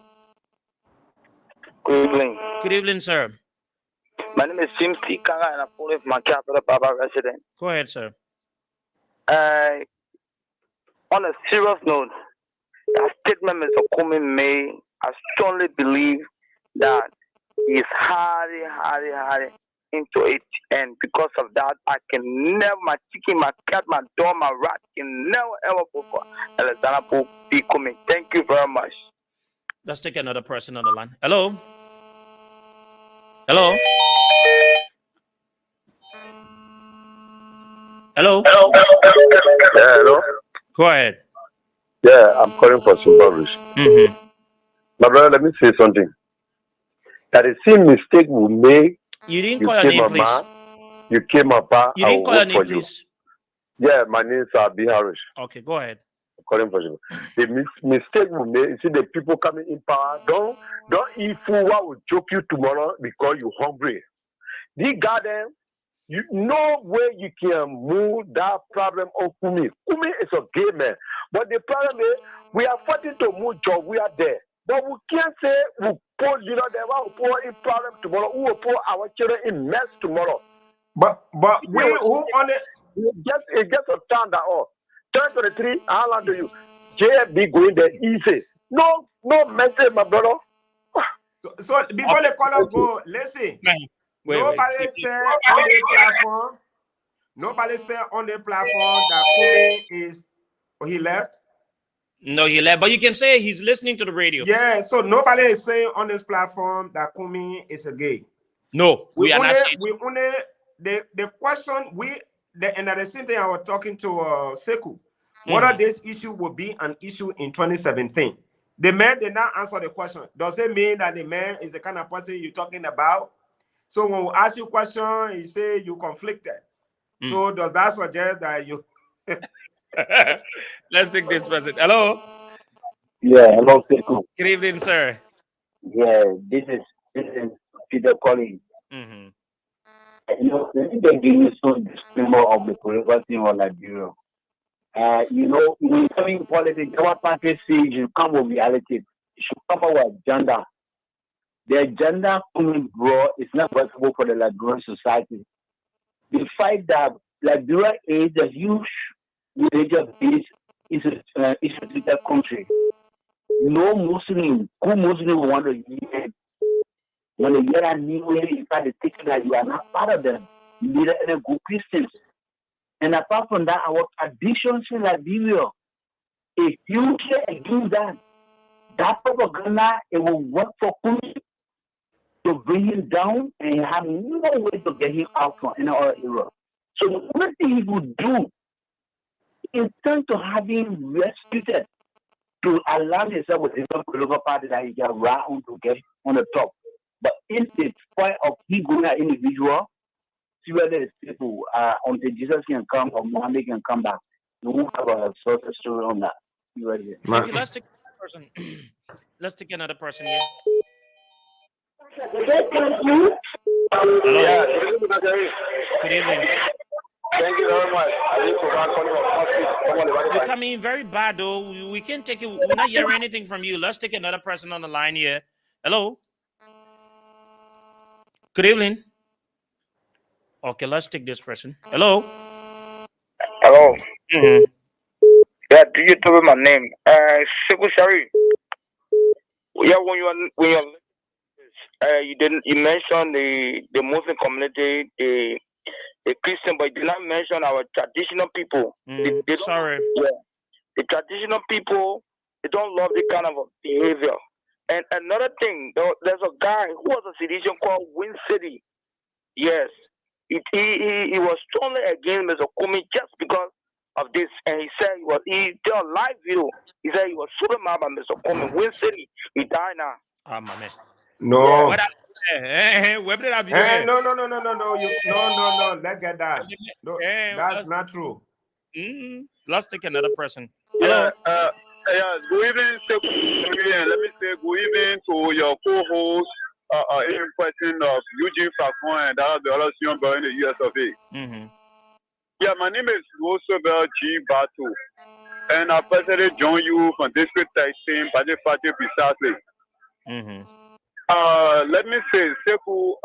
Good evening. Good evening, sir. My name is James T. Kanga and I'm calling from my capital, Baba resident. Go ahead, sir. On a serious note, that statement Mr. Comey made, I strongly believe that he's hard into it. And because of that, I can never, my chicken, my cat, my dog, my rat can never ever vote for Alexander B. Comey. Thank you very much. Let's take another person on the line. Hello. Hello. Hello. Yeah, hello. Go ahead. Yeah, I'm calling for Zimbabwe. My brother, let me say something. That the same mistake we make. You didn't call your name, please. You came up. You didn't call your name, please. Yeah, my name is Abi Harris. Okay, go ahead. Calling for you. The mistake we make, you see the people coming in power. Don't eat food what will choke you tomorrow because you're hungry. The garden, you know where you can move that problem on Kumi. Kumi is a gay man. But the problem is we are fighting to move job, we are there. But we can't say we put, they want to put in problem tomorrow, we will put our children in mess tomorrow. But we who on it? It gets a time that all. 2023, how long do you? JFB going there easy. No message, my brother. So before the caller go, listen. Nobody said on the platform that Kumi is he left. No, he left. But you can say he's listening to the radio. Yeah, so nobody is saying on this platform that Kumi is a gay. No, we are not saying. We only the question and at the same time I was talking to Seku. Whether this issue will be an issue in 2017. The man did not answer the question. Does it mean that the man is the kind of person you're talking about? So when we ask you a question, you say you conflicted. So does that suggest that you... Let's take this person. Hello? Yeah, hello, Seku. Good evening, sir. Yeah, this is Peter calling. Let me give you some disclaimer of the political scene of Liberia. When you come in politics, our party says you come with reality. You should come up with agenda. The agenda coming bro is not possible for the Liberian society. The fact that Liberia is a huge religious-based instituted country. No Muslim, who Muslim want to hear When they hear that new way, you try to take it that you are not part of them. You need a good Christians. And apart from that, our traditions in Liberia, if you can do that, that propaganda, it will work for Kumi to bring him down and have no way to get him out from any other era. So the only thing he would do is turn to have him restricted to allow himself with his political party that he can ride on to get on the top. But in the point of he going an individual, see whether it's people until Jesus can come or Muhammad can come back. You won't have a sort of story on that. Thank you. Let's take another person. Let's take another person here. Hello. Yeah, good evening. Thank you very much. You're coming in very bad though. We can't take it. We're not hearing anything from you. Let's take another person on the line here. Hello. Good evening. Okay, let's take this person. Hello. Hello. Yeah, do you tell me my name? Secretary. Yeah, you mentioned the Muslim community, the Christian, but you did not mention our traditional people. Sorry. Yeah, the traditional people, they don't love the kind of behavior. And another thing, there's a guy who was a citizen called Win City. Yes, he was strongly against Mr. Kumi just because of this, and he said he did a live video. He said he was super mad by Mr. Kumi. Win City, he died now. Ah, my man. No. Where did I video? No. No. Let's get that. No, that's not true. Let's take another person. Yeah, Hello. good evening. Let me say good evening to your co-host, in person of Eugene Facon and the other young boy in the US of A. Yeah, my name is Roosevelt G. Batu, and I personally join you from District 13, Budget Party precisely. Let me say, Seku,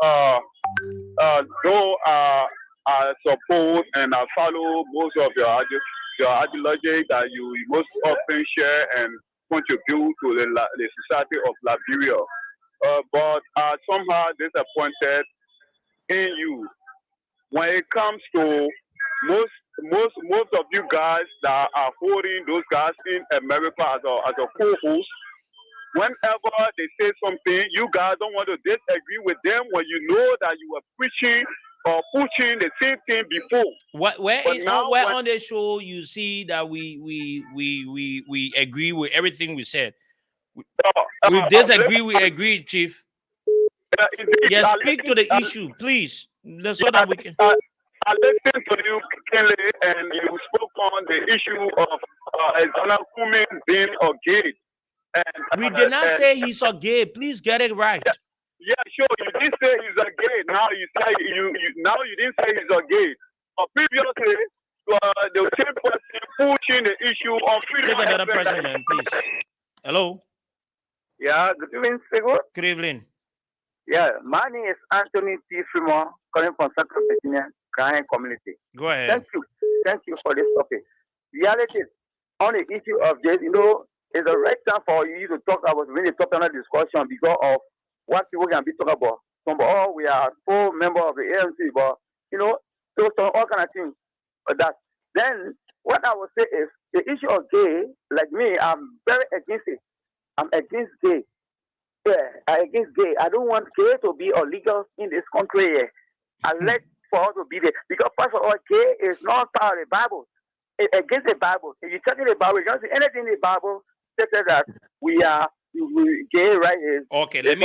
though I support and I follow most of your ideology that you most often share and contribute to the society of Liberia. But somehow disappointed in you when it comes to most of you guys that are holding those guys in America as a co-host. Whenever they say something, you guys don't want to disagree with them when you know that you were preaching or pushing the same thing before. Where on the show you see that we agree with everything we said. We disagree, we agree, Chief. Yes, speak to the issue, please, so that we can. I listened to you, Kelly, and you spoke on the issue of Alexander Kumi being a gay. We did not say he's a gay. Please get it right. Yeah, sure. You did say he's a gay. Now you say you didn't say he's a gay. But previously, the same person pushing the issue on freedom. Take another person, man, please. Hello. Yeah. Good evening, Sego. Good evening. Yeah, my name is Anthony T. Fremont, calling from Central Virginia, Ghanaian community. Go ahead. Thank you for this topic. Reality on the issue of this, it's the right time for you to talk about really talk on a discussion because of what people can be talking about. We are full member of the ANC, but so all kind of things. But that then what I would say is the issue of gay, like me, I'm very against it. I'm against gay. Yeah, I'm against gay. I don't want gay to be illegal in this country. Yeah. I like for us to be there because first of all, gay is not part of the Bible. It's against the Bible. If you check in the Bible, you don't see anything in the Bible that says that we are gay, right? Okay, let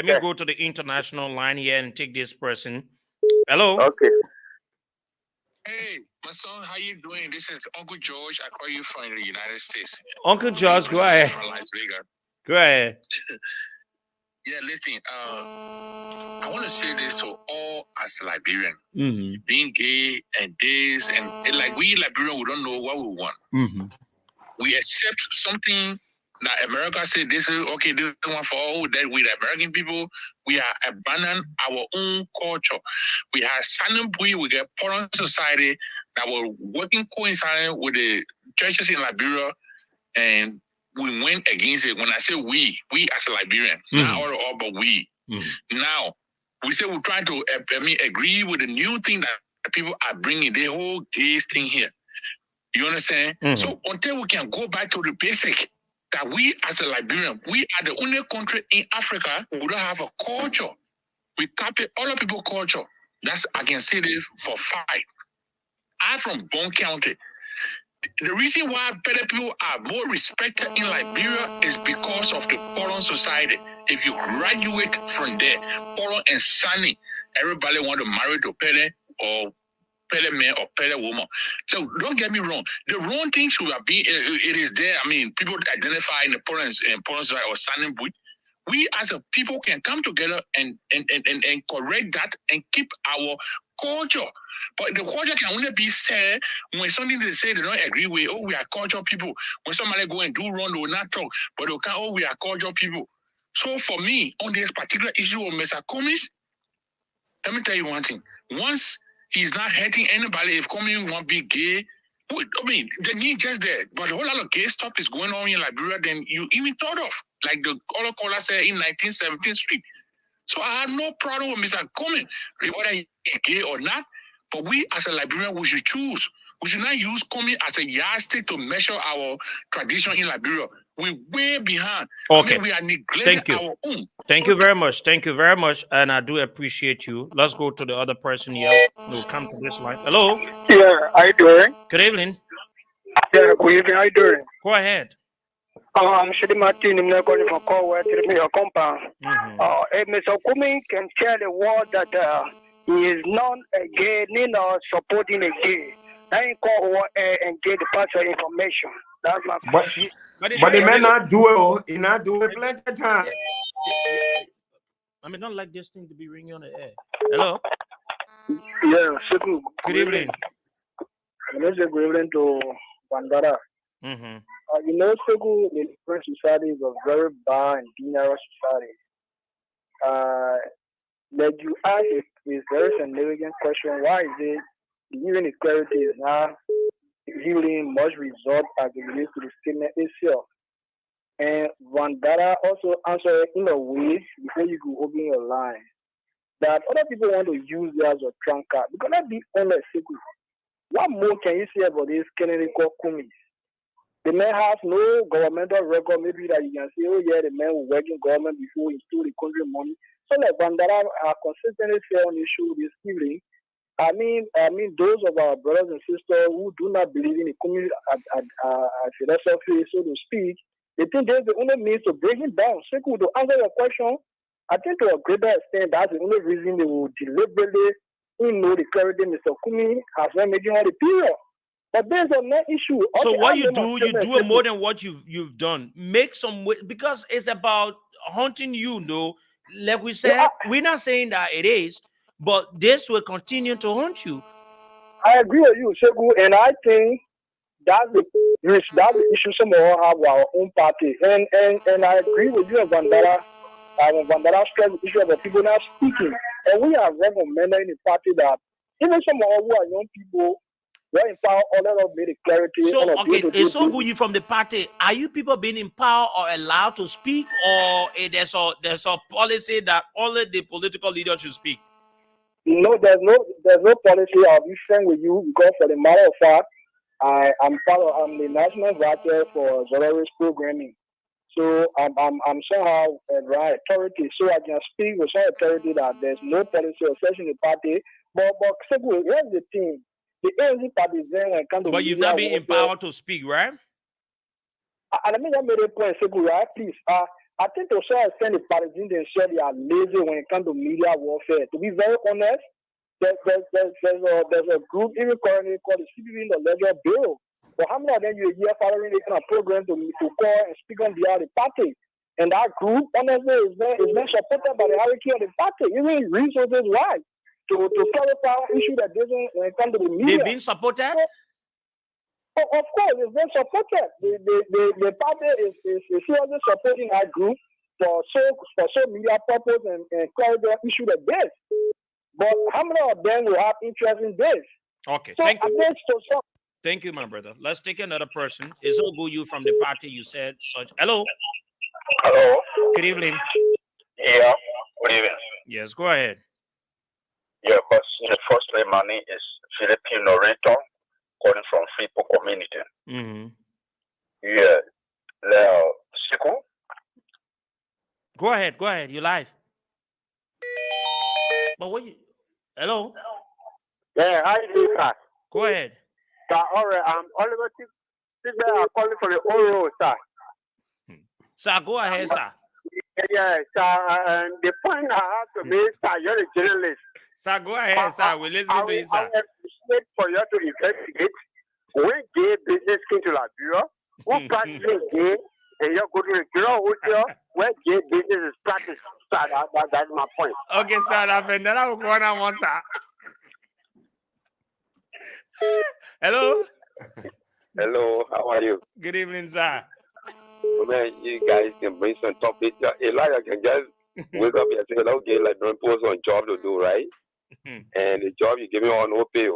me go to the international line here and take this person. Hello. Okay. Hey, my son, how you doing? This is Uncle George. I call you from the United States. Uncle George, go ahead. From Las Vegas. Go ahead. Yeah, listen. I want to say this to all as Liberian. Being gay and this and like we Liberian, we don't know what we want. We accept something that America said this is okay. This is one for all. That we the American people, we are abandoning our own culture. We have Sanambui, we get Poland society that were working coinciding with the churches in Liberia, and we went against it. When I say we as a Liberian, not all, but we. Now, we say we're trying to agree with the new thing that people are bringing, the whole gays thing here. You understand? So until we can go back to the basic, that we as a Liberian, we are the only country in Africa who don't have a culture. We copy other people's culture. That's, I can say this for fact. I'm from Bone County. The reason why better people are more respected in Liberia is because of the Polon society. If you graduate from there, Polon and Sunny, everybody want to marry to Pele or Pele man or Pele woman. So don't get me wrong. The wrong thing should have been, it is there. I mean, people identify in the Polon society or Sunny Boy. We as a people can come together and correct that and keep our culture. But the culture can only be said when something they say they don't agree with. Oh, we are culture people. When somebody go and do wrong, they will not talk. But they can, oh, we are culture people. So for me, on this particular issue of Mr. Cummings, let me tell you one thing. Once he's not hurting anybody, if Cummings won't be gay, I mean, the need just there. But a whole lot of gay stuff is going on in Liberia than you even thought of. Like the other caller said in 1917th Street. So I have no problem with Mr. Cummings, whether he's gay or not. But we as a Liberian, we should choose. We should not use Cummings as a yardstick to measure our tradition in Liberia. We're way behind. Okay. I mean, we are neglecting Thank you. our own. Thank you very much. Thank you very much. And I do appreciate you. Let's go to the other person here. We'll come to this line. Hello. Yeah, how you doing? Good evening. Yeah, good evening. How you doing? Go ahead. I'm Shady Martin. I'm not calling from Cornwall to your compound. Mr. Cummings can tell the world that he is not a gay, nor supporting a gay. I ain't call and get the partial information. That's my question. But he may not do it. He not do it plenty of time. I mean, don't like this thing to be ringing on the air. Hello. Yeah, Seku. Good evening. Good evening to Bandara. You know, Seku, the French society is a very bad and dangerous society. Like you ask, is very significant question. Why is it even equality is not yielding much result as it relates to the statement itself? And Vandara also answered in a way before you could open your line that other people want to use it as a trump card. Because let's be honest, Seku, what more can you say about this Kennedy Cummings? The man has no governmental record, maybe that you can say, oh yeah, the man was working government before he stole the country money. So like Vandara are consistently fair on the issue this evening. I mean, those of our brothers and sisters who do not believe in the community philosophy, so to speak, they think there's the only means to bring him down. So to answer your question, I think to a greater extent, that's the only reason they will deliberately, the clarity Mr. Cummings has not making all the period. But there's a net issue. So what you do it more than what you've done. Make some way, because it's about hunting you, no. Like we said, we're not saying that it is, but this will continue to haunt you. I agree with you, Seku, and I think that's the issue some of us have our own party. And I agree with you, Vandara. Vandara stress the issue of the people not speaking. And we have recommended in the party that even some of us who are young people, we're empowered, all of us made it clarity. So, okay, it's so good you from the party. Are you people being empowered or allowed to speak, or there's a policy that only the political leaders should speak? No, there's no policy. I'll be frank with you because, for the matter of fact, I'm the national advisor for Zolaris programming. So I'm somehow a right authority, so I can speak with some authority that there's no policy or session in the party. But here's the thing. The ANC party is there when it comes to. But you've not been empowered to speak, right? And I mean, that made a point, right? Please. I think to some extent the partisans themselves are lazy when it comes to media warfare. To be very honest, there's a group even currently called the CPB in the Ledger Bill. But how many of them you hear following this kind of program to call and speak on behalf of the party? And that group, honestly, is not supported by the hierarchy of the party. Even resources wise. To clarify an issue that doesn't when it comes to the media. They've been supported? Of course, it's been supported. The party is seriously supporting that group for media purpose and clarify an issue like this. But how many of them will have interest in this? Okay, so thank you. Thank you, my brother. Let's take another person. It's all good. You from the party. You said such. Hello. Hello. Good evening. Yeah. Good evening. Yes, go ahead. Yeah, but firstly, my name is Philippine Loreto, calling from Freeport community. Mm-hmm. Yeah. Now, Siku. Go ahead. Go ahead. You live. But what you? Hello. Yeah, how you doing, sir? Go ahead. Sir, all right. I'm Oliver Tigbe. I'm calling from the Oro, sir. Sir, go ahead, sir. Yeah, sir. And the point I have to make, sir, you're a journalist. Sir, go ahead, sir. We're listening to you, sir. I will appreciate for you to investigate when gay business came to Liberia, who practicing gay, and you go to the girl hotel where gay business is practiced. Sir, that's my point. Okay, sir. That will go on, sir. Hello. Hello, how are you? Good evening, sir. Oh, man, you guys can bring some topic. Elijah can just wake up and say, okay, like don't post on job to do, right? And the job you give me on no pay.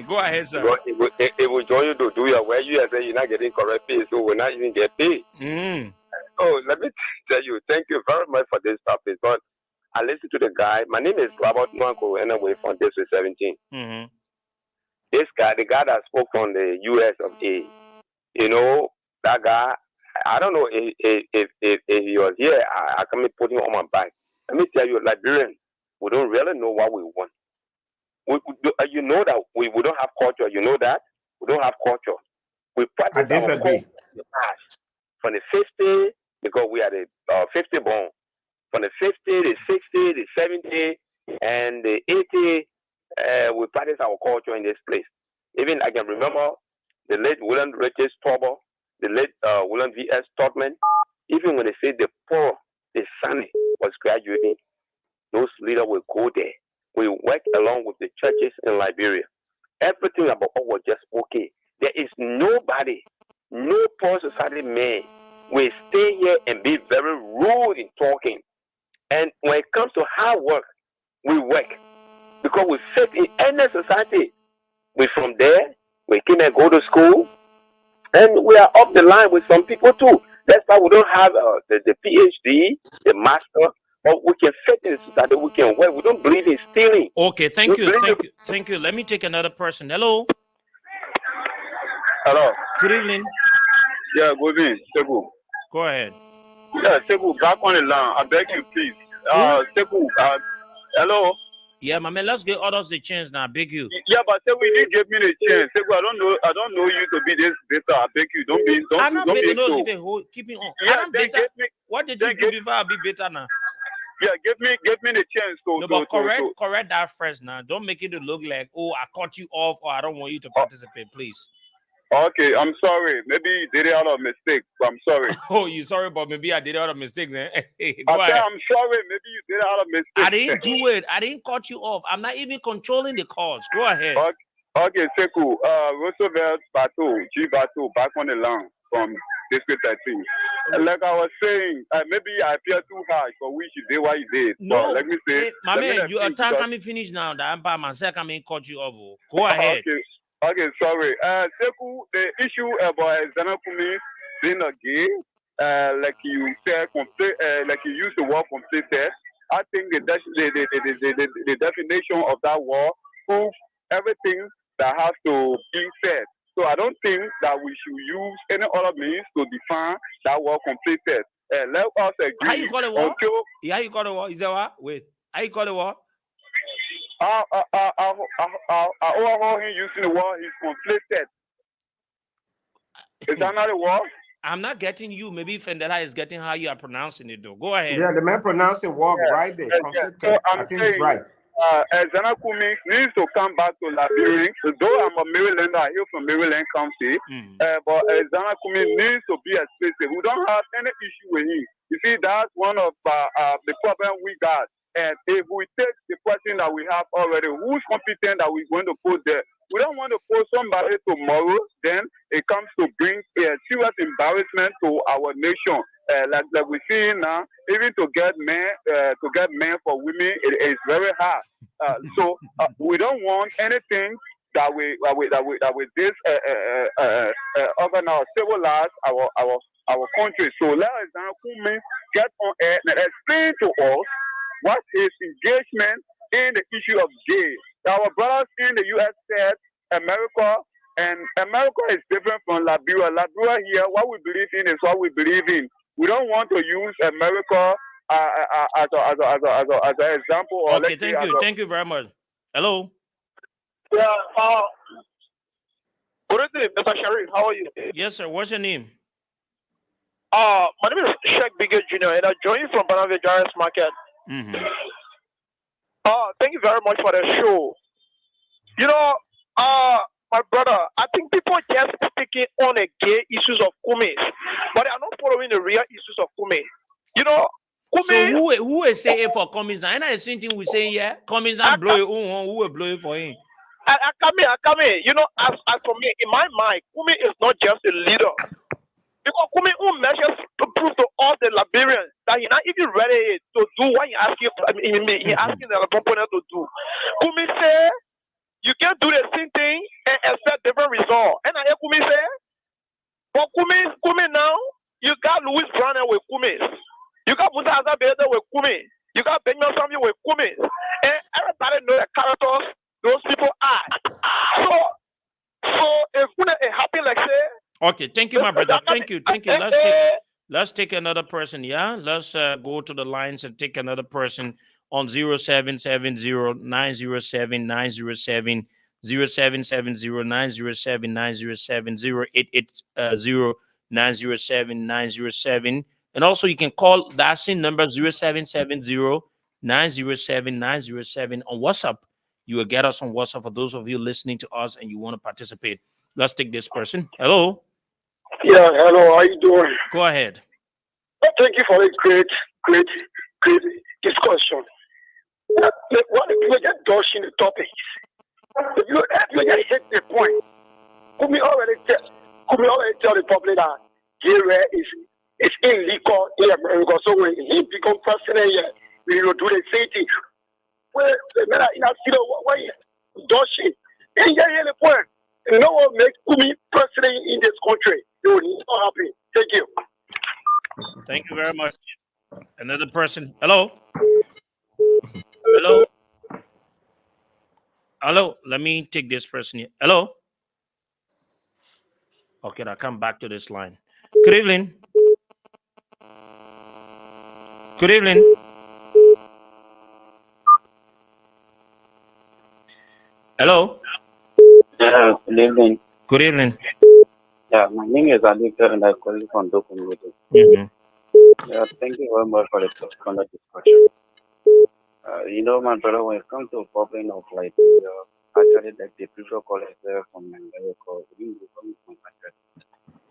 Go ahead, sir. It will join you to do your work. You say you're not getting correct pay, so we're not even get paid. So let me tell you, thank you very much for this topic. But I listened to the guy. My name is Robert Nwanko, and I'm from District 17. This guy, the guy that spoke from the US of A, you know, that guy, I don't know if he was here, I can put him on my back. Let me tell you, Liberians, we don't really know what we want. You know that we don't have culture. You know that? We don't have culture. We practice our culture in the past. From the 50, because we are the 50 born. From the 50, the 60, the 70, and the 80, we practice our culture in this place. Even I can remember the late William Richards Tauber, the late William V.S. Todman. Even when they say the poor, the son was graduating, those leaders will go there. We work along with the churches in Liberia. Everything about us was just okay. There is nobody, no poor society man will stay here and be very rude in talking. And when it comes to hard work, we work. Because we fit in any society. We from there, we can go to school, and we are up the line with some people too. That's why we don't have the PhD, the master, but we can fit in society, we can work. We don't believe in stealing. Okay, thank you. Let me take another person. Hello. Hello. Good evening. Yeah, good evening, Sebu. Go ahead. Yeah, Sebu, back on the line. I beg you, please. Sebu, hello. Yeah, my man, let's give others the chance now. I beg you. Yeah, but Sebu, you didn't give me the chance. Sebu, I don't know you to be this better. I beg you, don't be no, keep me on. Yeah, I'm better. What did you do before I be better now? Yeah, give me the chance to. No, but correct that first now. Don't make it look like, oh, I cut you off or I don't want you to participate, please. Okay, I'm sorry. Maybe you did it out of mistake. I'm sorry. Oh, you sorry, but maybe I did it out of mistake, man. I'm sorry. Maybe you did it out of mistake. I didn't do it. I didn't cut you off. I'm not even controlling the calls. Go ahead. Okay, Seku. Roosevelt Batu, G Batu, back on the line from District 13. Like I was saying, maybe I appear too harsh for which you did what you did. No, let me say, my man, your time coming finish now. The Empire man said coming cut you off. Go ahead. Okay, sorry. Seku, the issue about Zana Kumi being a gay, like you said, like you used the word completed. I think the definition of that word proves everything that has to be said. So I don't think that we should use any other means to define that word completed. Let us agree. How you call it what? How you call it what? Is that what? Wait. How you call it what? Overall, him using the word is conflicted. Is that not a word? I'm not getting you. Maybe Fendela is getting how you are pronouncing it, though. Go ahead. Yeah, the man pronouncing word right there. Conflicted. So I think he's right. Zana Kumi needs to come back to Liberia. Though I'm a Marylander, I hail from Maryland County, but Zana Kumi needs to be explicit. We don't have any issue with him. You see, that's one of the problem we got. And if we take the person that we have already, who's competent that we're going to put there? We don't want to put somebody tomorrow, then it comes to bring a serious embarrassment to our nation. Like we see now, even to get men for women, it is very hard. So we don't want anything that we this organize civilize our country. So let us get on air and explain to us what is engagement in the issue of gay. Our brothers in the U.S. said America, and America is different from Liberia. Liberia here, what we believe in is what we believe in. We don't want to use America as an example. Or okay, thank you very much. Hello. Yeah. Good evening, Mr. Sharif. How are you? Yes, sir. What's your name? My name is Sheikh Bigot Jr. and I join you from Banana Giants Market. Mm-hmm. Thank you very much for the show. You know, my brother, I think people just speaking on the gay issues of Kumis, but they are not following the real issues of Kumi. You know, Kumi. So who is saying for Cummings? And I same thing we say here. Cummings and blow it. Who will blow it for him? I come in. You know, as for me, in my mind, Kumi is not just a leader. Because Kumi who measures to prove to all the Liberians that he not even ready to do what he asking he asking the opponent to do. Kumi say you can't do the same thing and expect different result. And I hear Kumi say, but Kumi now, you got Louis Brown with Kumi. You got Musa Azabeda with Kumi. You got Benjamin Samuel with Kumi. And everybody know the characters those people are. So if it happen like say, okay, thank you, my brother. Thank you. Let's take another person. Yeah, let's go to the lines and take another person on 0770-907-907, 0770-907-907, 0880-907-907. And also you can call that same number 0770-907-907 on WhatsApp. You will get us on WhatsApp for those of you listening to us and you want to participate. Let's take this person. Hello. Yeah, hello. How you doing? Go ahead. Thank you for a great discussion. What if you get dodging the topics? If you just hit the point, could we already tell the public that gay is illegal in America? So when he become president here, we will do the same thing. Well, why dodging? And yeah, the point. No one makes Kumi president in this country. It will not happen. Thank you. Thank you very much. Another person. Hello. Hello. Hello. Let me take this person here. Hello. Okay, I'll come back to this line. Good evening. Good evening. Hello. Yeah, good evening. Good evening. Yeah, my name is Alika and I call you from Dokumudi. Mm-hmm. Yeah, thank you very much for the discussion. You know, my brother, when it comes to a problem of like, actually, like the previous caller from Nigeria,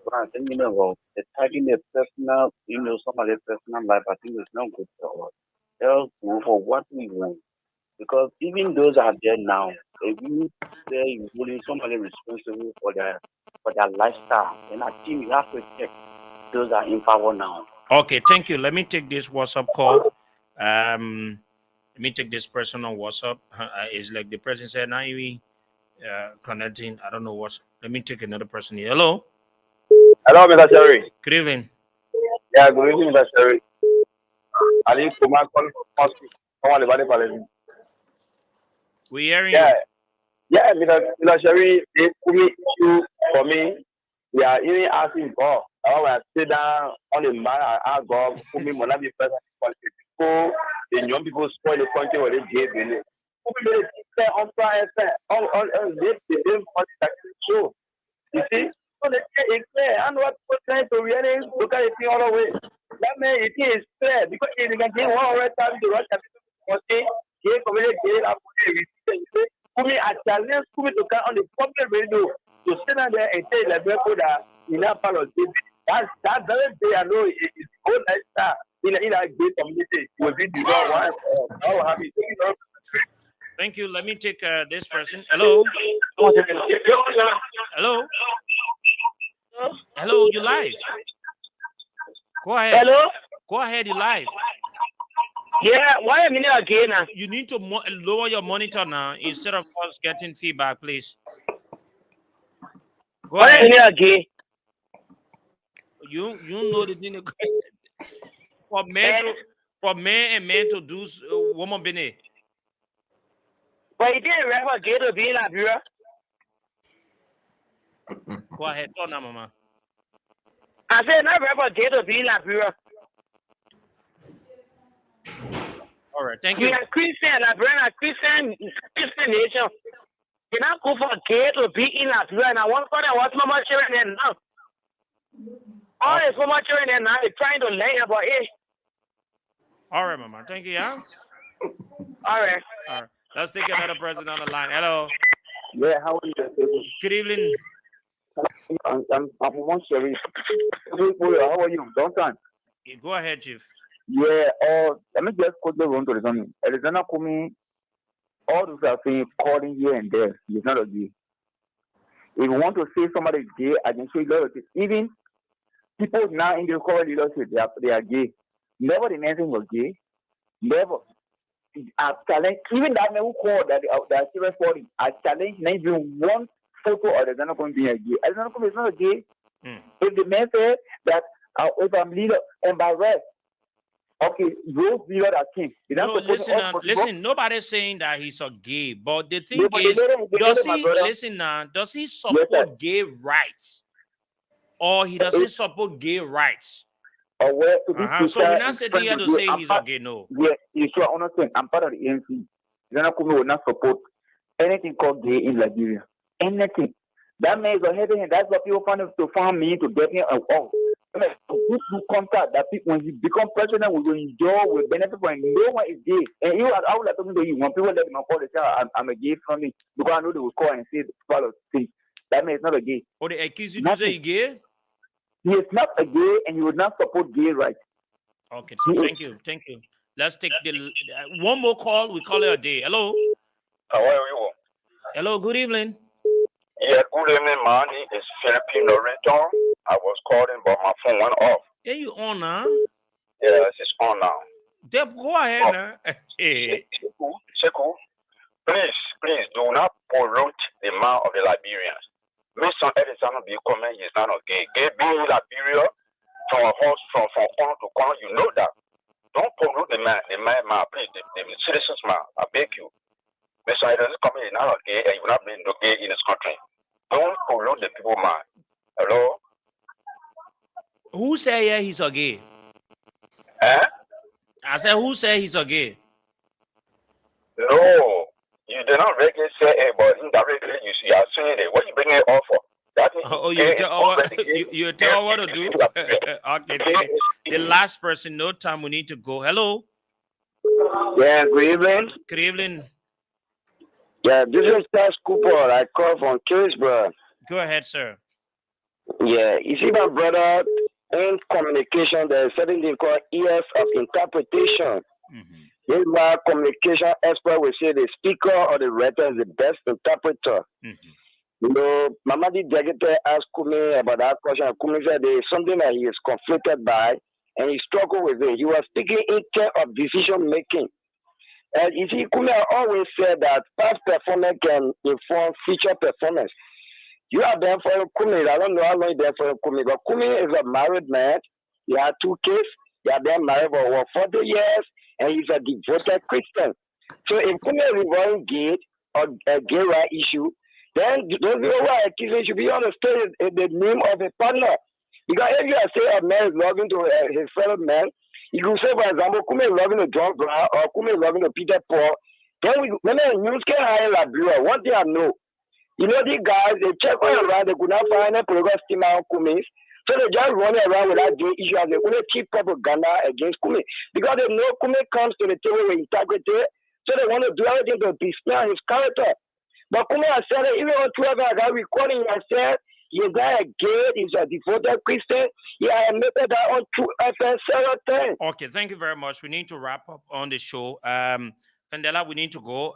but I think, well, the tagging the personal, somebody's personal life, I think it's not good for us. Else, for what we want. Because even those are there now, if you say you're holding somebody responsible for their lifestyle, then I think you have to check those are in power now. Okay, thank you. Let me take this WhatsApp call. Let me take this person on WhatsApp. It's like the person said, now you connecting. I don't know what. Let me take another person here. Hello. Hello, Mr. Sherry. Good evening. Yeah, good evening, Mr. Sherry. I need to mark on hospital. We hearing you. Yeah, Mr. Sherry, for me, we are even asking God. I sit down on the man and ask God, who me will not be present in the country. The young people spoil the country where they gave me. Who me say on fire, on this, the same country that is true. You see? So they say it's clear. And what people trying to really look at it the other way. That means it is clear because if you can get 100 times the Russian people, gay community, gay, Kumi, I challenge Kumi to come on the public radio to sit down there and tell the people that in that part of the that's very day I know it's good lifestyle in a gay community will be the one. How happy. Thank you. Let me take this person. Hello. Hello. Hello, you live. Go ahead. Hello. Go ahead, you live. Yeah, why am I again? You need to lower your monitor now instead of us getting feedback, please. Go why ahead. am I again? You know the thing for men and men to do woman bene. But he didn't ever get to be in Liberia. Go ahead, turn now, mama. I said never ever get to be in Liberia. All right, thank you. We are Christian, Liberia, Christian nation. You not go for gay to be in Liberia. And I want for that what's mama children there now. All the mama children there now, they're trying to learn about it. All right, mama. Thank you, yeah? All right. All right. Let's take another person on the line. Hello. Yeah, how are you? Good evening. I'm one service. How are you? Long time. Go ahead, Chief. Yeah, let me just quickly run to the something. Alexander coming, all those are saying calling here and there. He's not a gay. If you want to say somebody is gay, I can show you loyalty. Even people now in the current leadership, they are gay. Never the nation was gay. Never. I challenge even that man who called that serious body. I challenge not even one photo of Alexander Coming being a gay. Alexander Coming is not a gay. If the man said that if I'm leader and by rest, okay, those leader that king. No, listen. Nobody's saying that he's a gay, but the thing is, does he support gay rights, or he doesn't support gay rights? So we're not sitting here to say he's a gay. No. Yeah, you should understand. I'm part of the ANC. Alexander Coming will not support anything called gay in Liberia. Anything. That means that's what people find me to get me off. Good contact that people, when you become president, will enjoy, will benefit from. No one is gay. And I would like to tell you, when people let me call, they say I'm a gay from me, because I know they will call and say follow things. That means it's not a gay. Or they accuse you to say gay? He is not a gay, and he would not support gay rights. Okay, so thank you. Let's take one more call. We call it a day. Hello. How are you? Hello. Good evening. Yeah, good evening, man. It's Filipino Ringtone. I was calling, but my phone went off. Yeah, you on now? Yes, it's on now. Deb, go ahead now. Hey. Sekou, please do not pollute the mouth of the Liberians. Mr. Alexander be coming, he's not okay. Gay being in Liberia from a horse from corner to corner, you know that. Don't pollute the man mouth, please, the citizens' mouth. I beg you. Mr. Alexander coming, he's not okay, and you not being okay in this country. Don't pollute the people mind. Hello? Who say yeah he's a gay? I said who say he's a gay? No. You did not regularly say it, but indirectly you are saying it. What you bringing it off for? You tell what to do? Okay, the last person, no time, we need to go. Hello? Yeah, good evening. Good evening. Yeah, this is Tess Cooper. I call from Kingsborough. Go ahead, sir. Yeah, you see, my brother, in communication, there is certain thing called ears of interpretation. This is why communication expert will say the speaker or the writer is the best interpreter. You know, Mamadi Degete asked Kumi about that question. Kumi said there is something that he is conflicted by, and he struggled with it. He was speaking in terms of decision making. And you see, Kumi always said that past performance can inform future performance. You are there for Kumi. I don't know how long you're there for Kumi, but Kumi is a married man. He had 2 kids. They have been married for over 40 years, and he's a devoted Christian. So if Kumi is involved gay or a gay right issue, then those people who are accusing should be understood in the name of a partner. Because if you say a man is loving to his fellow man, you could say, for example, Kumi is loving to John Brown or Kumi is loving to Peter Paul. Then when the news can hire Liberia, one thing I know, you know, these guys, they check all around, they could not find a progress team out Kumi. So they just run around with that gay issue and they couldn't keep propaganda against Kumi. Because they know Kumi comes to the table with integrity, so they want to do everything to besmear his character. But Kumi has said it, even on Twitter, I got recording, I said, he's not a gay, he's a devoted Christian. He admitted that on True FM several times. Okay, thank you very much. We need to wrap up on the show. Fendela, we need to go.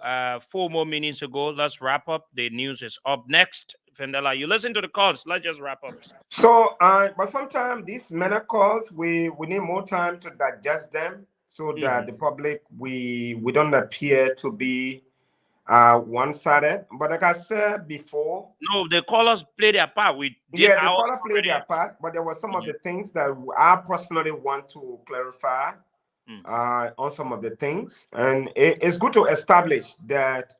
4 more minutes to go. Let's wrap up. The news is up next. Fendela, you listen to the calls. Let's just wrap up. So, but sometimes these many calls, we need more time to digest them. so that the public, we don't appear to be one-sided. But like I said before, no, the callers play their part. We did the caller played their part, but there were some of the things that I personally want to clarify on some of the things, and it's good to establish that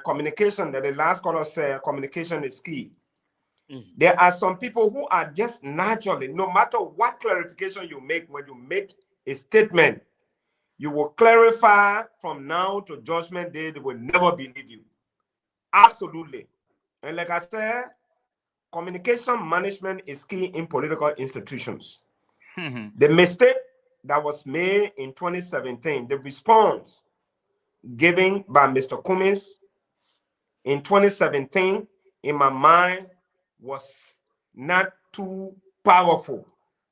communication. That the last caller said, communication is key. There are some people who are just naturally, no matter what clarification you make, when you make a statement, you will clarify from now to judgment day. They will never believe you. Absolutely. And like I said, communication management is key in political institutions. The mistake that was made in 2017, the response given by Mr. Cummings in 2017, in my mind, was not too powerful.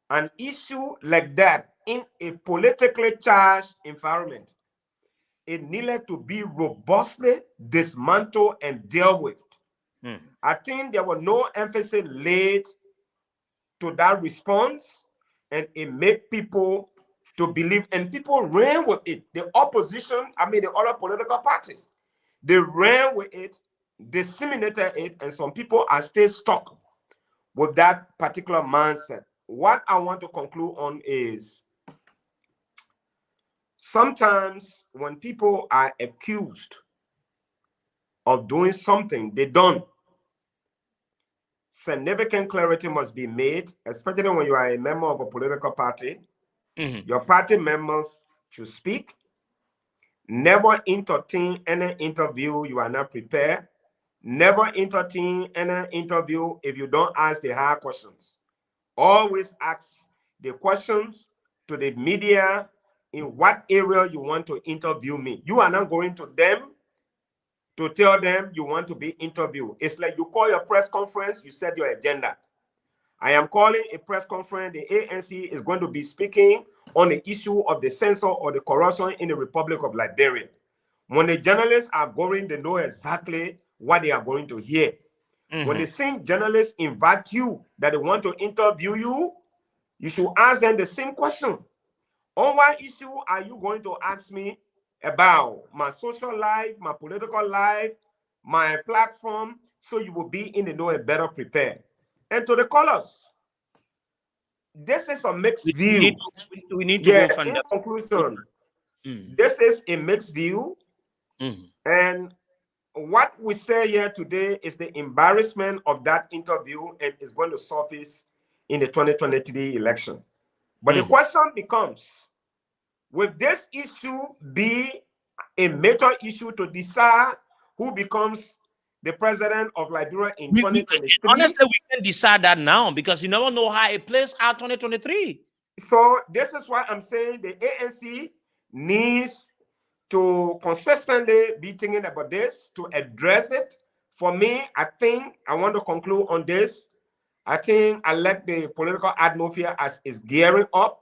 An issue like that in a politically charged environment, it needed to be robustly dismantled and dealt with. I think there was no emphasis laid to that response, and it made people to believe, and people ran with it. The opposition, the other political parties, they ran with it, disseminated it, and some people are still stuck with that particular mindset. What I want to conclude on is, sometimes when people are accused of doing something they don't, significant clarity must be made, especially when you are a member of a political party. Your party members should speak. Never entertain any interview you are not prepared. Never entertain any interview if you don't ask the hard questions. Always ask the questions to the media in what area you want to interview me. You are not going to them to tell them you want to be interviewed. It's like you call your press conference, you set your agenda. I am calling a press conference. The ANC is going to be speaking on the issue of the censor or the corruption in the Republic of Liberia. When the journalists are going, they know exactly what they are going to hear. When the same journalists invite you that they want to interview you, you should ask them the same question. On what issue are you going to ask me about? My social life, my political life, my platform, so you will be in the know and better prepared. And to the callers, this is a mixed view. We need to go from in the conclusion, this is a mixed view. And what we say here today is the embarrassment of that interview, and is going to surface in the 2023 election. But the question becomes, will this issue be a major issue to decide who becomes the president of Liberia in 2023? Honestly, we can decide that now, because you never know how it plays out 2023. So this is why I'm saying the ANC needs to consistently be thinking about this, to address it. For me, I think I want to conclude on this. I think I like the political atmosphere as is gearing up,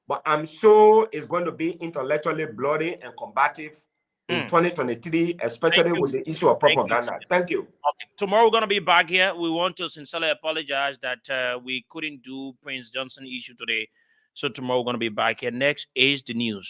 but I'm sure it's going to be intellectually bloody and combative in 2023, especially with the issue of propaganda. Thank you. Okay. Tomorrow we're going to be back here. We want to sincerely apologize that we couldn't do Prince Johnson issue today. So tomorrow we're going to be back here. Next is the news.